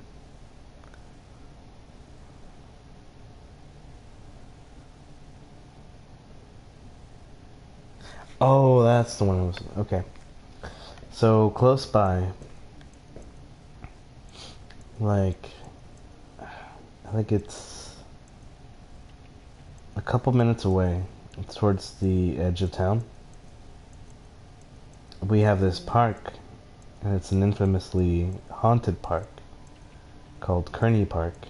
Oh, that's the one I was... Okay. So, close by. Like... I think it's... a couple minutes away. It's towards the edge of town. We have this park. And it's an infamously haunted park. Called Kearney Park.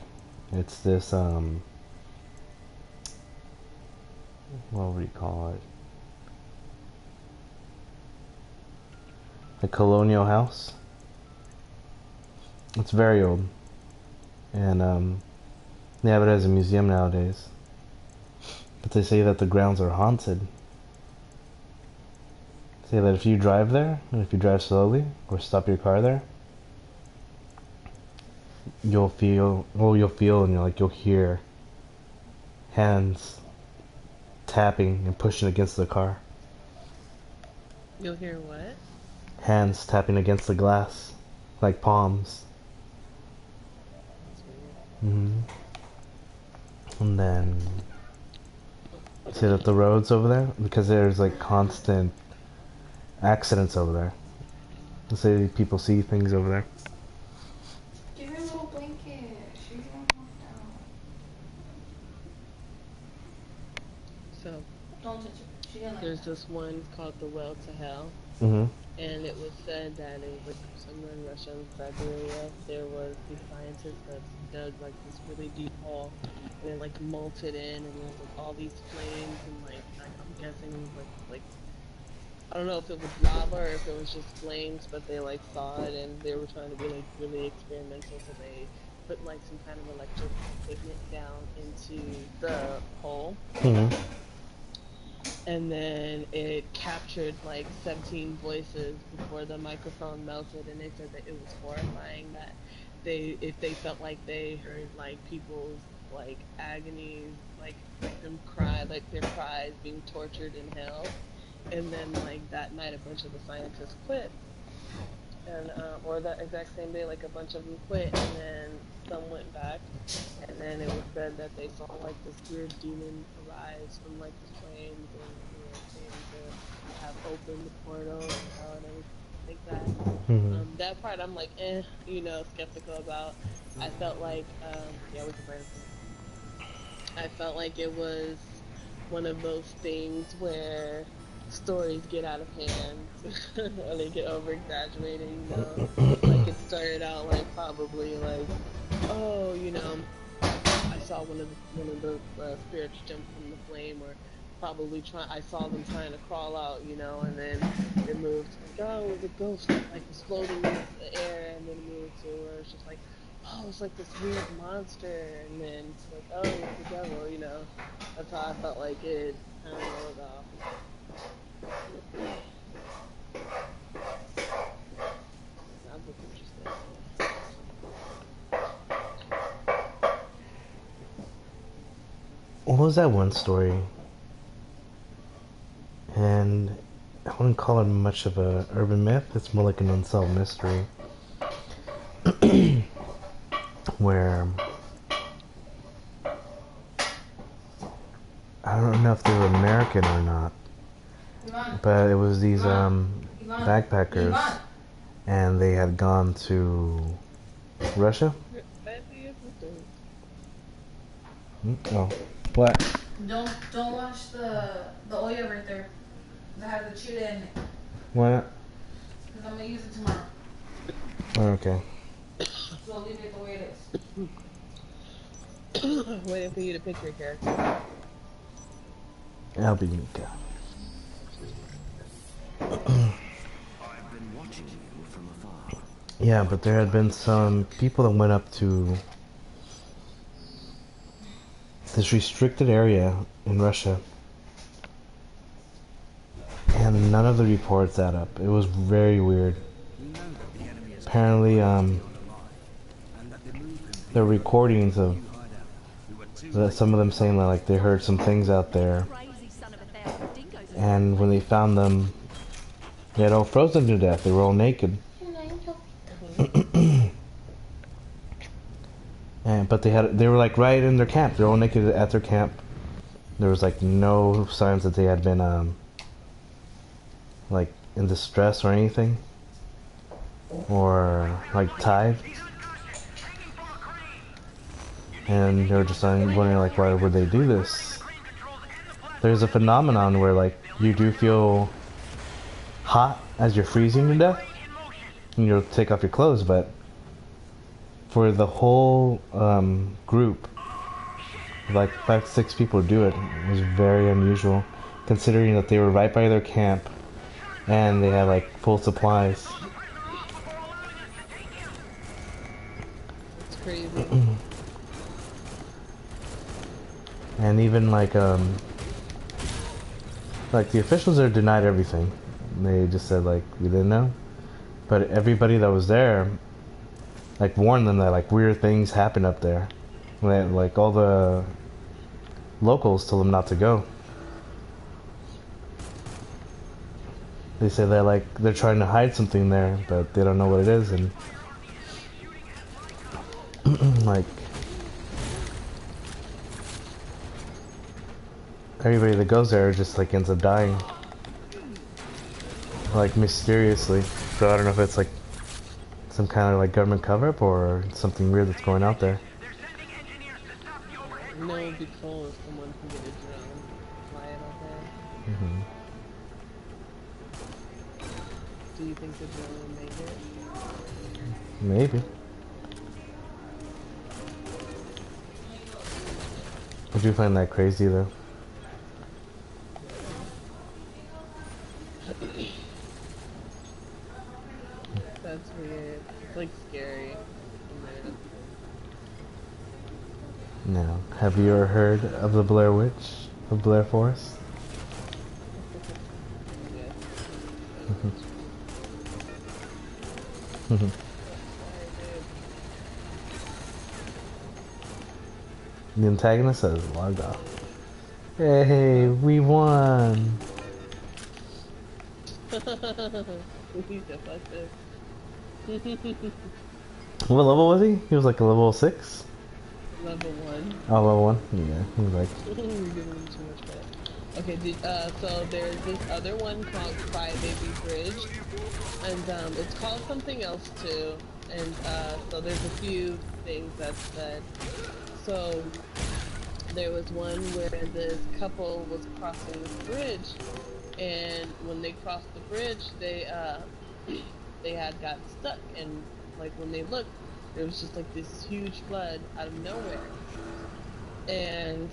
It's this, what would you call it? A colonial house. It's very old. And, they have it as a museum nowadays. But they say that the grounds are haunted. Say that if you drive there, and if you drive slowly, or stop your car there, you'll feel and you'll hear hands tapping and pushing against the car. You'll hear what? Hands tapping against the glass, like palms. And then, see that the roads over there, because there's like constant accidents over there. Let's say people see things over there. Give her a little blanket. She's gonna walk down. So, don't touch her. She's gonna there's this one called The Well to Hell. And it was said that it was like somewhere in Russia and Siberia, there was these scientists that dug like this really deep hole and it like melted in and there was like all these flames and like I'm guessing it was like I don't know if it was lava or if it was just flames, but they like saw it and they were trying to be like really experimental, so they put like some kind of electric equipment down into the hole. And then it captured like 17 voices before the microphone melted, and they said that it was horrifying that if they felt like they heard like people's like agonies, like them cry, like their cries being tortured in hell. And then like that night a bunch of the scientists quit. And or that exact same day like a bunch of them quit and then some went back and then it was said that they saw like this weird demon arise from like the flames and came to have opened the portal and how and everything like that. That part I'm like skeptical about. I felt like we can play this. I felt like it was one of those things where stories get out of hand or they get over exaggerated, like it started out like probably like I saw one of the spirits jump from the flame, or probably I saw them trying to crawl out, and then it moved like, oh, it was a ghost like was floating in the air, and then it moved to where it's just like, oh, it's like this weird monster, and then it's like, oh, it's the devil, that's how I felt like it kind of rolled off. What was that one story? And I wouldn't call it much of a urban myth. It's more like an unsolved mystery. Where know if they were American or not, but it was these backpackers, and they had gone to Russia. Oh, what? Don't wash the oil right there. I have the chili in it. Why not? Because I'm gonna use it tomorrow. Okay. So leave it the way it is. Waiting for you to pick your character. I'll be Mika. I've been watching you from afar. Yeah, but there had been some people that went up to this restricted area in Russia, and none of the reports add up. It was very weird. Apparently, there were recordings of some of them saying that, like, they heard some things out there, and when they found them, they had all frozen to death. They were all naked. But they were like right in their camp. They were all naked at their camp. There was like no signs that they had been like in distress or anything, or like tied. And they were just wondering, like, why would they do this? There's a phenomenon where, like, you do feel hot as you're freezing to death, and you'll take off your clothes, but for the whole group, like 5 to 6 people do it. It was very unusual, considering that they were right by their camp, and they had, like, full supplies. It's crazy. And even like the officials there denied everything. They just said, like, we didn't know. But everybody that was there, like, warned them that, like, weird things happen up there. Like, all the locals told them not to go. They say that, like, they're trying to hide something there, but they don't know what it is, and like, everybody that goes there just, like, ends up dying, like, mysteriously. So I don't know if it's like some kind of, like, government cover-up or something weird that's going out there. No, it would be cool if someone can get a drone, fly it out there. Mm-hmm. Do you think the drone will make it? Maybe. I do find that crazy, though. That's weird. It's, like, scary. No. Have you ever heard of the Blair Witch of Blair Forest? The antagonist says logged off. Hey, we won! What level was he? He was like a level 6? Level 1. Oh, level 1? Yeah, he was like... You're giving him too much credit. Okay, so there's this other one called Cry Baby Bridge, and it's called something else too, and so there's a few things that's said. So there was one where this couple was crossing this bridge, and when they crossed the bridge, they had got stuck, and like when they looked, there was just like this huge flood out of nowhere, and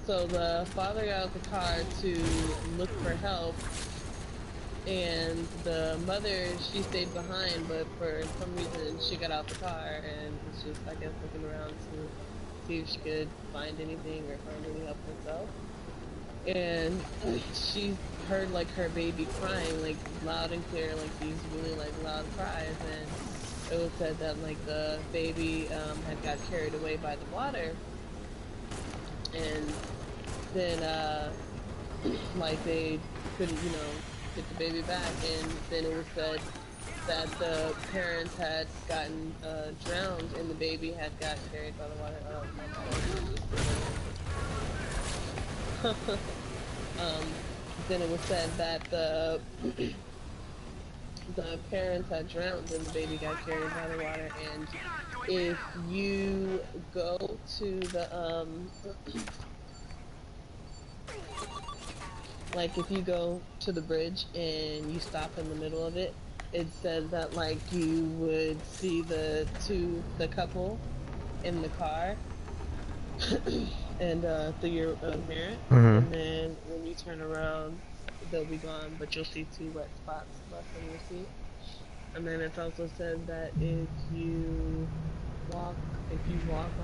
so the father got out of the car to look for help, and the mother, she stayed behind, but for some reason she got out the car and was just, I guess, looking around to see if she could find anything or find any help herself. And she heard, like, her baby crying, like, loud and clear, like these really, like, loud cries, and it was said that, like, the baby had got carried away by the water, and then like they couldn't, get the baby back, and then it was said that the parents had gotten drowned and the baby had got carried by the water. Then it was said that the parents had drowned and the baby got carried by the water. And if you go to the like if you go to the bridge and you stop in the middle of it, it says that like you would see the couple in the car and through your mirror, and then when you turn around, they'll be gone, but you'll see 2 wet spots left on your seat. And then it's also said that if you walk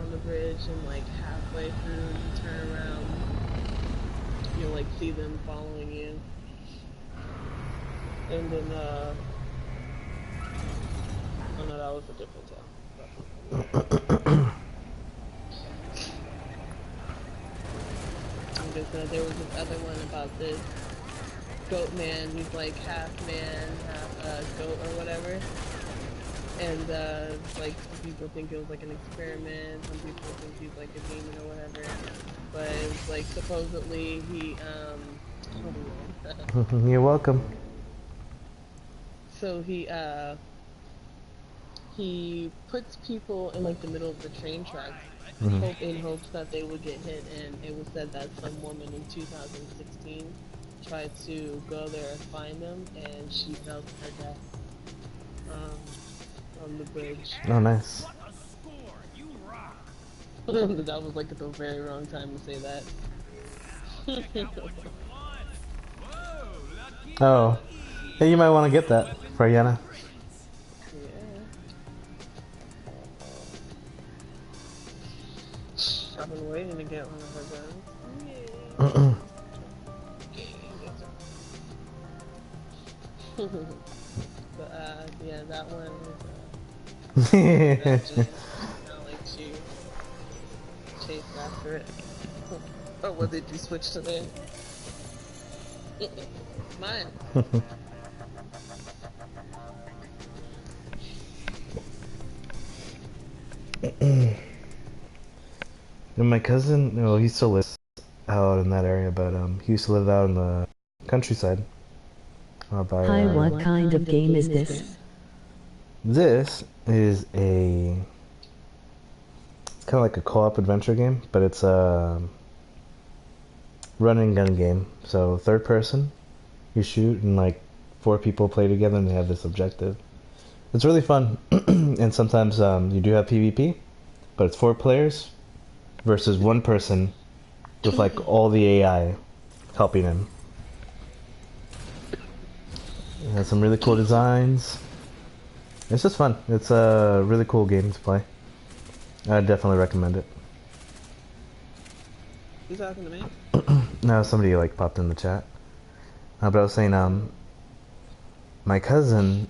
on the bridge and like halfway through you turn around, you'll like see them following you. And then oh no, that was a different tale. Because there was this other one about this goat man. He's like half man, half goat or whatever. And like some people think it was like an experiment, some people think he's like a demon or whatever. But it was like supposedly he You're welcome. So he puts people in like the middle of the train tracks in hopes that they would get hit. And it was said that some woman in 2016 tried to go there and find him, and she fell to her death on the bridge. Oh, nice. That was like at the very wrong time to say that. Oh. Hey, you might want to get that for Yana. Yeah. I've been waiting to get one of her guns. But yeah, that one is not like she chased after it. Or what did you switch to there? Mine. And my cousin, well, he still lives out in that area, but he used to live out in the countryside. By, Hi, what kind of game is this? This is it's kind of like a co-op adventure game, but it's a run and gun game. So third person, you shoot, and like 4 people play together, and they have this objective. It's really fun, and sometimes you do have PvP, but it's 4 players versus 1 person with like all the AI helping him. It has some really cool designs. It's just fun. It's a really cool game to play. I definitely recommend it. You talking to me? No, somebody like popped in the chat. But I was saying, my cousin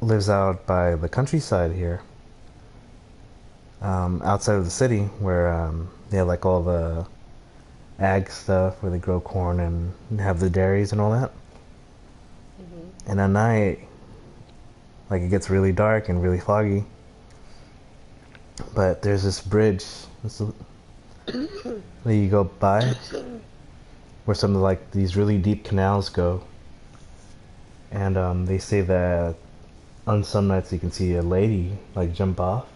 lives out by the countryside here, outside of the city, where they have like all the ag stuff, where they grow corn and have the dairies and all that. And at night, like it gets really dark and really foggy. But there's this bridge that you go by, where some of like these really deep canals go. And they say that on some nights you can see a lady like jump off.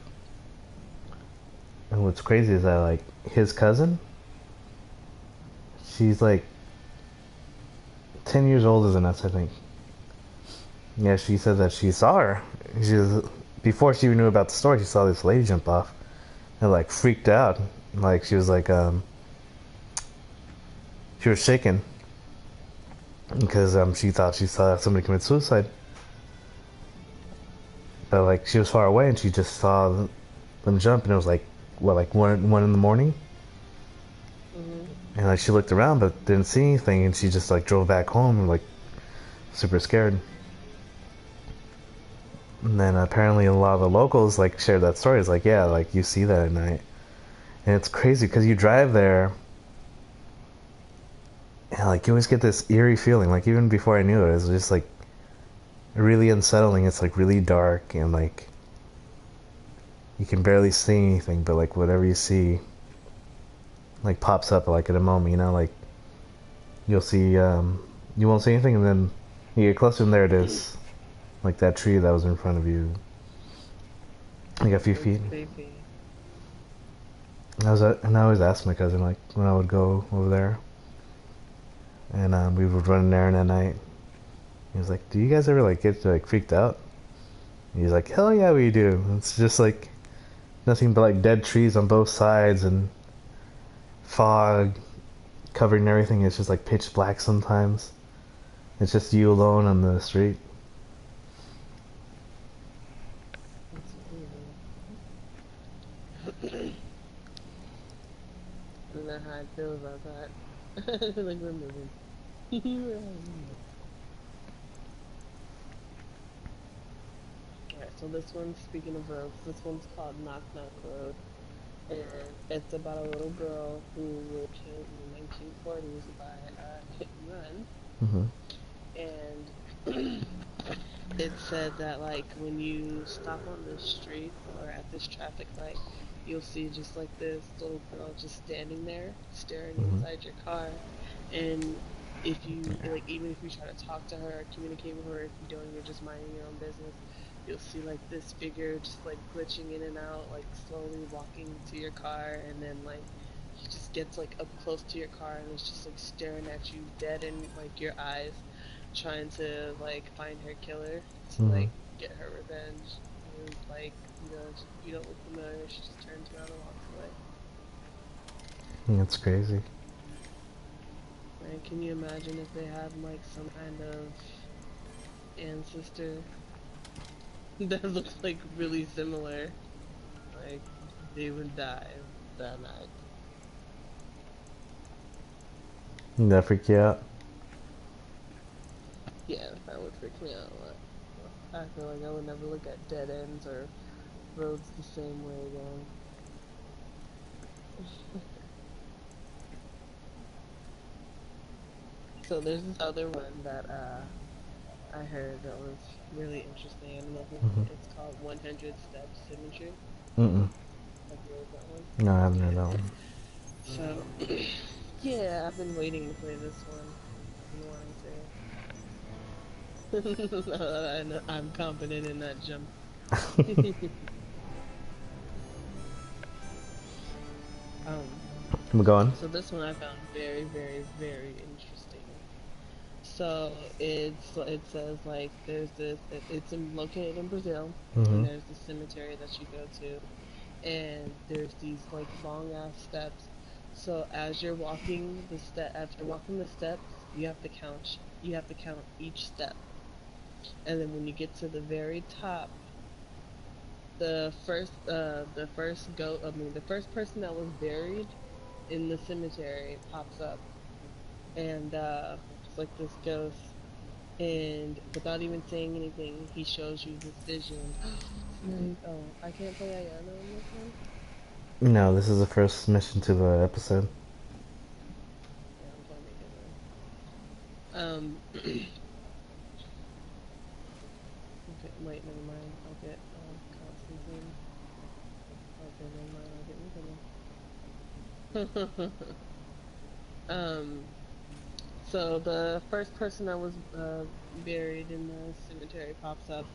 And what's crazy is that like his cousin, she's like 10 years older than us, I think. Yeah, she said that she saw her. Before she even knew about the story, she saw this lady jump off and like freaked out. Like she was like she was shaking because she thought she saw somebody commit suicide. But like she was far away and she just saw them jump, and it was like what, like 1 in the morning. And like she looked around but didn't see anything, and she just like drove back home like super scared. And then apparently a lot of the locals like shared that story. It's like, yeah, like you see that at night. And it's crazy because you drive there and like you always get this eerie feeling. Like even before I knew it, it was just like really unsettling. It's like really dark and like you can barely see anything, but like whatever you see like pops up like at a moment, you know, like you'll see you won't see anything and then you get closer and there it is. Like that tree that was in front of you. Like a few feet. And I always ask my cousin like when I would go over there and we would run an errand at night. He was like, do you guys ever like get like freaked out? And he's like, hell yeah we do. It's just like nothing but like dead trees on both sides and fog covering everything. It's just like pitch black sometimes. It's just you alone on the street. I don't know how I feel about that. Like we're moving. Alright, so this one's, speaking of roads, this one's called Knock Knock Road. And it's about a little girl who was killed in the 1940s by a hit and run. And it said that like when you stop on this street or at this traffic light, you'll see just like this little girl just standing there staring inside your car. And if you like, even if you try to talk to her or communicate with her, if you don't, you're just minding your own business, you'll see like this figure just like glitching in and out, like slowly walking to your car, and then like he just gets like up close to your car and it's just like staring at you dead in like your eyes, trying to like find her killer to like get her revenge. And like, you know, you don't look familiar, she just turns around and walks away. That's crazy. Like, can you imagine if they had like some kind of ancestor that looks like really similar? Like, they would die that night. That freak you out? Yeah, that would freak me out a lot. I feel like I would never look at dead ends or roads the same way again. So there's this other one that I heard that was really interesting. I don't know if it's called 100 Steps Symmetry. Have you heard that one? No, I haven't heard that one. So, yeah, I've been waiting to play this one. I've been wanting to. I'm confident in that jump. I'm going. So this one I found very, very, very interesting. So it says like there's this, it's located in Brazil, and there's the cemetery that you go to, and there's these like long ass steps. So as you're walking the steps, you have to count each step, and then when you get to the very top, the first person that was buried in the cemetery pops up, and it's like this ghost, and without even saying anything, he shows you this vision. Oh, I can't play Ayana on this one? No, this is the first mission to the episode. Yeah, I'm trying to make it. Okay, wait, never mind. I'll get Constantine. Okay, never mind. I'll get Nicola. So the first person that was buried in the cemetery pops up,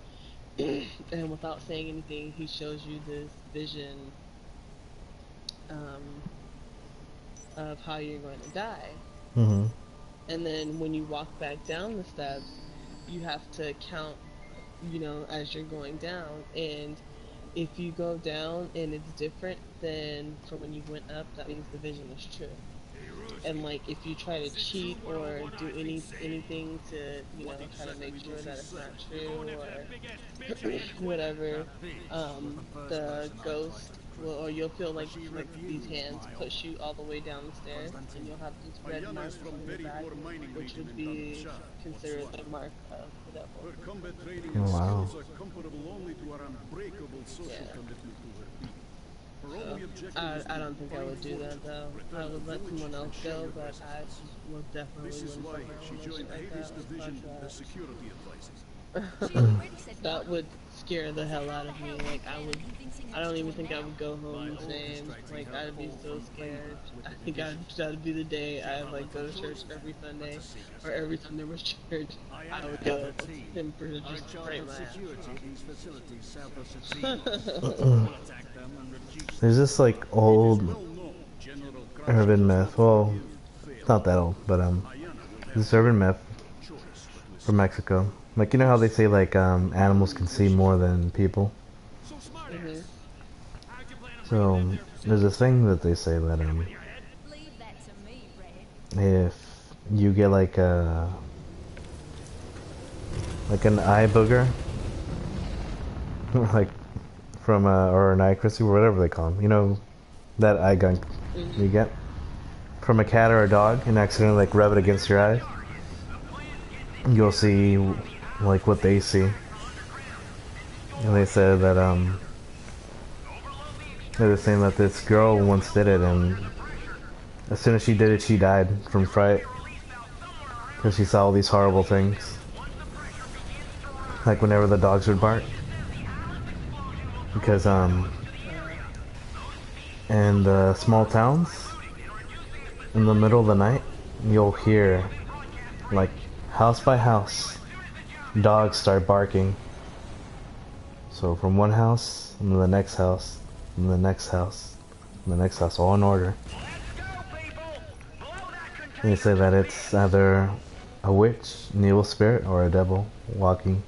and without saying anything, he shows you this vision of how you're going to die. And then when you walk back down the steps, you have to count, you know, as you're going down. And if you go down and it's different than from when you went up, that means the vision is true. And like if you try to cheat or do anything to, you know, try to make sure that it's not true or whatever, the ghost will, or you'll feel like these hands push you all the way down the stairs, and you'll have these red marks on your back, which would be considered a mark of the devil. Oh, wow. I don't think I would do that though. I would let someone else go, but I will definitely wouldn't put my own mission like that. That would scare the hell out of me. Like, I don't even think I would go home the same. Like, I'd be so scared. I think that'd be the day I like go to church every Sunday, or every time there was church, I would go and just pray my ass. There's this like old urban myth. Well, it's not that old, but this urban myth from Mexico. Like, you know how they say like animals can see more than people. Mhm. So there's a thing that they say that if you get like an eye booger, like from or an eye crystal or whatever they call them, you know, that eye gunk you get from a cat or a dog, and accidentally like rub it against your eyes, you'll see like what they see. And they said that they were saying that this girl once did it, and as soon as she did it, she died from fright because she saw all these horrible things, like whenever the dogs would bark. Because in the small towns, in the middle of the night, you'll hear like house by house dogs start barking. So from one house and the next house and the next house and the next house, all in order. They say that it's either a witch, an evil spirit, or a devil walking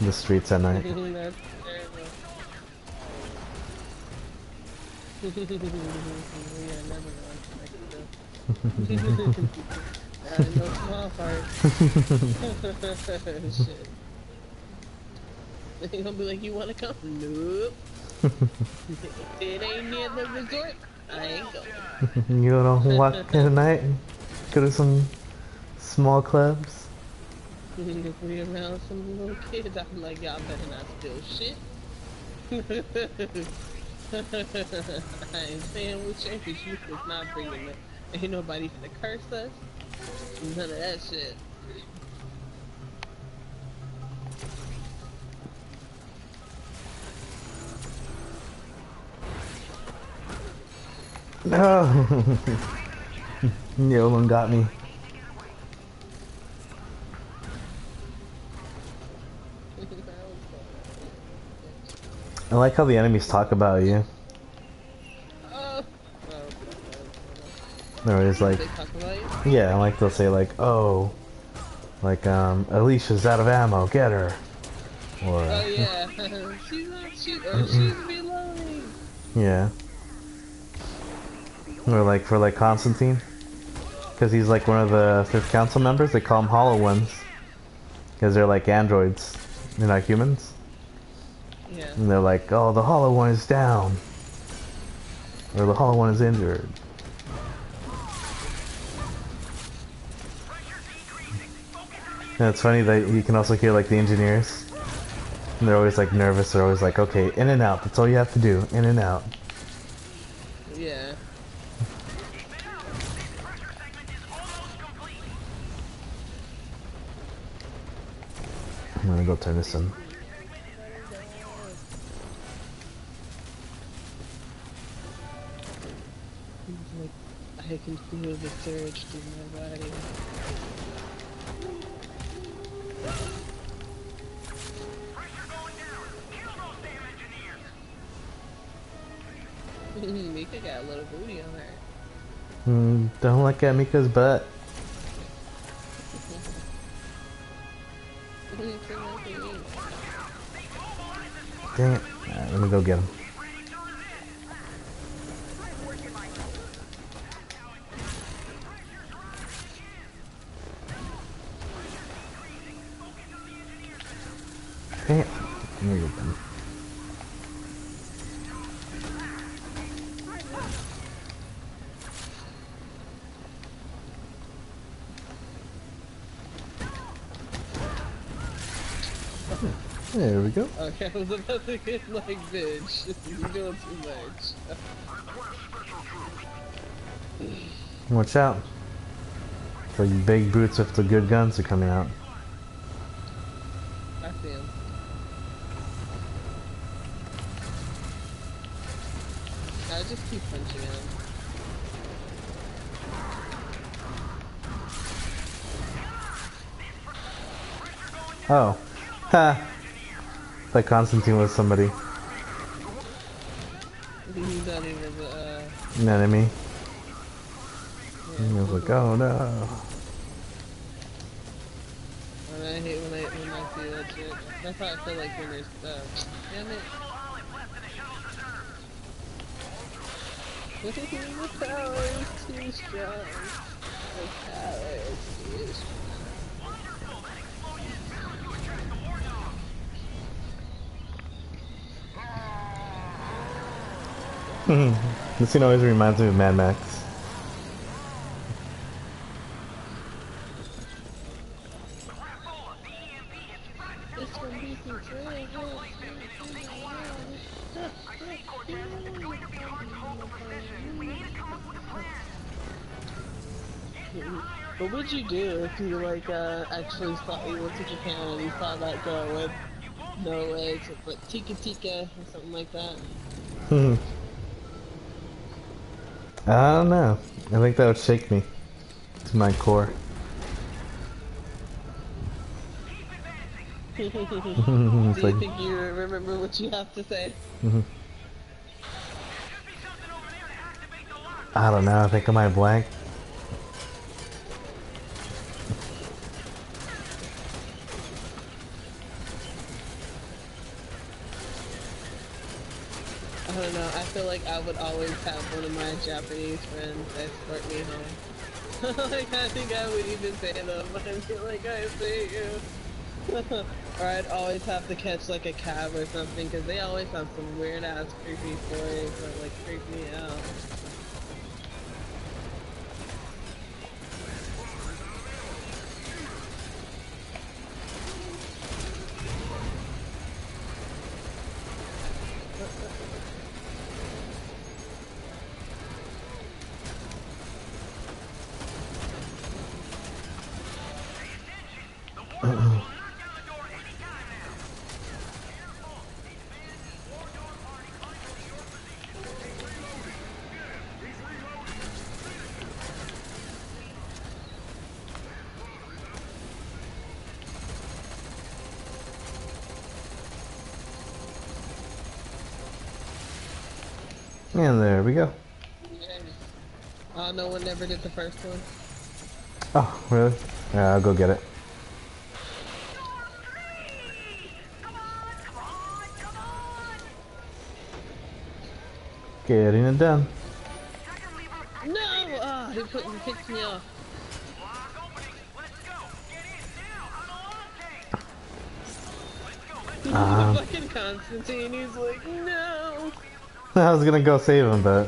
the streets at night. That's terrible. We are never going to Mexico. No small parts. Shit. They gonna be like, you wanna come? Nope. It ain't near the resort. I ain't going. You wanna walk at night and go to some small clubs? If we around some little kids, I'm like, y'all better not steal shit. I ain't saying with you, cause you is not bringing it. Ain't nobody finna curse us. None of that shit. No! Yolan got me. I like how the enemies talk about you. They're always like, yeah, like they'll say like, oh, like Alicia's out of ammo, get her. Or oh yeah, she's reloading. Yeah. Or like for like Constantine, because he's like one of the Fifth Council members. They call him Hollow Ones because they're like androids, they're not humans. Yeah. And they're like, oh, the Hollow One is down, or the Hollow One is injured. And it's funny that you can also hear like the engineers, and they're always like nervous. They're always like, okay, in and out. That's all you have to do, in and out. Yeah. I'm gonna go turn this on. I can feel the surge through my body. Mika got a little booty on her. Don't look at Mika's butt. Dang it. Alright, let me go get him. Dang it. Let me go get him. There we go. Okay, I was about to get like, bitch, you're doing too much. Watch out. The big boots with the good guns are coming out. I just keep punching him. Oh. Ha! Like Constantine was somebody. He's not even an enemy. Yeah, And I was like, oh no. And I hate when I see that shit. That's how I feel like when there's damn it. The power is too strong. The power is too strong. This scene always reminds me of Mad Max. What would you do if you like actually saw you went to Japan and you saw that girl with no legs, but Tika Tika or something like that? I don't know. I think that would shake me to my core. Do you like, think you remember what you have to say? I don't know. I think I might blank. I don't know, I feel like I would always have one of my Japanese friends escort me home. Like, I think I would even say them, I'd be like, I see you. Or I'd always have to catch like a cab or something, because they always have some weird ass creepy stories that like freak me out. And there we go. Oh, no one ever did the first one. Oh, really? Yeah, I'll go get it. Getting it done. No! Ah, he picked me off. Fucking Constantine, he's like, no! I was gonna go save him, but...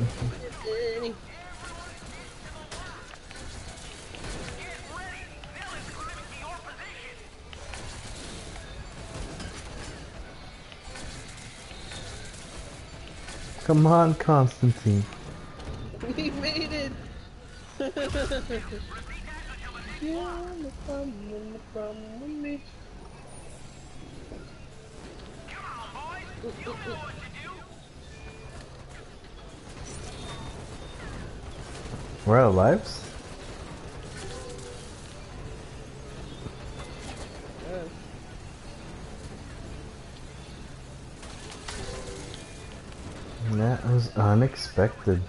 Come on, Constantine. We made it! Yeah, the fun with me. We're out of lives? That was unexpected.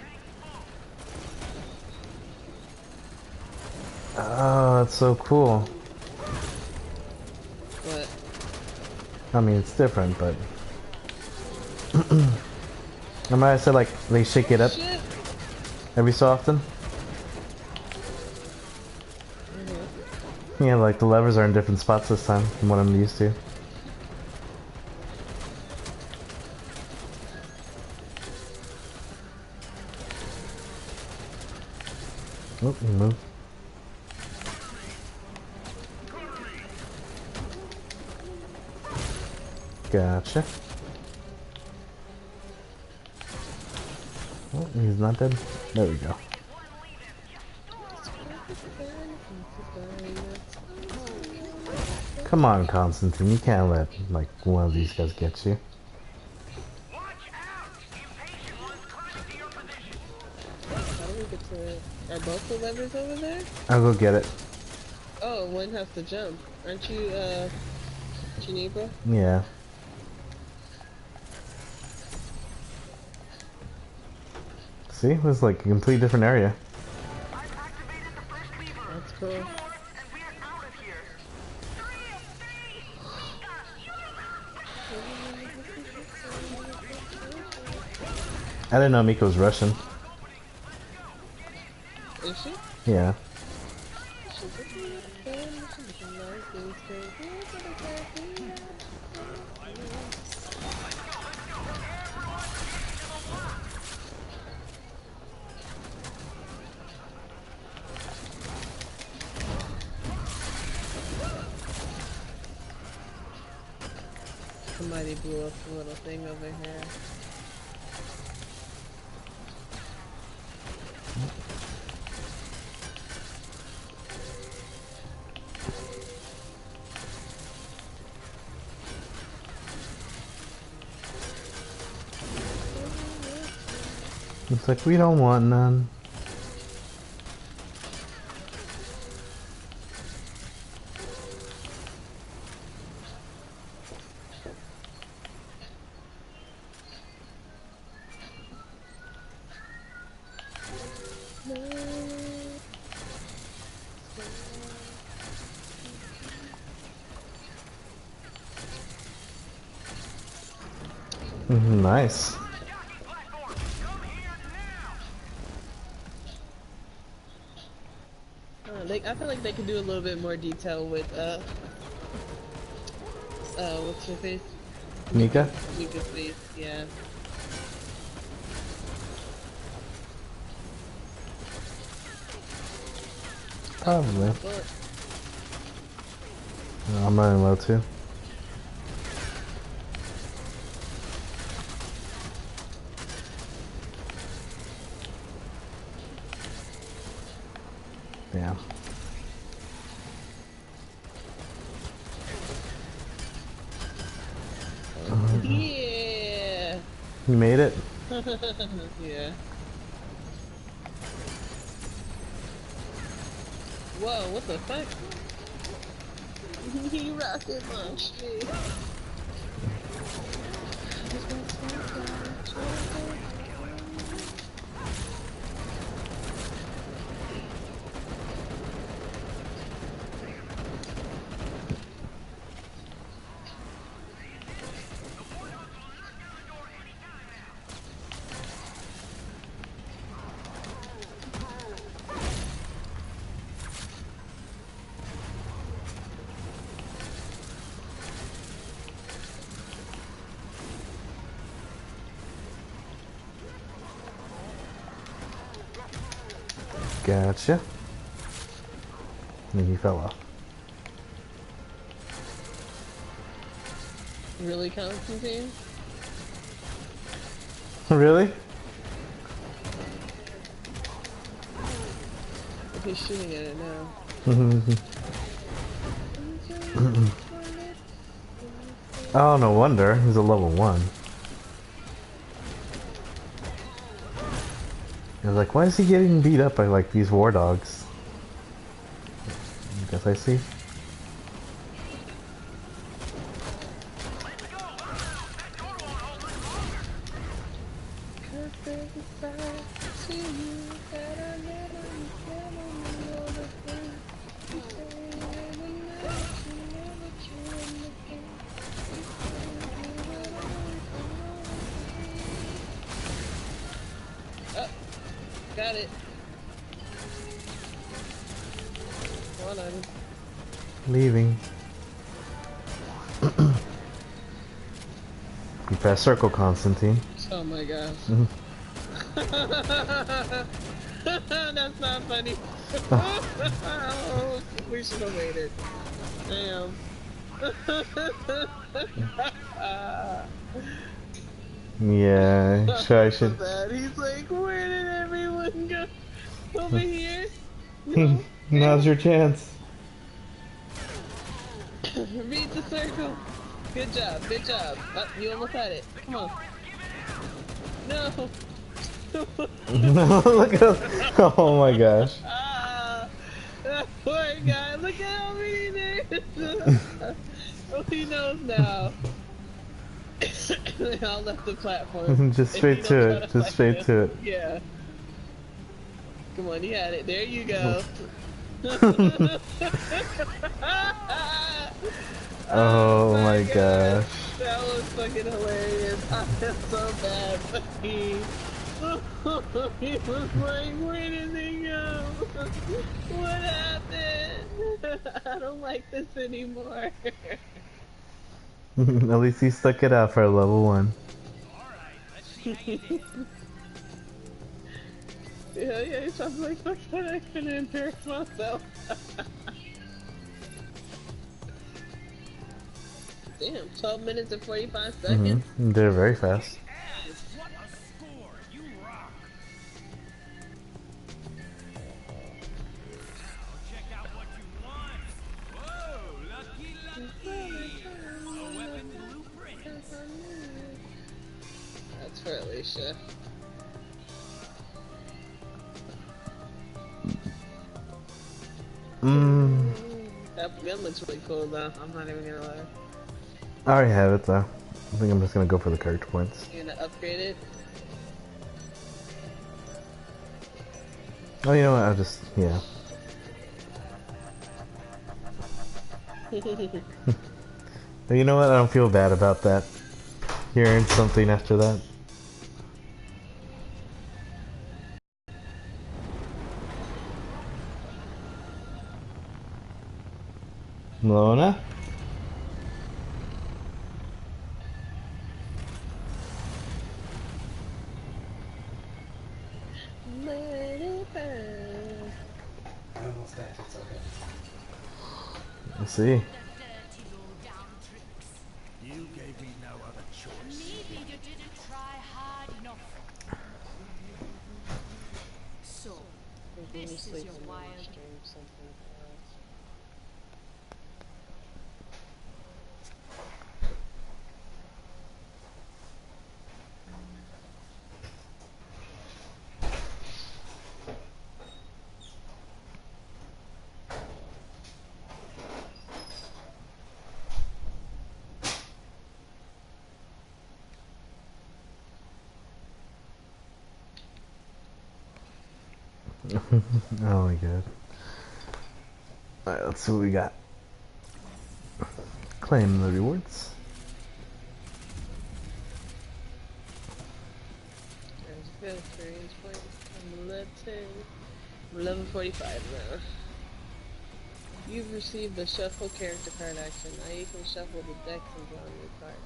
Oh, that's so cool. What? I mean, it's different, but... Remember I said, like, they shake it up every so often? Yeah, like, the levers are in different spots this time from what I'm used to. Oh, you move. Gotcha. Oh, he's not dead. There we go. Come on, Constantine. You can't let, like, one of these guys get you. Are both the levers over there? I'll go get it. Oh, one has to jump. Aren't you, Geneva? Yeah. See, it was like a completely different area. That's cool. I didn't know Miko was Russian. Is she? Yeah. Somebody blew up the little thing over here. It's like we don't want none. Nice. I feel like they could do a little bit more detail with, what's her face? Mika? Mika's face, yeah. Probably. I'm running low too. Damn. Yeah. You made it? Yeah. Whoa, what the fuck? He rocket launched me. Gotcha. And he fell off. Really, Constantine? Really? He's shooting at it now. Oh, no wonder. He's a level 1. I was like, why is he getting beat up by like these war dogs? I guess I see. Got it. Hold on. Leaving. You press circle, Constantine. Oh my gosh. That's not funny. Oh, we should have waited. Damn. Yeah, sure I So should. bad. He's like, where did everyone go? Over here? No. Now's your chance. Read the circle. Good job, good job. Oh, you almost had it. Come on. No. Look at us. Oh my gosh. Poor guy, look at how many there is. Oh, he knows now. I'll left the platform. Just If he straight to knows how it. to Just fight straight him. to it. Yeah. Come on, you had it. There you go. Oh my gosh. That was fucking hilarious. I feel so bad for him. He was like, where did he go? What happened? I don't like this anymore. At least he stuck it out for level 1. Yeah, he sounds like, fuck that, I couldn't embarrass myself. Damn, 12 minutes and 45 seconds. They're very fast. What a score! You rock! Now check out what you won! Whoa! Lucky! A weapon blueprint! That's for Alicia. That gun looks really cool though, I'm not even gonna lie. I already have it though. I think I'm just gonna go for the character points. You gonna upgrade it? Oh, you know what? I'll just, yeah. You know what? I don't feel bad about that. You earned something after that. Lona? Let it burn. I almost died, it's okay. Let's see. You gave me no other choice. Maybe you didn't try hard enough. So, this is your wild. Oh my god. Alright, let's see what we got. Claim the rewards. There's good experience points. I'm level 45 now. You've received the shuffle character card action. Now you can shuffle the decks and draw a new card.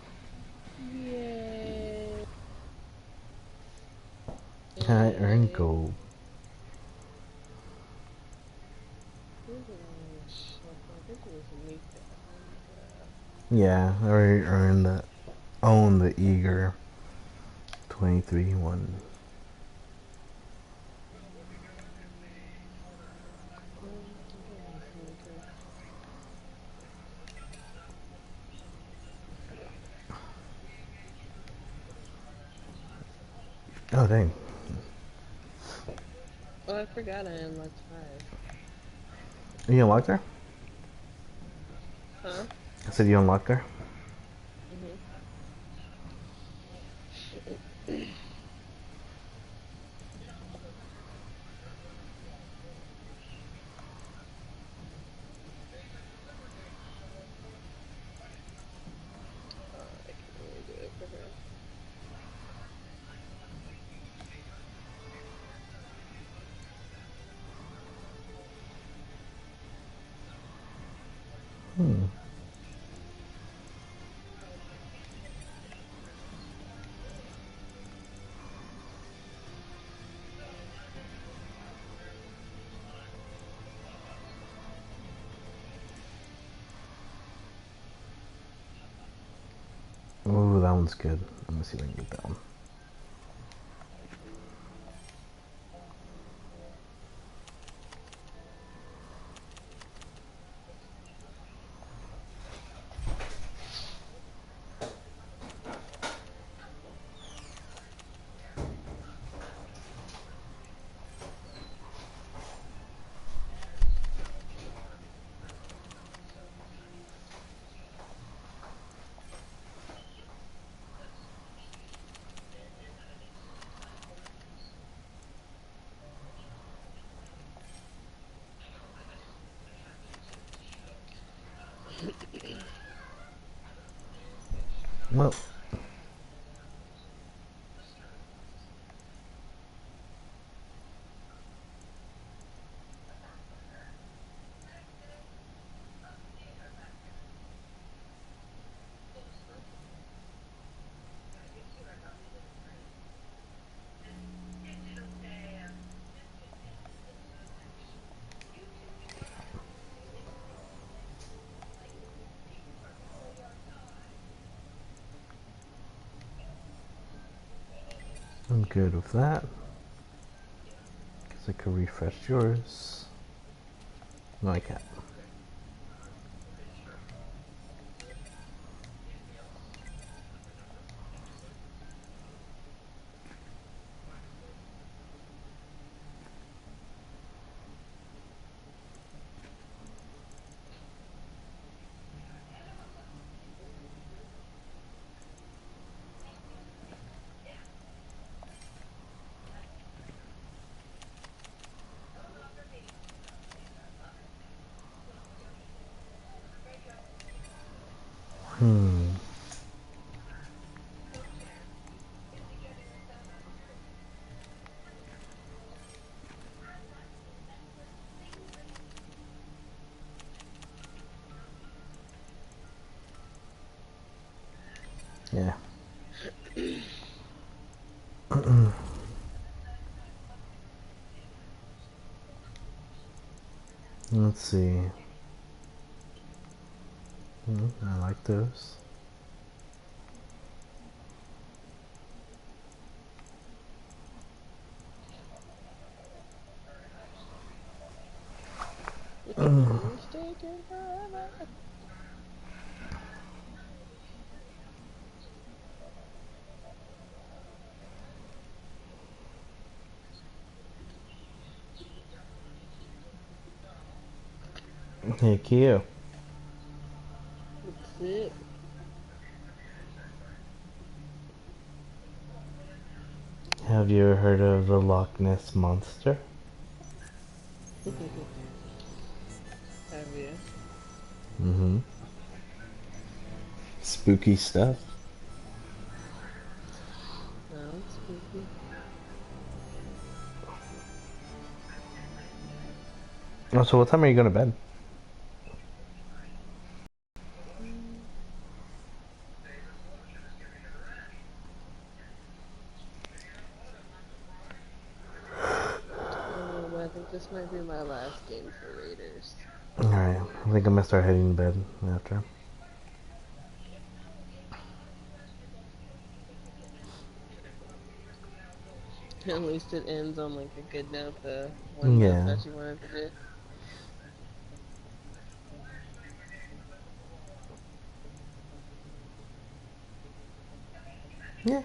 Yay! I earn gold. Yeah, I already earned that. Own the eager. 23-1. Oh dang. Oh, I forgot I unlocked 5. You unlocked her? Huh? I said you unlocked her? Ooh, that one's good. Let me see if I can get that one. Well. I'm good with that. Guess I could refresh yours. No, I can't. Yeah. Let's see. I like those. Hey, Keo. That's it. Have you ever heard of the Loch Ness Monster? Have you? Mm-hmm. Spooky stuff. No, it's spooky. Oh, so what time are you going to bed? I think this might be my last game for Raiders. Alright, I think I'm going to start heading to bed after. At least it ends on like a good note, the one note that you wanted to do. Yeah.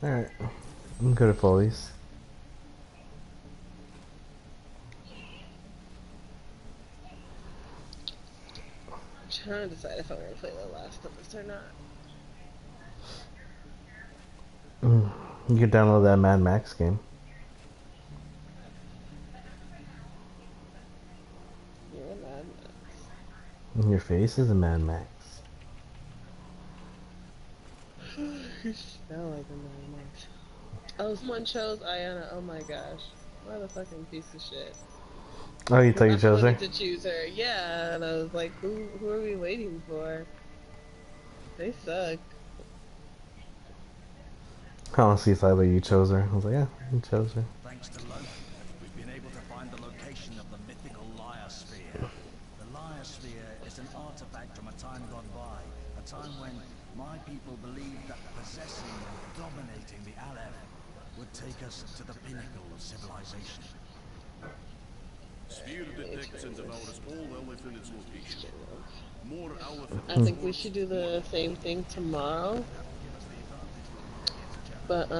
Alright. I'm good at Follies. I'm trying to decide if I'm going to play The Last of Us or not. You can download that Mad Max game. You're a Mad Max. Your face is a Mad Max. You smell like a Mad Max. Oh, someone chose Ayana. Oh my gosh. What a fucking piece of shit. Oh, you thought you chose her? I wanted to choose her. Yeah, and I was like, who are we waiting for? They suck. Honestly, thought that you chose her. I was like, yeah, you chose her. Thanks to Loki, we've been able to find the location of the mythical Liar Sphere. The Liar Sphere is an artifact from a time gone by, a time when my people believed that possessing and dominating the Aleph would take us to the pinnacle of civilization. Sphere detects and devours all Aleph in its location. More Aleph. I think we should do the same thing tomorrow. But